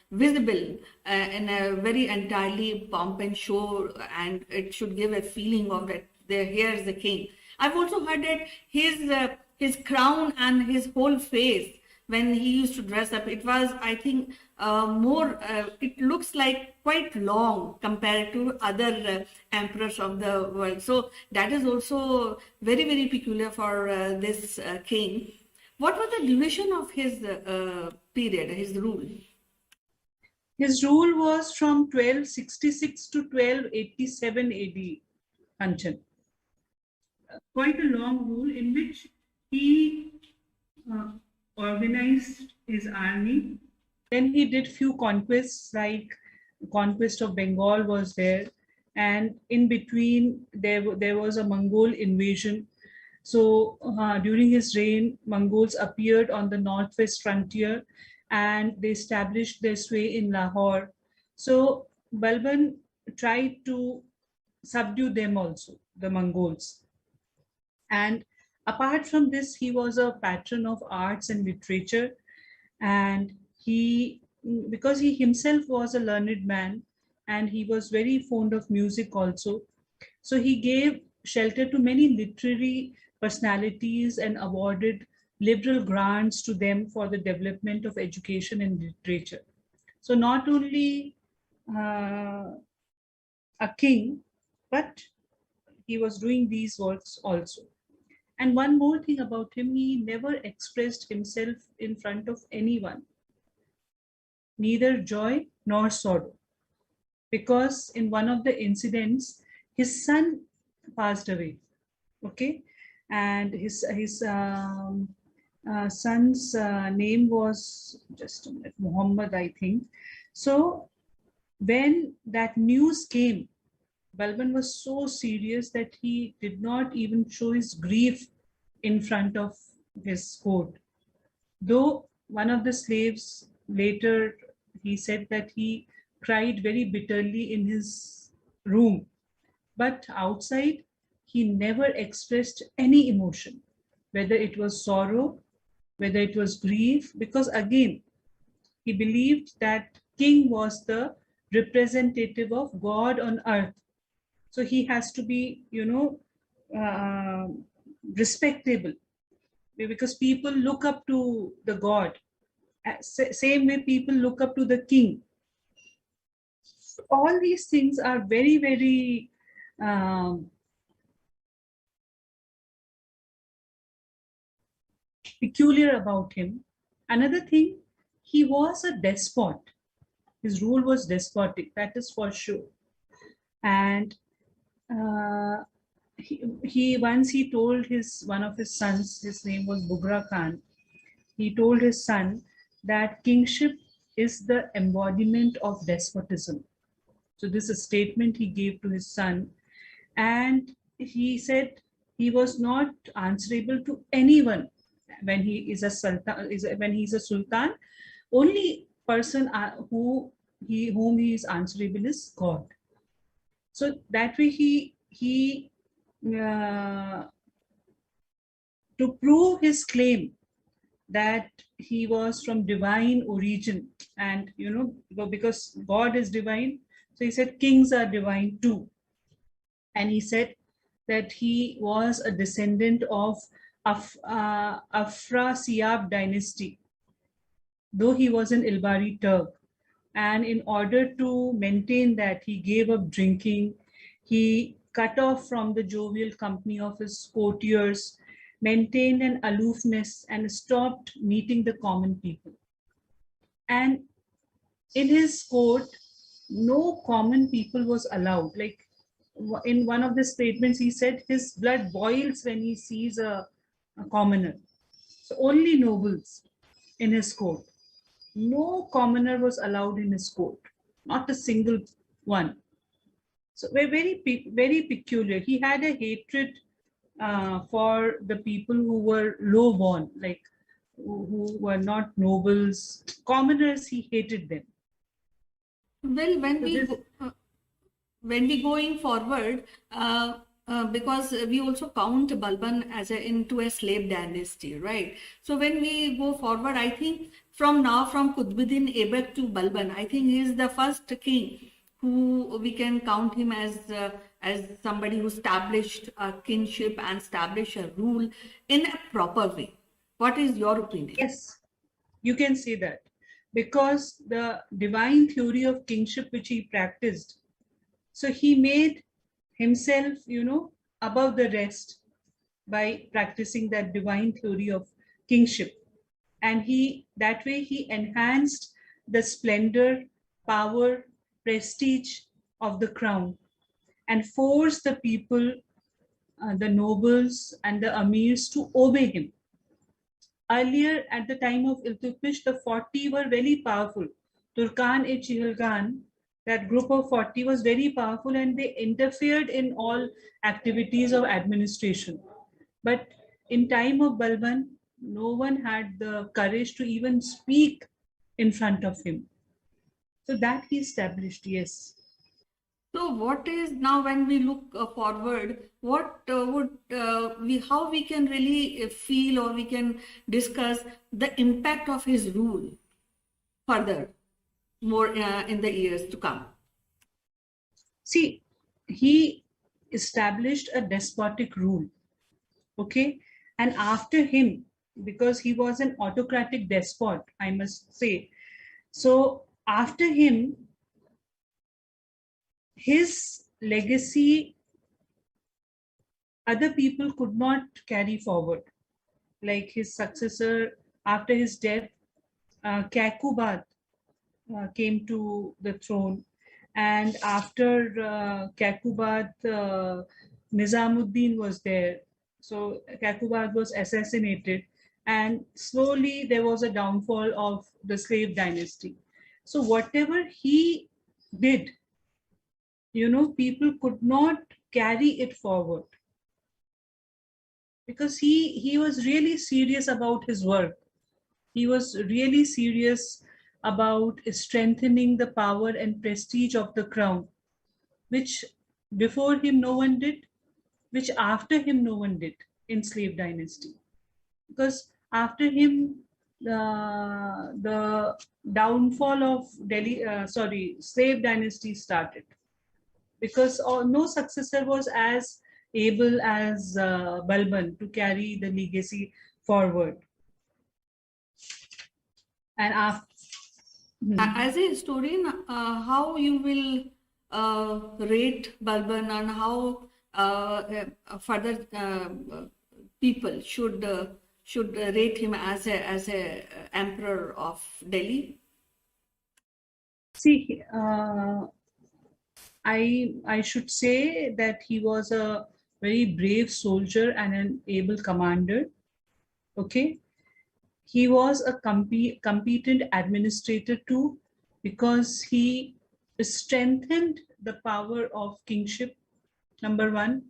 visible in a very entirely pomp and show, and it should give a feeling of that here's the king. I've also heard that his crown and his whole face, when he used to dress up, it was, I think, it looks like quite long compared to other emperors of the world. So that is also very, very peculiar for this king. What was the duration of his period, his rule? His rule was from 1266 to 1287 AD, Kanchan. Quite a long rule in which he organized his army. Then he did few conquests, like conquest of Bengal was there, and in between there was a Mongol invasion. So during his reign, Mongols appeared on the northwest frontier and they established their sway in Lahore. So Balban tried to subdue them also, the Mongols. And apart from this, he was a patron of arts and literature, and because he himself was a learned man and he was very fond of music also, so he gave shelter to many literary personalities and awarded liberal grants to them for the development of education and literature. So not only a king, but he was doing these works also. And one more thing about him, he never expressed himself in front of anyone, neither joy nor sorrow, because in one of the incidents, his son passed away. Okay, and his son's name was, just a minute, Muhammad, I think. So when that news came, Balban was so serious that he did not even show his grief in front of his court. Though one of the slaves later, he said that he cried very bitterly in his room, but outside he never expressed any emotion, whether it was sorrow, whether it was grief, because again, he believed that king was the representative of God on earth. So he has to be, respectable, because people look up to the God. Same way people look up to the king. All these things are very, very peculiar about him. Another thing, he was a despot. His rule was despotic, that is for sure. And uh, he once he told one of his sons, his name was Bughra Khan, he told his son that kingship is the embodiment of despotism. So this is a statement he gave to his son, and he said he was not answerable to anyone when he is a sultan. When he is a sultan, only person whom he is answerable is God. So that way he to prove his claim that he was from divine origin, and because God is divine, so he said kings are divine too. And he said that he was a descendant of Afrasiab dynasty, though he was an Ilbari Turk. And in order to maintain that, he gave up drinking, he cut off from the jovial company of his courtiers, maintained an aloofness, and stopped meeting the common people. And in his court, no common people was allowed. Like in one of the statements, he said his blood boils when he sees a commoner. So only nobles in his court. No commoner was allowed in his court, not a single one. So we're very peculiar. He had a hatred for the people who were low born, like who were not nobles, commoners. He hated them. Well, So this, when we going forward, because we also count Balban as into a slave dynasty, right? So when we go forward, I think from Qutbuddin Aibak to Balban, I think he is the first king who we can count him as somebody who established a kingship and established a rule in a proper way. What is your opinion? yes, you can say that, because the divine theory of kingship which he practiced, so he made himself, above the rest by practicing that divine theory of kingship. And that way he enhanced the splendor, power, prestige of the crown, and forced the people, the nobles and the amirs, to obey him. Earlier, at the time of Iltutmish, the 40 were very powerful. Turkan-e-Chihilgan, that group of 40 was very powerful, and they interfered in all activities of administration. But in time of Balban, no one had the courage to even speak in front of him. So that he established, yes. So what is now, when we look forward, what how we can really feel, or we can discuss the impact of his rule further, more in the years to come? See, he established a despotic rule, okay? And after him, because he was an autocratic despot, I must say, so after him, his legacy, other people could not carry forward. Like his successor, after his death, Kakubad came to the throne. And after Kakubad, Nizamuddin was there. So Kakubad was assassinated, and slowly there was a downfall of the slave dynasty. So whatever he did, people could not carry it forward, because he was really serious about his work. He was really serious about strengthening the power and prestige of the crown, which before him no one did, which after him no one did in slave dynasty. Because after him, the downfall of slave dynasty started. Because no successor was as able as Balban to carry the legacy forward. And after, As a historian, how you will rate Balban, and how further people should rate him as a emperor of Delhi? see, I should say that he was a very brave soldier and an able commander. Okay, he was a competent administrator too, because he strengthened the power of kingship. Number one.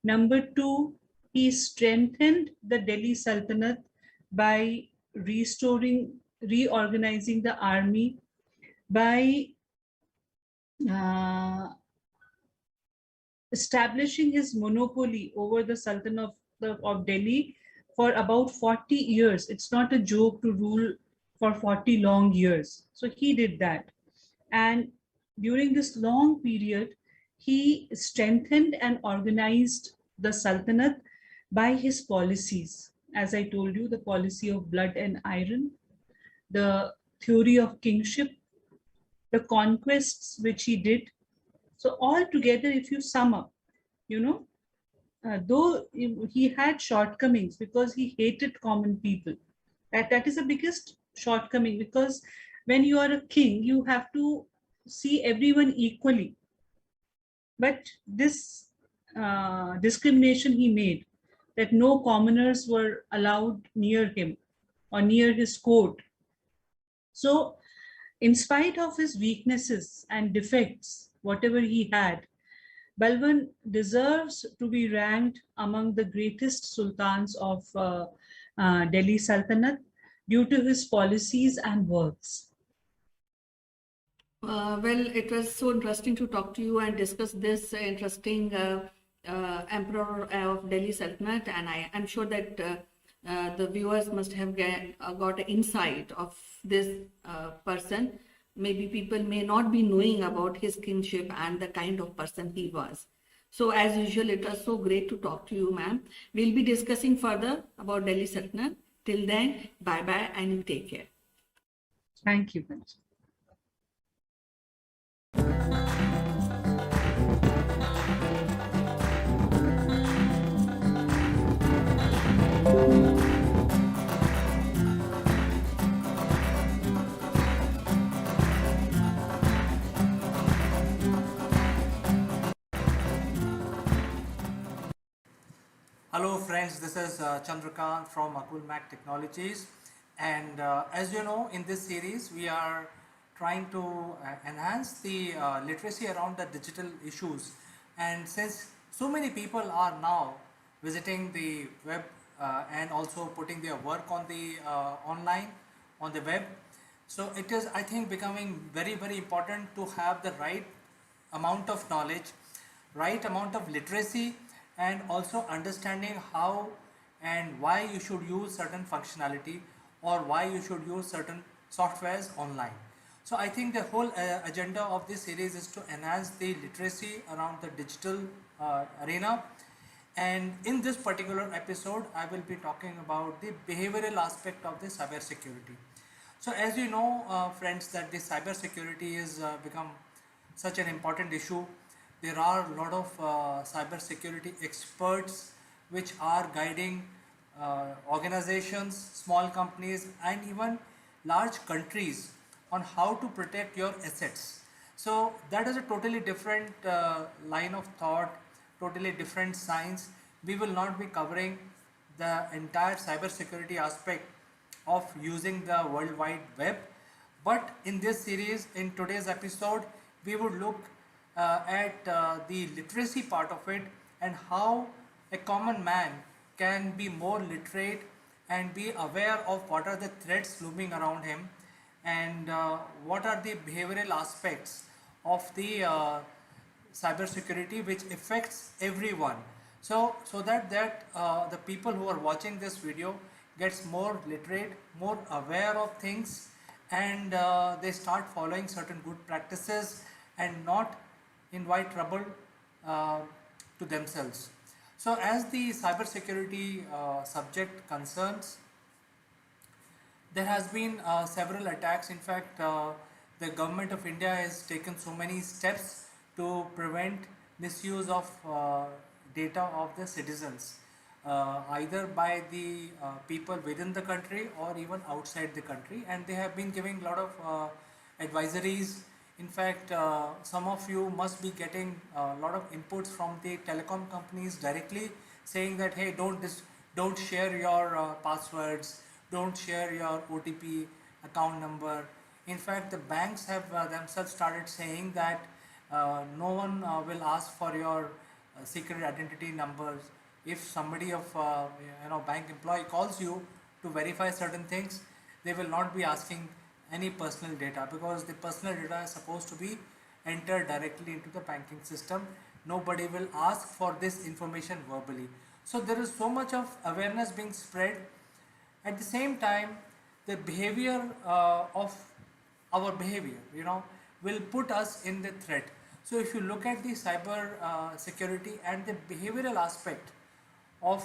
Number two, he strengthened the Delhi Sultanate by reorganizing the army, by uh, establishing his monopoly over the Sultan of Delhi for about 40 years. It's not a joke to rule for 40 long years. So he did that. And during this long period, he strengthened and organized the Sultanate by his policies. As I told you, the policy of blood and iron, the theory of kingship, the conquests which he did. So all together, if you sum up, though he had shortcomings because he hated common people, that is the biggest shortcoming, because when you are a king, you have to see everyone equally. But this discrimination he made, that no commoners were allowed near him or near his court. So, in spite of his weaknesses and defects, whatever he had, Balban deserves to be ranked among the greatest sultans of Delhi Sultanate due to his policies and works. Well, it was so interesting to talk to you and discuss this interesting emperor of Delhi Sultanate, and I'm sure that the viewers must have got an insight of this person. Maybe people may not be knowing about his kingship and the kind of person he was. So as usual, it was so great to talk to you, ma'am. We'll be discussing further about Delhi Sultanate. Till then, bye-bye and you take care. Thank you. Hello friends, this is Chandrakant from Akul Mac Technologies, and as you know, in this series we are trying to enhance the literacy around the digital issues. And since so many people are now visiting the web and also putting their work on the online on the web, so it is, I think, becoming very important to have the right amount of knowledge, right amount of literacy, and also understanding how and why you should use certain functionality or why you should use certain softwares online. So I think the whole agenda of this series is to enhance the literacy around the digital arena. And in this particular episode, I will be talking about the behavioral aspect of the cyber security. So as you know, friends, that the cyber security is become such an important issue. There are a lot of cyber security experts which are guiding organizations, small companies, and even large countries on how to protect your assets. So that is a totally different line of thought, totally different science. We will not be covering the entire cyber security aspect of using the World Wide Web, but in this series, in today's episode, we would look at the literacy part of it and how a common man can be more literate and be aware of what are the threats looming around him, and what are the behavioral aspects of the cybersecurity which affects everyone. So that the people who are watching this video gets more literate, more aware of things, and they start following certain good practices and not invite trouble uh, to themselves. So as the cybersecurity subject concerns, there has been several attacks. In fact, the government of India has taken so many steps to prevent misuse of data of the citizens, either by the people within the country or even outside the country, and they have been giving a lot of advisories. In fact, some of you must be getting a lot of inputs from the telecom companies directly, saying that hey, don't share your passwords, don't share your OTP account number. In fact, the banks have themselves started saying that no one will ask for your secret identity numbers. If somebody of bank employee calls you to verify certain things, they will not be asking any personal data, because the personal data is supposed to be entered directly into the banking system. Nobody will ask for this information verbally. So there is so much of awareness being spread. At the same time, the behavior of our behavior, will put us in the threat. So if you look at the cyber security and the behavioral aspect of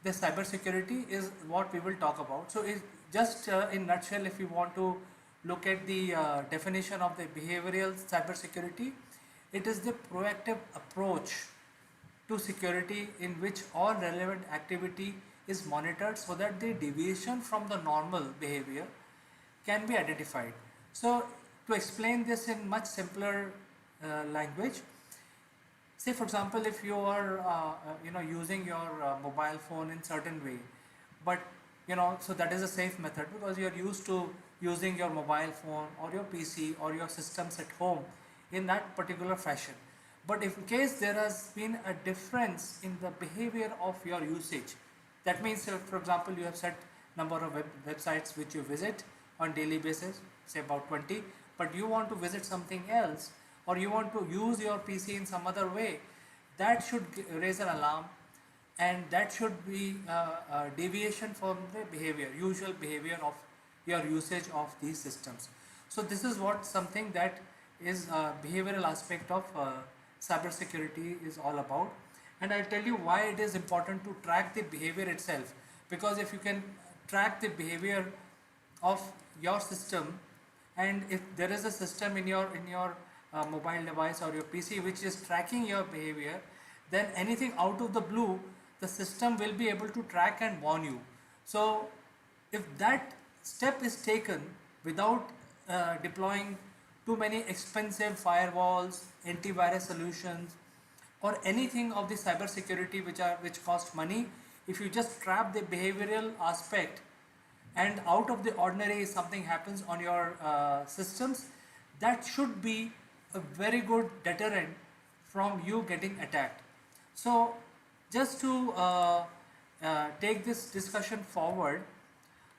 the cyber security is what we will talk about. So just in nutshell, if you want to look at the definition of the behavioral cyber security, it is the proactive approach to security in which all relevant activity is monitored so that the deviation from the normal behavior can be identified. So to explain this in much simpler language, say for example, if you are using your mobile phone in certain way, but so that is a safe method because you are used to using your mobile phone or your PC or your systems at home in that particular fashion. But if in case there has been a difference in the behavior of your usage, that means for example you have set number of websites which you visit on daily basis, say about 20, but you want to visit something else or you want to use your PC in some other way, that should raise an alarm, and that should be a deviation from the behavior, usual behavior of your usage of these systems. So this is what something that is a behavioral aspect of cybersecurity is all about. And I'll tell you why it is important to track the behavior itself, because if you can track the behavior of your system, and if there is a system in your mobile device or your PC which is tracking your behavior, then anything out of the blue, the system will be able to track and warn you. So if that step is taken without deploying too many expensive firewalls, antivirus solutions, or anything of the cyber security which cost money, if you just trap the behavioral aspect and out of the ordinary something happens on your systems, that should be a very good deterrent from you getting attacked. So just to take this discussion forward,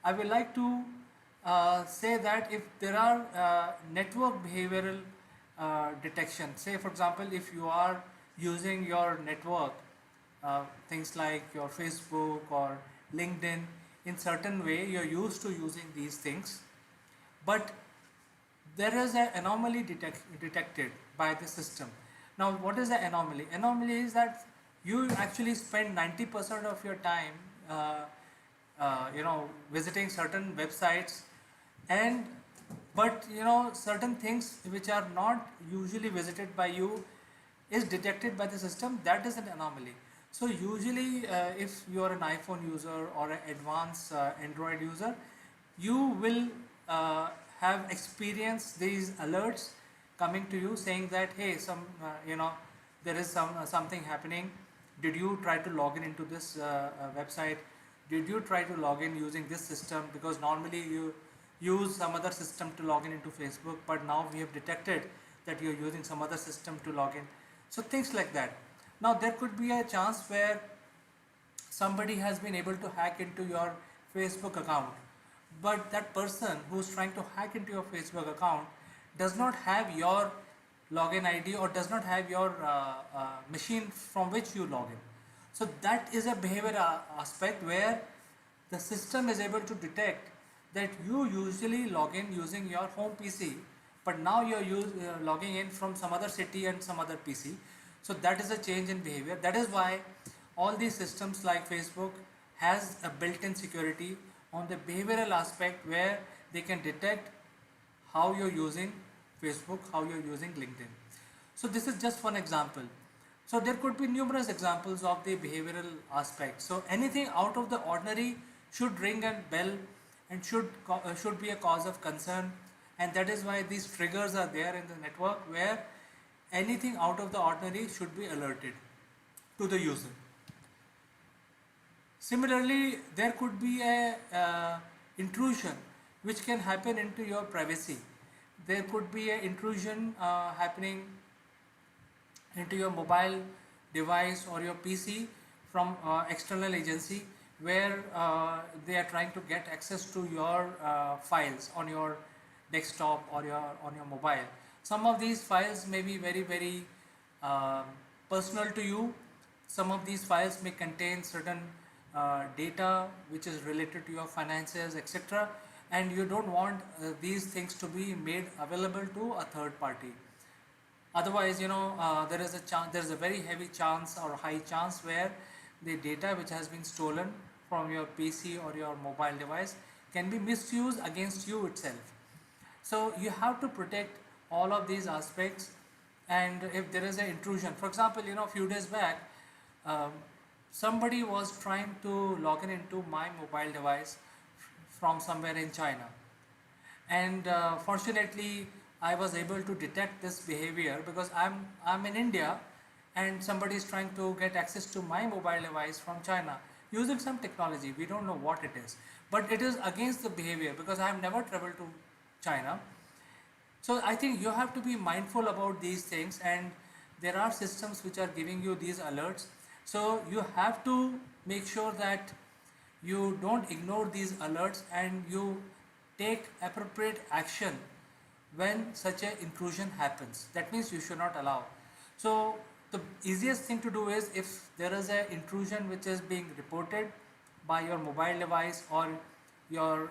I would like to say that if there are network behavioral detection, say for example if you are using your network, things like your Facebook or LinkedIn, in certain way you're used to using these things, but there is an anomaly detected by the system. Now what is the anomaly? Anomaly is that you actually spend 90% of your time visiting certain websites, and but certain things which are not usually visited by you is detected by the system. That is an anomaly. So usually if you are an iPhone user or an advanced Android user, you will have experienced these alerts coming to you saying that hey, there is something happening. Did you try to log in into this website? Did you try to log in using this system? Because normally you use some other system to log in into Facebook, but now we have detected that you're using some other system to log in. So things like that. Now there could be a chance where somebody has been able to hack into your Facebook account, but that person who's trying to hack into your Facebook account does not have your login ID or does not have your machine from which you log in. So that is a behavior aspect where the system is able to detect that you usually log in using your home PC, but now you're logging in from some other city and some other PC. So that is a change in behavior. That is why all these systems like Facebook has a built-in security on the behavioral aspect where they can detect how you're using Facebook, how you're using LinkedIn. So this is just one example. So there could be numerous examples of the behavioral aspect. So anything out of the ordinary should ring a bell and should be a cause of concern, and that is why these triggers are there in the network where anything out of the ordinary should be alerted to the user. Similarly, there could be a intrusion which can happen into your privacy. There could be an intrusion happening into your mobile device or your PC from external agency where they are trying to get access to your files on your desktop or on your mobile. Some of these files may be very personal to you. Some of these files may contain certain data which is related to your finances, etc., and you don't want these things to be made available to a third party. Otherwise, there is a very heavy chance or high chance where the data which has been stolen from your PC or your mobile device can be misused against you itself. So you have to protect all of these aspects. And if there is an intrusion, for example, a few days back, somebody was trying to log in into my mobile device from somewhere in China. And fortunately, I was able to detect this behavior because I'm in India and somebody is trying to get access to my mobile device from China using some technology. We don't know what it is, but it is against the behavior because I have never traveled to China. So I think you have to be mindful about these things, and there are systems which are giving you these alerts. So you have to make sure that you don't ignore these alerts and you take appropriate action when such an intrusion happens. That means you should not allow. So the easiest thing to do is, if there is an intrusion which is being reported by your mobile device or your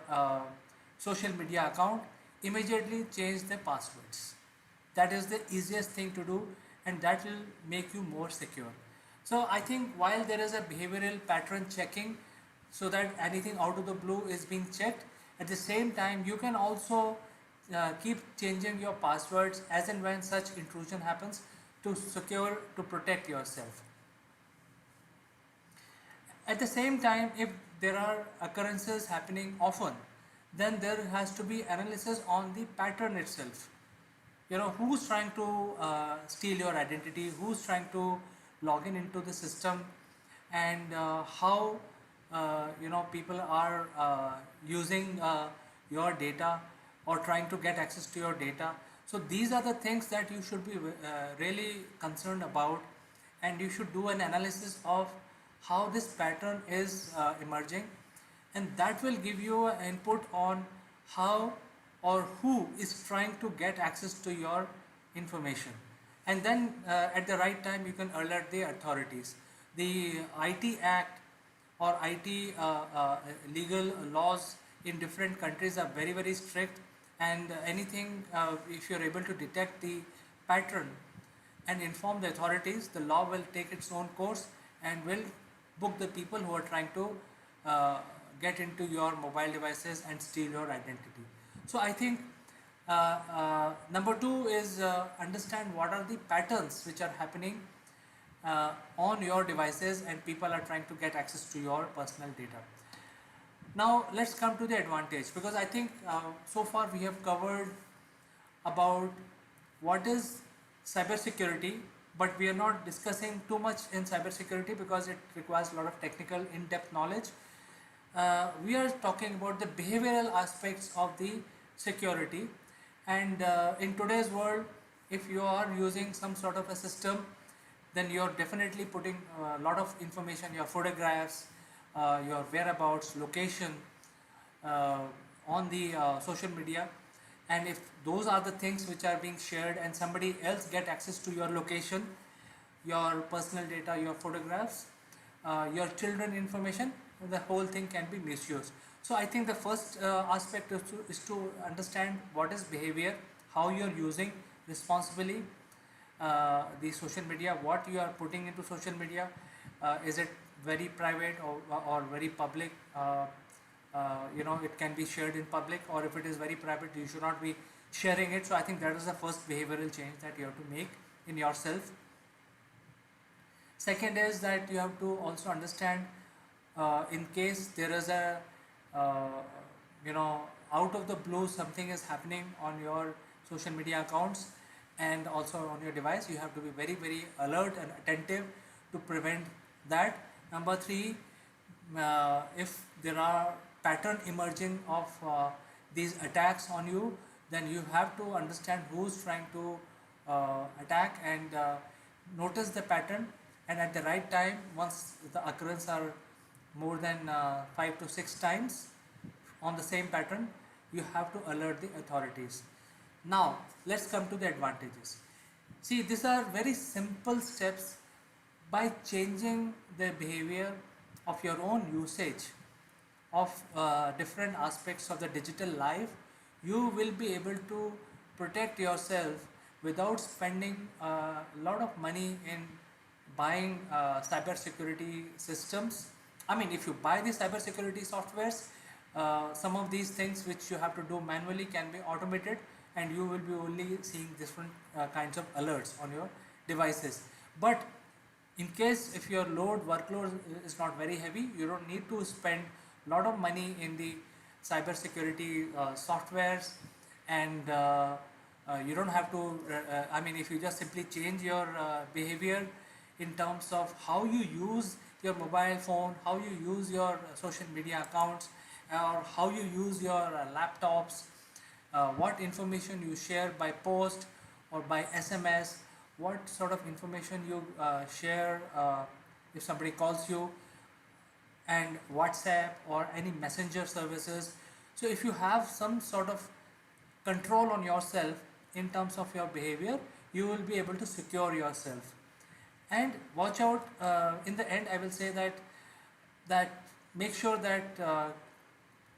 social media account, immediately change the passwords. That is the easiest thing to do, and that will make you more secure. So I think while there is a behavioral pattern checking so that anything out of the blue is being checked, at the same time you can also keep changing your passwords as and when such intrusion happens to protect yourself. At the same time, if there are occurrences happening often, then there has to be analysis on the pattern itself. Who's trying to steal your identity, who's trying to log in into the system, and how people are using your data or trying to get access to your data. So these are the things that you should be really concerned about, and you should do an analysis of how this pattern is emerging, and that will give you an input on how or who is trying to get access to your information. And then at the right time you can alert the authorities. The IT Act or IT legal laws in different countries are very strict, and anything if you're able to detect the pattern and inform the authorities, the law will take its own course and will book the people who are trying to get into your mobile devices and steal your identity. So I think number 2 is understand what are the patterns which are happening on your devices and people are trying to get access to your personal data. Now let's come to the advantage, because I think so far we have covered about what is cybersecurity, but we are not discussing too much in cybersecurity because it requires a lot of technical in-depth knowledge. We are talking about the behavioral aspects of the security, and in today's world, if you are using some sort of a system, then you're definitely putting a lot of information, your photographs, your whereabouts, location, on the social media, and if those are the things which are being shared and somebody else get access to your location, your personal data, your photographs, your children information, the whole thing can be misused. So I think the first aspect is to understand what is behavior, how you are using responsibly the social media, what you are putting into social media. Is it very private or very public? It can be shared in public, or if it is very private, you should not be sharing it. So I think that is the first behavioral change that you have to make in yourself. Second is that you have to also understand, in case there is a uh, out of the blue something is happening on your social media accounts and also on your device, you have to be very very alert and attentive to prevent that. Number three, if there are pattern emerging of these attacks on you, then you have to understand who's trying to attack and notice the pattern, and at the right time, once the occurrence are more than 5 to 6 times on the same pattern, you have to alert the authorities. Now let's come to the advantages. See, these are very simple steps. By changing the behavior of your own usage of different aspects of the digital life, you will be able to protect yourself without spending a lot of money in buying cyber security systems. I mean, if you buy the cyber security softwares, some of these things which you have to do manually can be automated, and you will be only seeing different kinds of alerts on your devices. But in case if your workload is not very heavy, you don't need to spend a lot of money in the cyber security softwares, and you don't have to I mean, if you just simply change your behavior in terms of how you use your mobile phone, how you use your social media accounts, or how you use your laptops, what information you share by post or by SMS, what sort of information you share if somebody calls you, and WhatsApp or any messenger services. So if you have some sort of control on yourself in terms of your behavior, you will be able to secure yourself. And watch out, in the end I will say that make sure that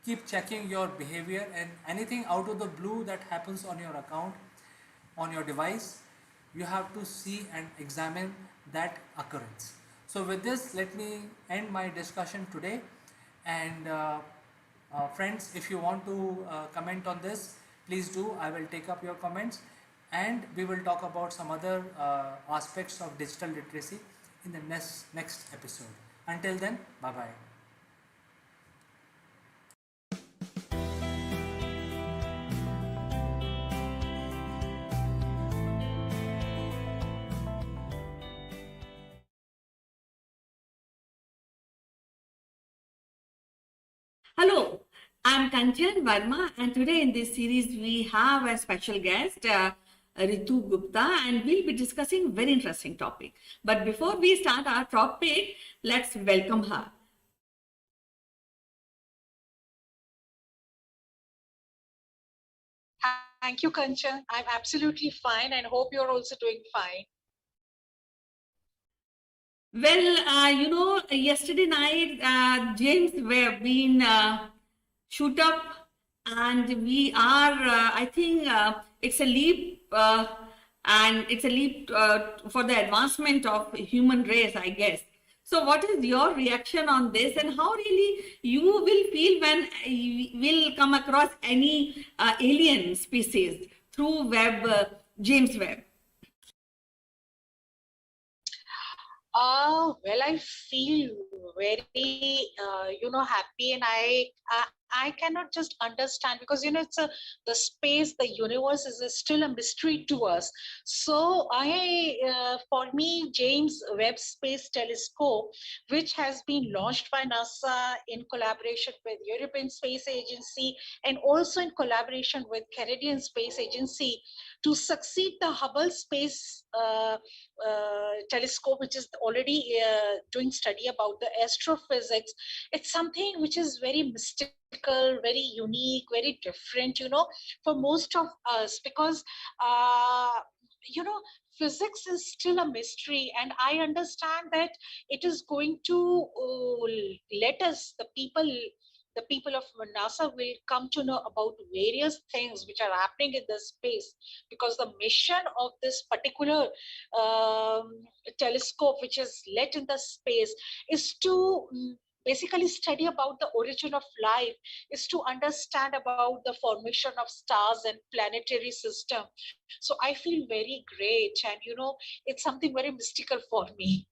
keep checking your behavior, and anything out of the blue that happens on your account, on your device, you have to see and examine that occurrence. So with this, let me end my discussion today, and friends, if you want to comment on this, please do. I will take up your comments, and we will talk about some other aspects of digital literacy in the next episode. Until then, bye bye. Hello, I'm Kanchan Verma, and today in this series we have a special guest, Ritu Gupta, and we'll be discussing a very interesting topic. But before we start our topic, let's welcome her. Thank you, Kanchan. I'm absolutely fine and hope you're also doing fine. Well, yesterday night, James Webb been shoot up, and we are, I think it's a leap, and it's a leap for the advancement of human race, I guess. So what is your reaction on this, and how really you will feel when you will come across any alien species through James Webb? Well, I feel very, happy, and I cannot just understand because it's the space, the universe is still a mystery to us. So for me, James Webb Space Telescope, which has been launched by NASA in collaboration with European Space Agency and also in collaboration with Canadian Space Agency, to succeed the Hubble Space Telescope, which is already doing study about the astrophysics. It's something which is very mysterious very unique, very different, for most of us, because, you know, physics is still a mystery. And I understand that it is going to let us, the people of NASA will come to know about various things which are happening in the space, because the mission of this particular um, telescope, which is let in the space, is to basically study about the origin of life, is to understand about the formation of stars and planetary system. So I feel very great, and it's something very mystical for me.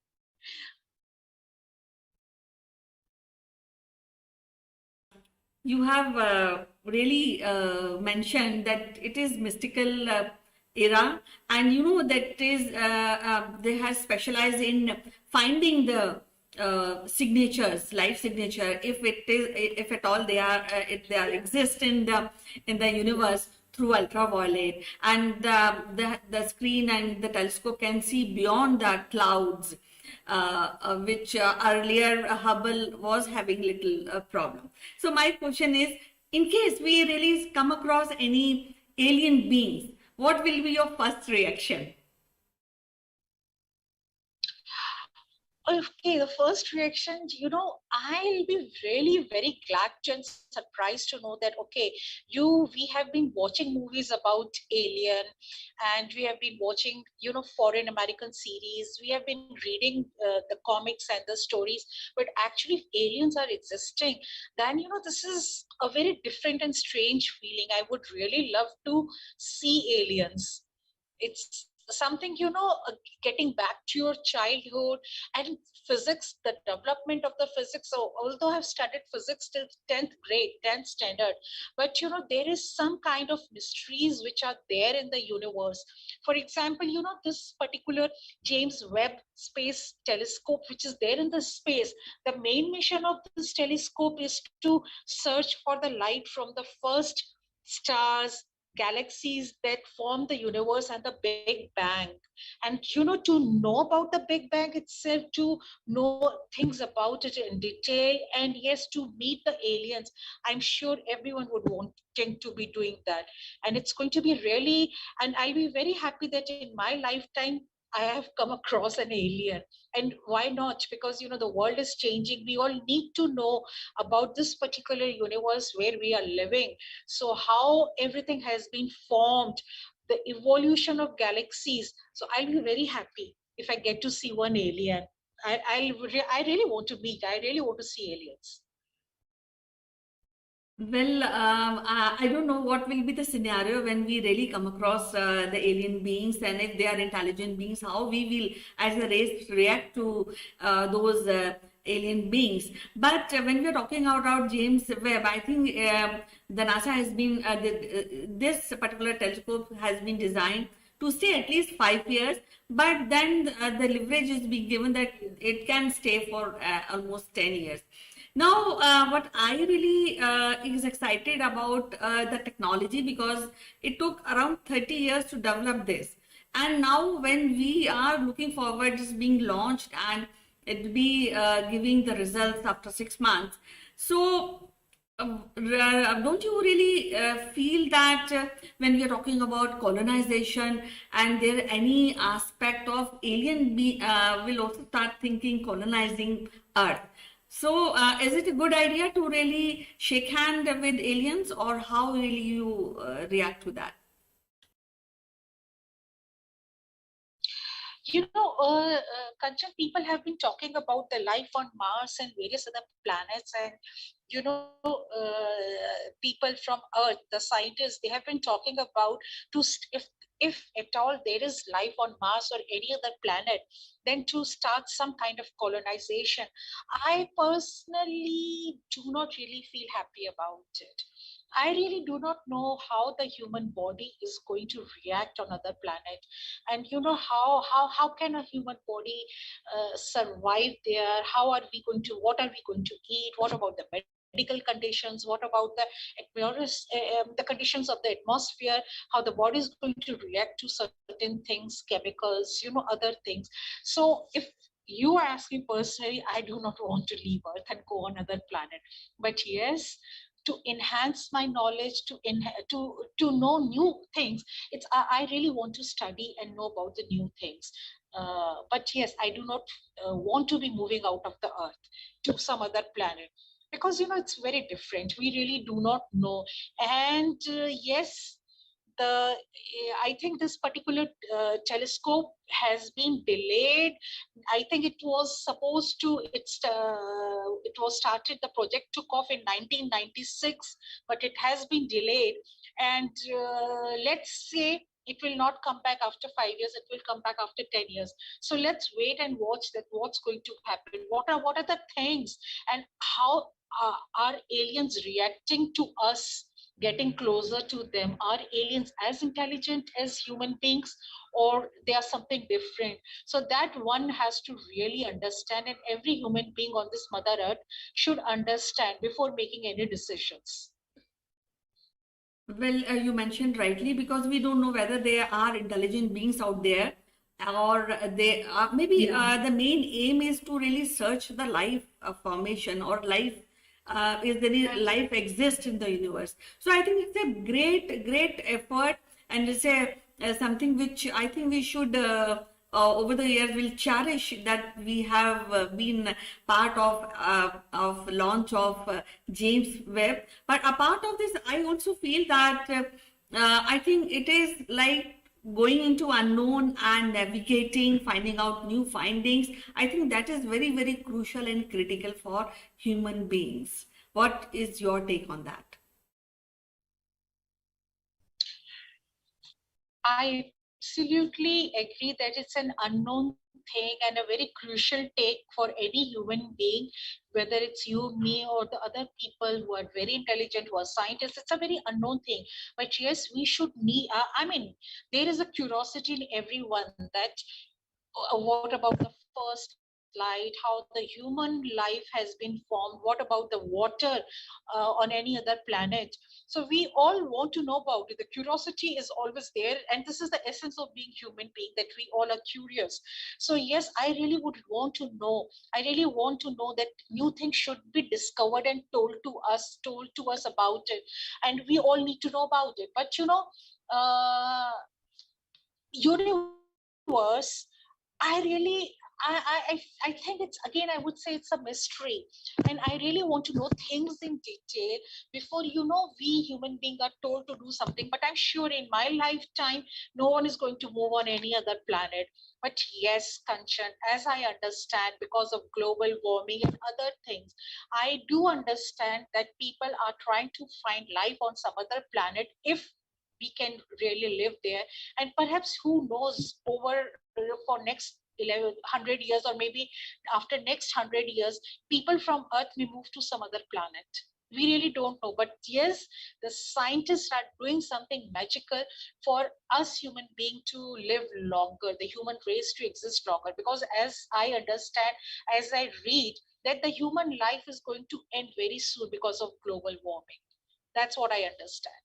You have really mentioned that it is mystical era, and that is they have specialized in finding the signatures, life signature, if at all they are if they are exist in the universe through ultraviolet, and the screen and the telescope can see beyond the clouds, which earlier Hubble was having little problem. So my question is, in case we really come across any alien beings, what will be your first reaction? Okay, the first reaction, I'll be really very glad and surprised to know that, okay, we have been watching movies about alien, and we have been watching, foreign American series. We have been reading the comics and the stories, but actually, if aliens are existing, then, this is a very different and strange feeling. I would really love to see aliens. It's something, getting back to your childhood and physics, the development of the physics. So although I've studied physics till 10th grade, 10th standard, but there is some kind of mysteries which are there in the universe. For example, this particular James Webb Space Telescope, which is there in the space, the main mission of this telescope is to search for the light from the first stars, galaxies that form the universe and the Big Bang. And to know about the Big Bang itself, to know things about it in detail, and yes, to meet the aliens. I'm sure everyone would wanting to be doing that, and it's going to be really, and I'll be very happy that in my lifetime I have come across an alien. And why not? Because the world is changing. We all need to know about this particular universe where we are living. So how everything has been formed, the evolution of galaxies. So I'll be very happy if I get to see one alien. I really want to meet. I really want to see aliens. Well, I don't know what will be the scenario when we really come across the alien beings, and if they are intelligent beings, how we will, as a race, react to those alien beings. But when we are talking about James Webb, I think the NASA has been, this particular telescope has been designed to stay at least 5 years, but then the leverage is being given that it can stay for almost 10 years. Now, what I really is excited about the technology, because it took around 30 years to develop this. And now when we are looking forward, it's being launched and it will be giving the results after 6 months. So, don't you really feel that when we are talking about colonization, and there any aspect of alien will also start thinking colonizing Earth? So, is it a good idea to really shake hand with aliens, or how will you react to that? Kanchan, people have been talking about the life on Mars and various other planets, and people from Earth, the scientists, they have been talking about if at all there is life on Mars or any other planet, then to start some kind of colonization. I personally do not really feel happy about it. I really do not know how the human body is going to react on other planet, and how can a human body survive there? How are we going to? What are we going to eat? What about the medical conditions? What about the conditions of the atmosphere? How the body is going to react to certain things, chemicals, other things. So if you are asking personally, I do not want to leave Earth and go on another planet. But yes, to enhance my knowledge, to know new things. I really want to study and know about the new things. But yes, I do not want to be moving out of the earth to some other planet, because it's very different. We really do not know. And yes, I think this particular telescope has been delayed. I think it was supposed to, it was started, the project took off in 1996, but it has been delayed. And let's say it will not come back after 5 years, it will come back after 10 years. So let's wait and watch that what's going to happen. What are the things, and how are aliens reacting to us getting closer to them? Are aliens as intelligent as human beings, or they are something different? So that one has to really understand, and every human being on this mother earth should understand before making any decisions. Well, you mentioned rightly, because we don't know whether there are intelligent beings out there, or they are, maybe the main aim is to really search the life formation, or life, is there life exists in the universe. So I think it's a great effort, and it's something which I think we should over the years will cherish, that we have been part of launch of James Webb. But apart of this, I also feel that I think it is like going into unknown and navigating, finding out new findings. I think that is very crucial and critical for human beings. What is your take on that? I absolutely agree that it's an unknown thing and a very crucial take for any human being, whether it's you, me, or the other people who are very intelligent, who are scientists. It's a very unknown thing. But yes, we should need, I mean, there is a curiosity in everyone that what about the first light, how the human life has been formed, what about the water on any other planet. So we all want to know about it. The curiosity is always there, and this is the essence of being human being, that we all are curious. So yes, I really would want to know. I really want to know that new things should be discovered and told to us about it, and we all need to know about it. But uh, universe, I really, I think it's, again, I would say it's a mystery, and I really want to know things in detail before we human beings are told to do something. But I'm sure in my lifetime no one is going to move on any other planet. But yes, Kanchan, as I understand, because of global warming and other things, I do understand that people are trying to find life on some other planet, if we can really live there. And perhaps, who knows, over for next 100 years, or maybe after next 100 years, people from earth may move to some other planet. We really don't know. But yes, the scientists are doing something magical for us human being to live longer, the human race to exist longer. Because as I understand, as I read, that the human life is going to end very soon because of global warming. That's what I understand.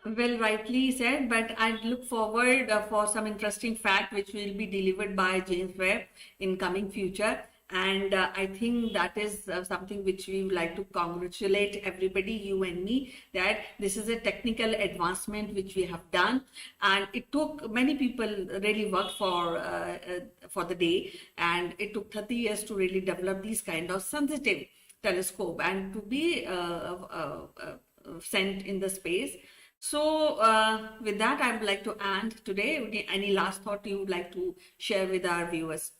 Well, rightly said, but I look forward for some interesting fact which will be delivered by James Webb in coming future. And I think that is something which we would like to congratulate everybody, you and me, that this is a technical advancement which we have done. And it took many people really worked for the day, and it took 30 years to really develop these kind of sensitive telescope and to be sent in the space. So with that, I would like to end today. Any last thought you would like to share with our viewers?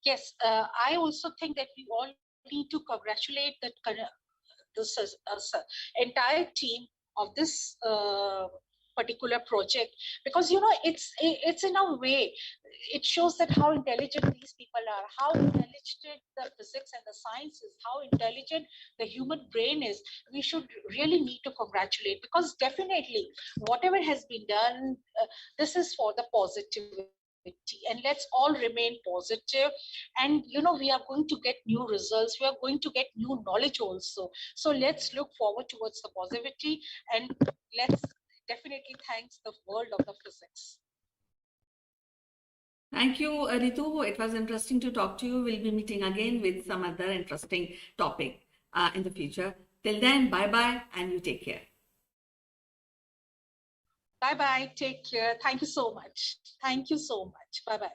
Yes, I also think that we all need to congratulate this entire team of this particular project, because it's in a way, it shows that how intelligent these people are, how intelligent the physics and the science is, how intelligent the human brain is. We should really need to congratulate, because definitely whatever has been done, this is for the positivity, and let's all remain positive. And we are going to get new results, we are going to get new knowledge also. So let's look forward towards the positivity, and let's definitely thanks the world of the physics. Thank you, Ritu. It was interesting to talk to you. We'll be meeting again with some other interesting topic in the future. Till then, bye bye, and you take care. Bye bye. Take care. Thank you so much. Thank you so much. Bye bye.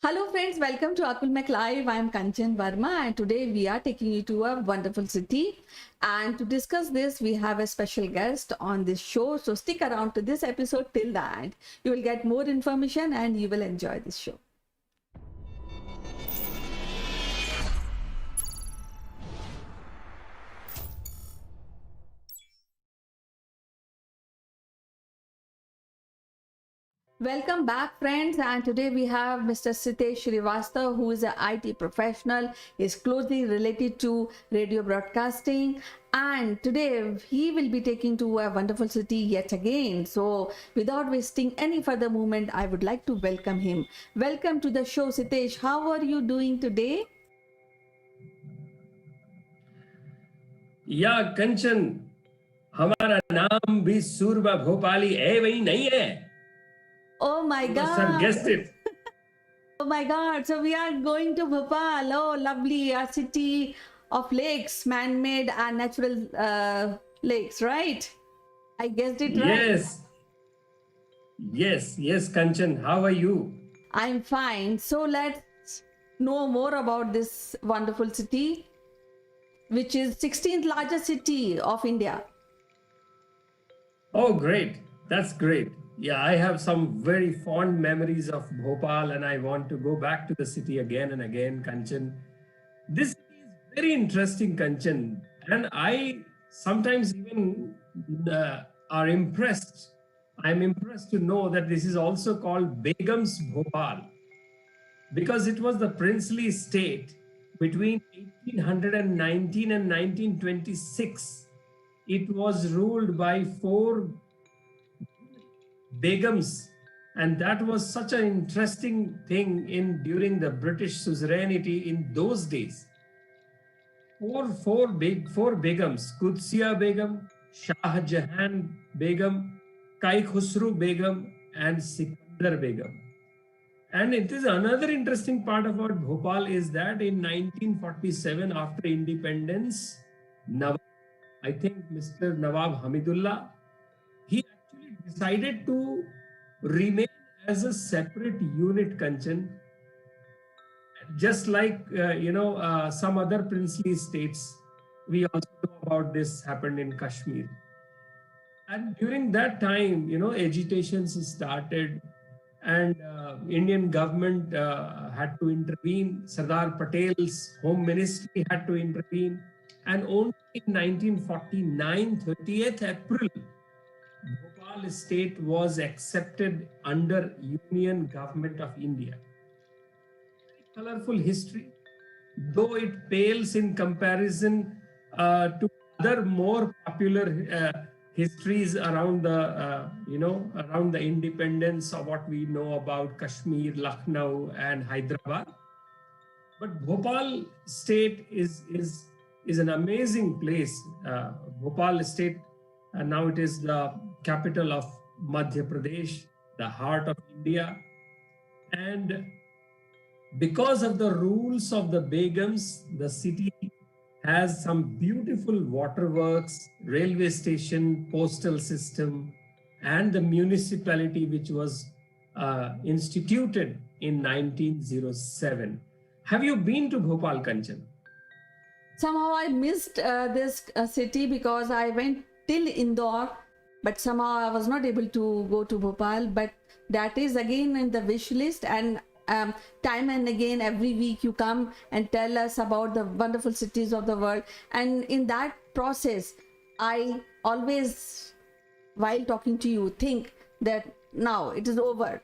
Hello friends, welcome to Akul Mek Live. I am Kanchan Verma and today we are taking you to a wonderful city. And to discuss this, we have a special guest on this show. So stick around to this episode till the end. You will get more information and you will enjoy this show. Welcome back friends, and today we have Mr. Sitesh Srivastava, who is an IT professional, is closely related to radio broadcasting, and today he will be taking to a wonderful city yet again. So without wasting any further moment, I would like to welcome him. Welcome to the show, Sitesh. How are you doing today? या कंचन, हमारा नाम भी सूरबा भोपाली है वही नहीं है? Oh my You must have God. guessed it. Oh my God. So we are going to Bhopal. Oh, lovely. A city of lakes, man-made and natural lakes, right? I guessed it right. Yes, Kanchan. How are you? I'm fine. So let's know more about this wonderful city, which is 16th largest city of India. Oh, great. That's great. Yeah, I have some very fond memories of Bhopal and I want to go back to the city again and again, Kanchan. This city is very interesting, Kanchan. And I sometimes even are impressed. I'm impressed to know that this is also called Begum's Bhopal because it was the princely state between 1819 and 1926. It was ruled by 4 Begums, and that was such an interesting thing during the British suzerainty in those days. Four Begums: Qudsiya Begum, Shah Jahan Begum, Kai Khusru Begum, and Sikandar Begum. And it is another interesting part about Bhopal is that in 1947, after independence, I think Mr. Nawab Hamidullah, he actually decided to remain as a separate unit, Kanchan, just like some other princely states. We also know about this happened in Kashmir. And during that time, agitations started and Indian government had to intervene. Sardar Patel's home ministry had to intervene. And only in 1949, 30th April, Bhopal state was accepted under Union Government of India. Very colorful history, though it pales in comparison to other more popular histories around the around the independence of what we know about Kashmir, Lucknow, and Hyderabad. But Bhopal state is an amazing place. Bhopal state, now it is the capital of Madhya Pradesh, the heart of India, and because of the rules of the Begums, the city has some beautiful waterworks, railway station, postal system, and the municipality which was instituted in 1907. Have you been to Bhopal, Kanchan? Somehow I missed this city because I went till Indore, but somehow I was not able to go to Bhopal. But that is again in the wish list, and time and again every week you come and tell us about the wonderful cities of the world, and in that process I always, while talking to you, think that now it is over,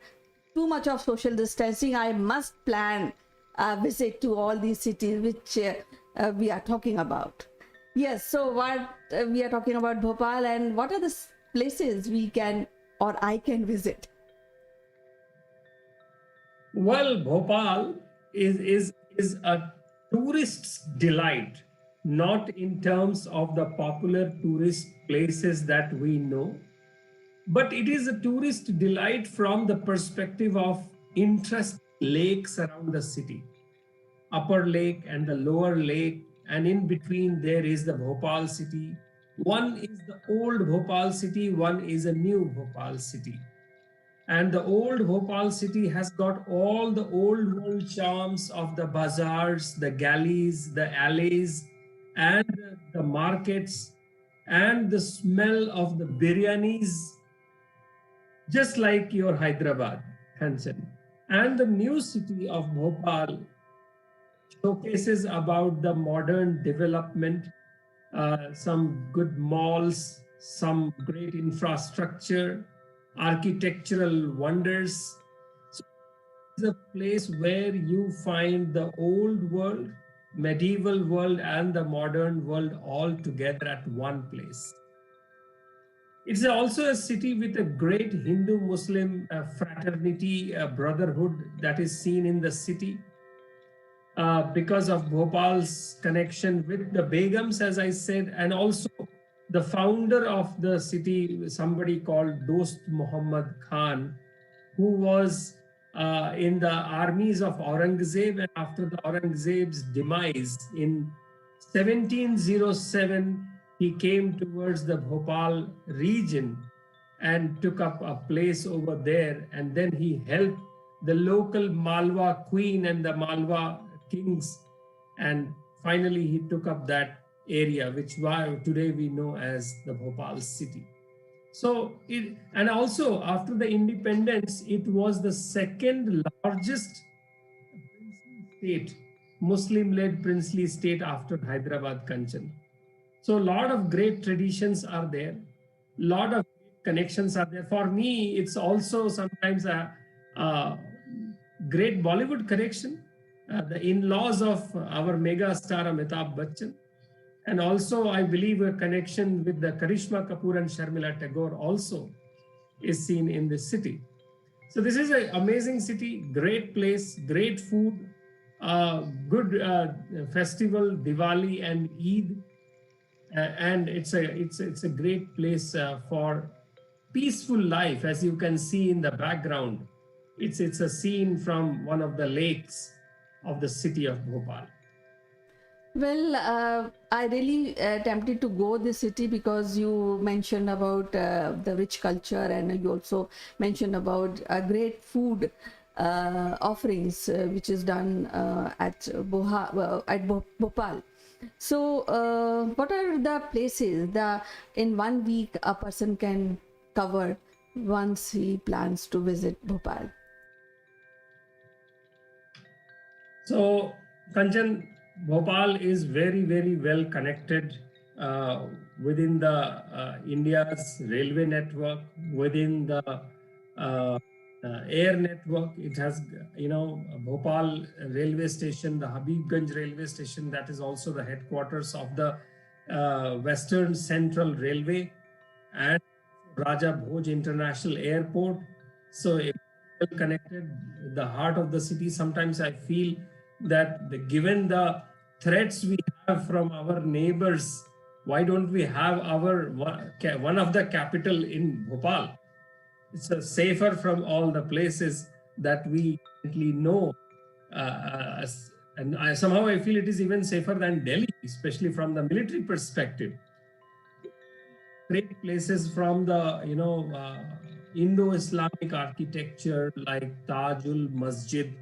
too much of social distancing, I must plan a visit to all these cities which we are talking about. Yes. So what we are talking about Bhopal, and what are the places we can or I can visit? Well, Bhopal is a tourist's delight, not in terms of the popular tourist places that we know, but it is a tourist delight from the perspective of interest lakes around the city, upper lake and the lower lake, and in between there is the Bhopal city. One is the old Bhopal city, one is a new Bhopal city. And the old Bhopal city has got all the old world charms of the bazaars, the galleys, the alleys, and the markets, and the smell of the biryanis, just like your Hyderabad, Kanchan. And the new city of Bhopal showcases about the modern development, some good malls, some great infrastructure, architectural wonders. So it's a place where you find the old world, medieval world, and the modern world all together at one place. It's also a city with a great Hindu-Muslim fraternity, brotherhood that is seen in the city. Because of Bhopal's connection with the Begums, as I said, and also the founder of the city, somebody called Dost Muhammad Khan, who was in the armies of Aurangzeb, and after the Aurangzeb's demise in 1707, he came towards the Bhopal region and took up a place over there, and then he helped the local Malwa queen and the Malwa kings, and finally he took up that area, which today we know as the Bhopal city. So and also after the independence, it was the second largest state, Muslim-led princely state after Hyderabad, Kanchan. So a lot of great traditions are there, lot of connections are there. For me, it's also sometimes a great Bollywood connection. The in-laws of our mega star Amitabh Bachchan, and also I believe a connection with the Karishma Kapoor and Sharmila Tagore also is seen in this city. So this is an amazing city, great place, great food, good festival, Diwali and Eid, and it's a great place for peaceful life. As you can see in the background, it's a scene from one of the lakes of the city of Bhopal. Well, I really tempted to go this city because you mentioned about the rich culture, and you also mentioned about great food offerings which is done at Bhopal. So, what are the places that in 1 week a person can cover once he plans to visit Bhopal? So, Kanchan, Bhopal is very, very well connected within the India's railway network, within the air network. It has, Bhopal railway station, the Habibganj railway station, that is also the headquarters of the Western Central Railway, and Raja Bhoj International Airport. So, well connected, the heart of the city. Sometimes I feel that given the threats we have from our neighbors, why don't we have our one of the capital in Bhopal? It's safer from all the places that we know, and somehow I feel it is even safer than Delhi, especially from the military perspective. Great places from the Indo-Islamic architecture like Tajul Masjid,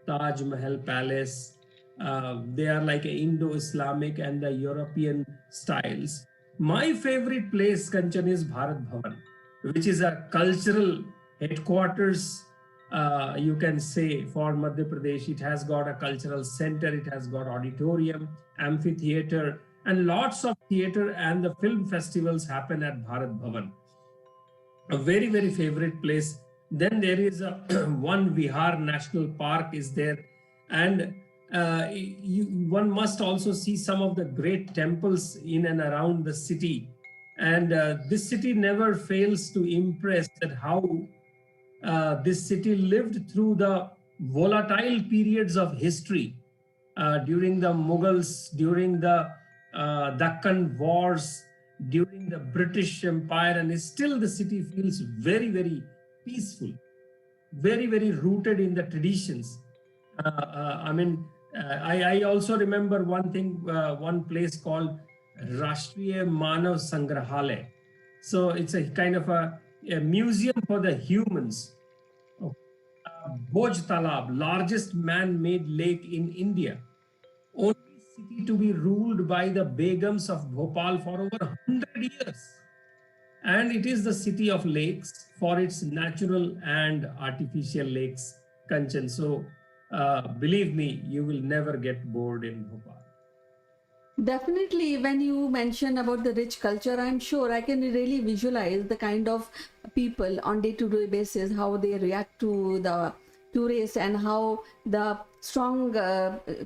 Taj Mahal Palace. They are like Indo-Islamic and the European styles. My favorite place, Kanchan, is Bharat Bhavan, which is a cultural headquarters, you can say, for Madhya Pradesh. It has got a cultural center, it has got auditorium, amphitheater, and lots of theater and the film festivals happen at Bharat Bhavan. A very, very favorite place. Then there is one Vihar National Park is there, and one must also see some of the great temples in and around the city. And this city never fails to impress that how this city lived through the volatile periods of history during the Mughals, during the Deccan Wars, during the British Empire, and still the city feels very, very peaceful, very, very rooted in the traditions. I also remember one thing, one place called Rashtriya Manav Sangrahalaya. So it's a kind of a museum for the humans. Bhoj Talab, largest man-made lake in India. Only city to be ruled by the Begums of Bhopal for over 100 years. And it is the city of lakes for its natural and artificial lakes, Kanchan. So believe me, you will never get bored in Bhopal. Definitely, when you mention about the rich culture, I'm sure I can really visualize the kind of people on day-to-day basis, how they react to the tourists and how the strong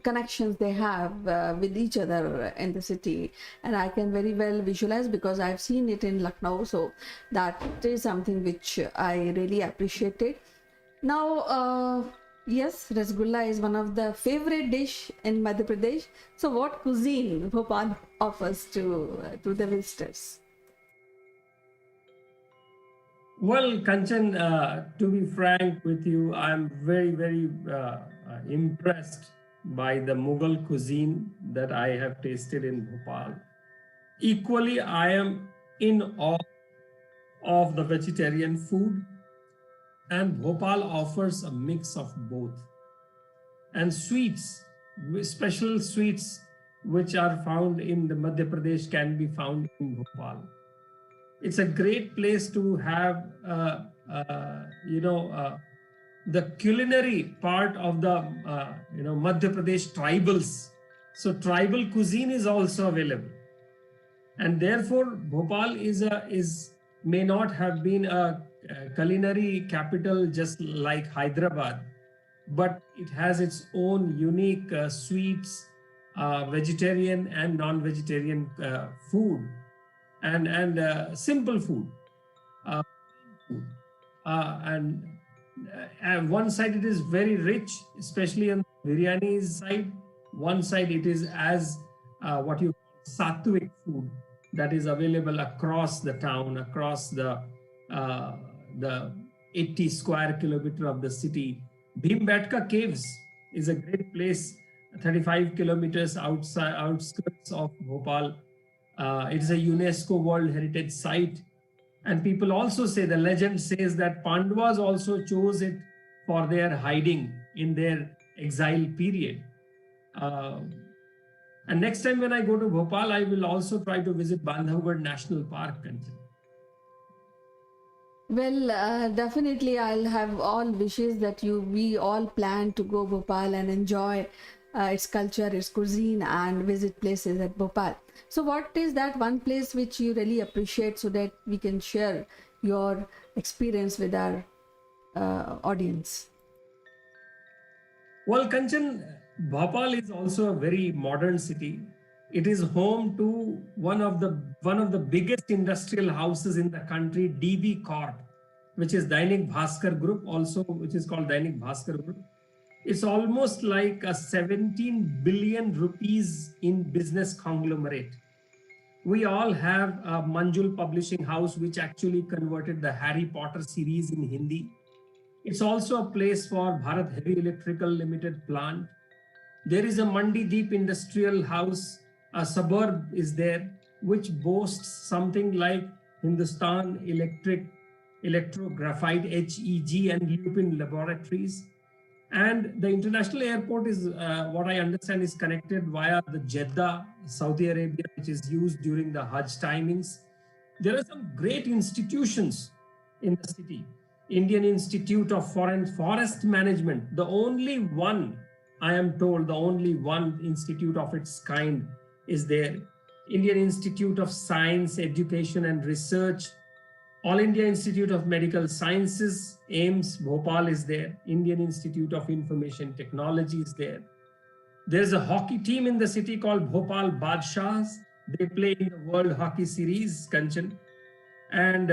connections they have with each other in the city. And I can very well visualize because I've seen it in Lucknow. So that is something which I really appreciated. Now, yes, rasgulla is one of the favorite dish in Madhya Pradesh. So what cuisine Bhopal offers to the visitors? Well, Kanchan, to be frank with you, I'm very, very impressed by the Mughal cuisine that I have tasted in Bhopal. Equally, I am in awe of the vegetarian food, and Bhopal offers a mix of both. And sweets, special sweets which are found in the Madhya Pradesh can be found in Bhopal. It's a great place to have, the culinary part of the, Madhya Pradesh tribals. So tribal cuisine is also available. And therefore, Bhopal may not have been a culinary capital just like Hyderabad, but it has its own unique sweets, vegetarian and non-vegetarian food, and simple food. And one side it is very rich, especially on the biryani side. One side it is as what you call sattvic food that is available across the town, across the 80 square kilometer of the city. Bhimbetka Caves is a great place, 35 kilometers outskirts of Bhopal. It is a UNESCO World Heritage Site. And people also say, the legend says that Pandavas also chose it for their hiding in their exile period. And next time when I go to Bhopal, I will also try to visit Bandhavgarh National Park. Well, definitely I'll have all wishes that we all plan to go Bhopal and enjoy its culture, its cuisine, and visit places at Bhopal. So what is that one place which you really appreciate so that we can share your experience with our audience? Well, Kanchan, Bhopal is also a very modern city. It is home to one of the biggest industrial houses in the country, DB Corp, which is Dainik Bhaskar Group, also which is called Dainik Bhaskar Group. It's almost like a 17 billion rupees in business conglomerate. We all have a Manjul publishing house, which actually converted the Harry Potter series in Hindi. It's also a place for Bharat Heavy Electrical Limited plant. There is a Mandi Deep Industrial House, a suburb is there, which boasts something like Hindustan Electro Graphite HEG and Lupin Laboratories. And the international airport is, what I understand, is connected via the Jeddah, Saudi Arabia, which is used during the Hajj timings. There are some great institutions in the city. Indian Institute of Forest Management, the only one, I am told, the only one institute of its kind is there. Indian Institute of Science, Education and Research, All India Institute of Medical Sciences, AIMS, Bhopal is there. Indian Institute of Information Technology is there. There's a hockey team in the city called Bhopal Badshahs. They play in the World Hockey Series, Kanchan. And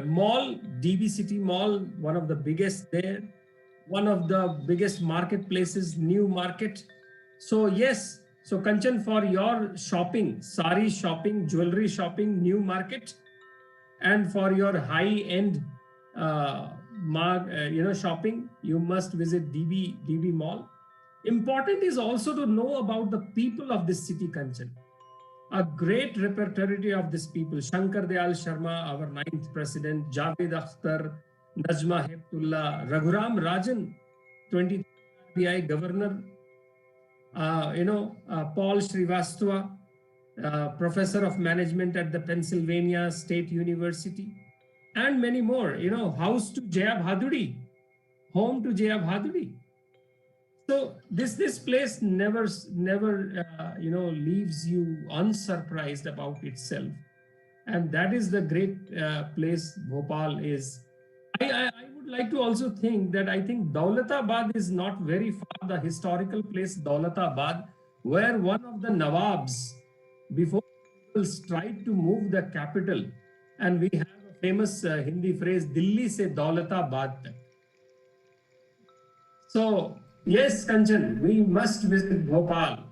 mall, DB City Mall, one of the biggest there, one of the biggest marketplaces, New Market. So yes, so Kanchan, for your shopping, sari shopping, jewelry shopping, New Market, and for your high-end shopping, you must visit DB Mall. Important is also to know about the people of this city, Kanchan. A great repertoire of these people: Shankar Dayal Sharma, our 9th president, Javed Akhtar, Najma Heptullah, Raghuram Rajan, 23rd RBI governor, Paul Srivastava, professor of management at the Pennsylvania State University, and many more. House to Jaya Bhaduri, home to Jaya Bhaduri. So this place never leaves you unsurprised about itself, and that is the great place Bhopal is. I would like to also think that I think Daulatabad is not very far. The historical place Daulatabad, where one of the Nawabs, before tried to move the capital, and we have a famous Hindi phrase, Dilli se Daulatabad tak. So yes, Kanchan, we must visit Bhopal.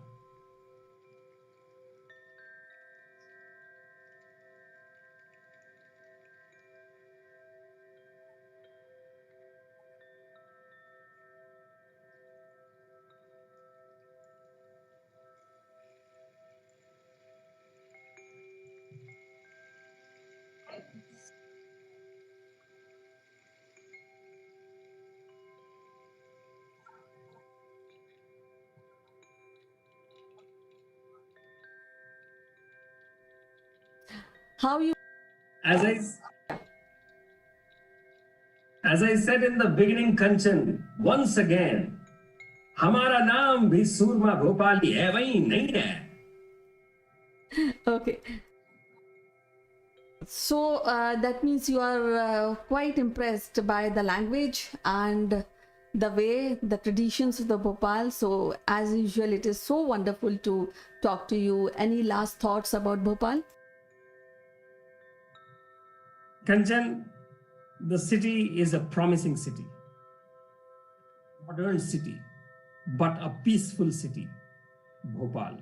How you As I said in the beginning, Kanchan, once again, हमारा नाम भी सूरमा भोपाली है वही नहीं है. okay? So that means you are quite impressed by the language and the way, the traditions of the Bhopal. So as usual, it is so wonderful to talk to you. Any last thoughts about Bhopal? Kanchan, the city is a promising city, modern city, but a peaceful city, Bhopal.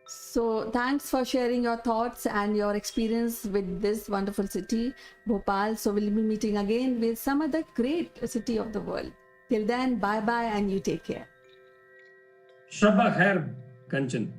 So thanks for sharing your thoughts and your experience with this wonderful city, Bhopal. So we'll be meeting again with some other great city of the world. Till then, bye bye and you take care. Shabba khair, Kanchan.